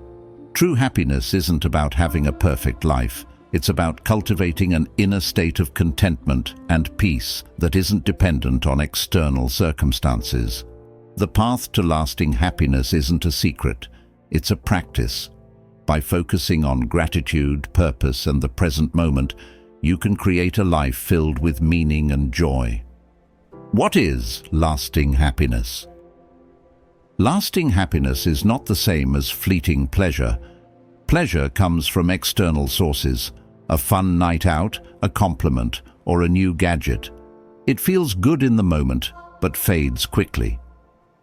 True happiness isn't about having a perfect life. It's about cultivating an inner state of contentment and peace that isn't dependent on external circumstances. The path to lasting happiness isn't a secret, it's a practice. By focusing on gratitude, purpose, and the present moment, you can create a life filled with meaning and joy. What is lasting happiness? Lasting happiness is not the same as fleeting pleasure. Pleasure comes from external sources, a fun night out, a compliment, or a new gadget. It feels good in the moment, but fades quickly.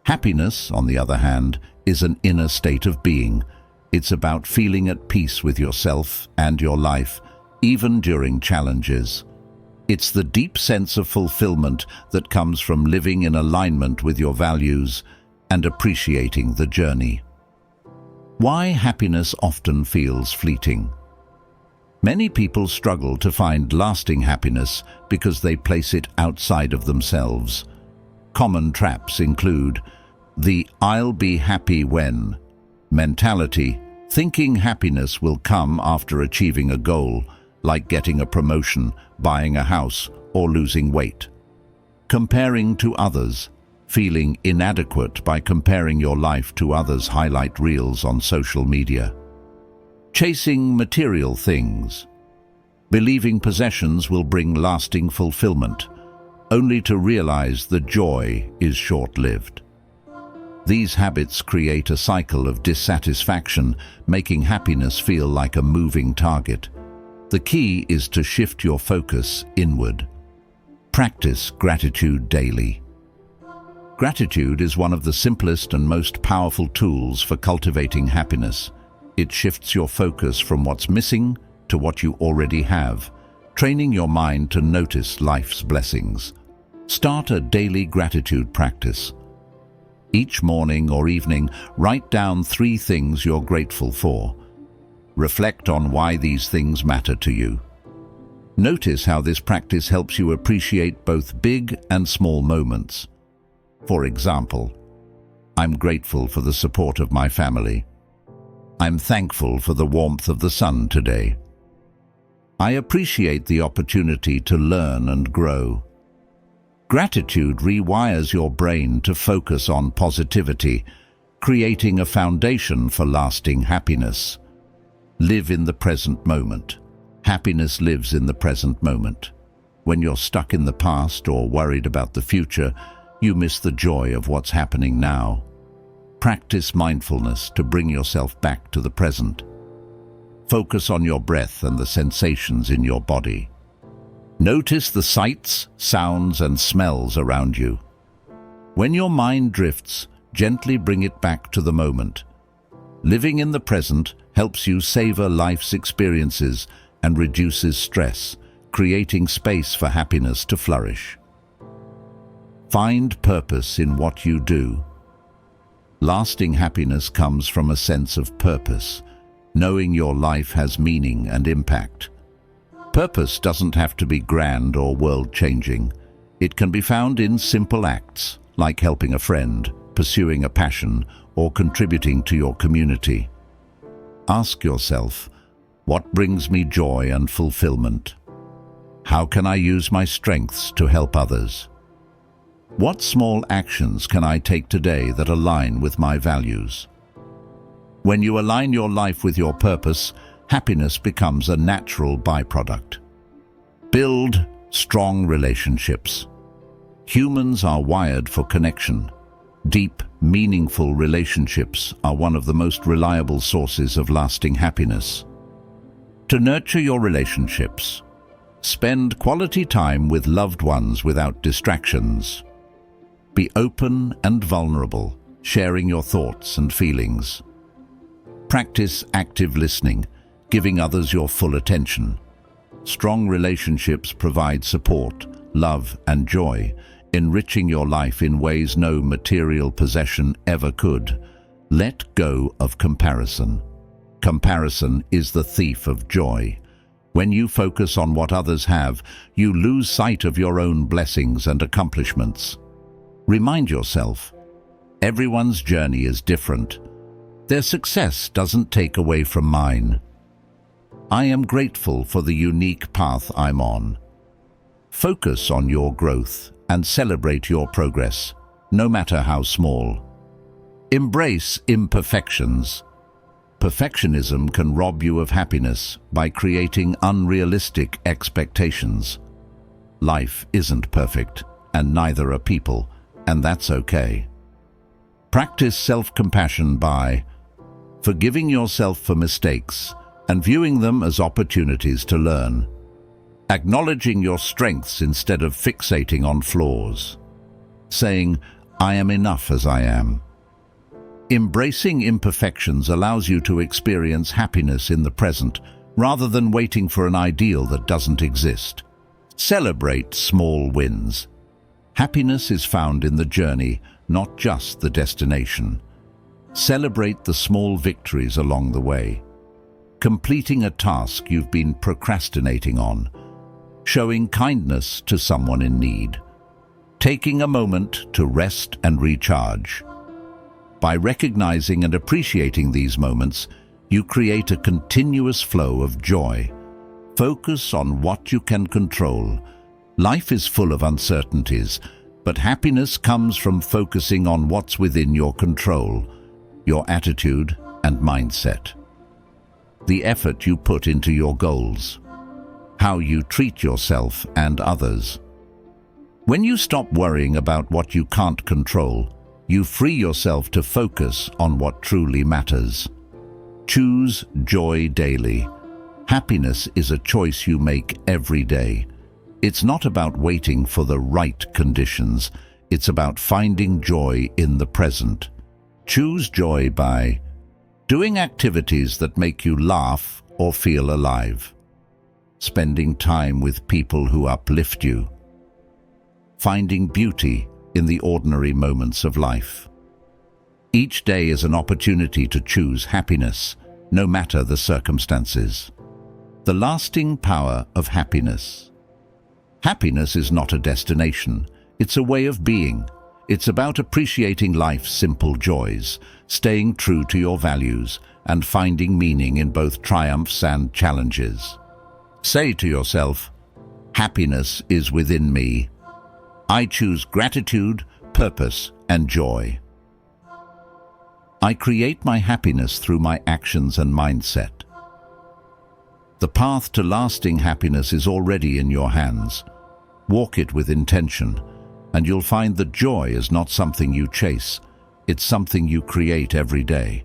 Happiness, on the other hand, is an inner state of being. It's about feeling at peace with yourself and your life, even during challenges. It's the deep sense of fulfillment that comes from living in alignment with your values and appreciating the journey. Why happiness often feels fleeting? Many people struggle to find lasting happiness because they place it outside of themselves. Common traps include the "I'll be happy when" mentality, thinking happiness will come after achieving a goal, like getting a promotion, buying a house, or losing weight. Comparing to others, feeling inadequate by comparing your life to others' highlight reels on social media. Chasing material things, believing possessions will bring lasting fulfillment, only to realize the joy is short-lived. These habits create a cycle of dissatisfaction, making happiness feel like a moving target. The key is to shift your focus inward. Practice gratitude daily. Gratitude is one of the simplest and most powerful tools for cultivating happiness. It shifts your focus from what's missing to what you already have, training your mind to notice life's blessings. Start a daily gratitude practice. Each morning or evening, write down 3 things you're grateful for. Reflect on why these things matter to you. Notice how this practice helps you appreciate both big and small moments. For example, I'm grateful for the support of my family. I'm thankful for the warmth of the sun today. I appreciate the opportunity to learn and grow. Gratitude rewires your brain to focus on positivity, creating a foundation for lasting happiness. Live in the present moment. Happiness lives in the present moment. When you're stuck in the past or worried about the future, you miss the joy of what's happening now. Practice mindfulness to bring yourself back to the present. Focus on your breath and the sensations in your body. Notice the sights, sounds, and smells around you. When your mind drifts, gently bring it back to the moment. Living in the present helps you savor life's experiences and reduces stress, creating space for happiness to flourish. Find purpose in what you do. Lasting happiness comes from a sense of purpose, knowing your life has meaning and impact. Purpose doesn't have to be grand or world-changing. It can be found in simple acts, like helping a friend, pursuing a passion, or contributing to your community. Ask yourself, what brings me joy and fulfillment? How can I use my strengths to help others? What small actions can I take today that align with my values? When you align your life with your purpose, happiness becomes a natural byproduct. Build strong relationships. Humans are wired for connection. Deep, meaningful relationships are one of the most reliable sources of lasting happiness. To nurture your relationships, spend quality time with loved ones without distractions. Be open and vulnerable, sharing your thoughts and feelings. Practice active listening, giving others your full attention. Strong relationships provide support, love, and joy, enriching your life in ways no material possession ever could. Let go of comparison. Comparison is the thief of joy. When you focus on what others have, you lose sight of your own blessings and accomplishments. Remind yourself, everyone's journey is different. Their success doesn't take away from mine. I am grateful for the unique path I'm on. Focus on your growth and celebrate your progress, no matter how small. Embrace imperfections. Perfectionism can rob you of happiness by creating unrealistic expectations. Life isn't perfect, and neither are people, and that's okay. Practice self-compassion by forgiving yourself for mistakes and viewing them as opportunities to learn. Acknowledging your strengths instead of fixating on flaws. Saying, I am enough as I am. Embracing imperfections allows you to experience happiness in the present rather than waiting for an ideal that doesn't exist. Celebrate small wins. Happiness is found in the journey, not just the destination. Celebrate the small victories along the way. Completing a task you've been procrastinating on. Showing kindness to someone in need. Taking a moment to rest and recharge. By recognizing and appreciating these moments, you create a continuous flow of joy. Focus on what you can control. Life is full of uncertainties, but happiness comes from focusing on what's within your control, your attitude and mindset. The effort you put into your goals. How you treat yourself and others. When you stop worrying about what you can't control, you free yourself to focus on what truly matters. Choose joy daily. Happiness is a choice you make every day. It's not about waiting for the right conditions. It's about finding joy in the present. Choose joy by doing activities that make you laugh or feel alive. Spending time with people who uplift you. Finding beauty in the ordinary moments of life. Each day is an opportunity to choose happiness, no matter the circumstances. The lasting power of happiness. Happiness is not a destination, it's a way of being. It's about appreciating life's simple joys, staying true to your values, and finding meaning in both triumphs and challenges. Say to yourself, happiness is within me. I choose gratitude, purpose, and joy. I create my happiness through my actions and mindset. The path to lasting happiness is already in your hands. Walk it with intention, and you'll find that joy is not something you chase, it's something you create every day.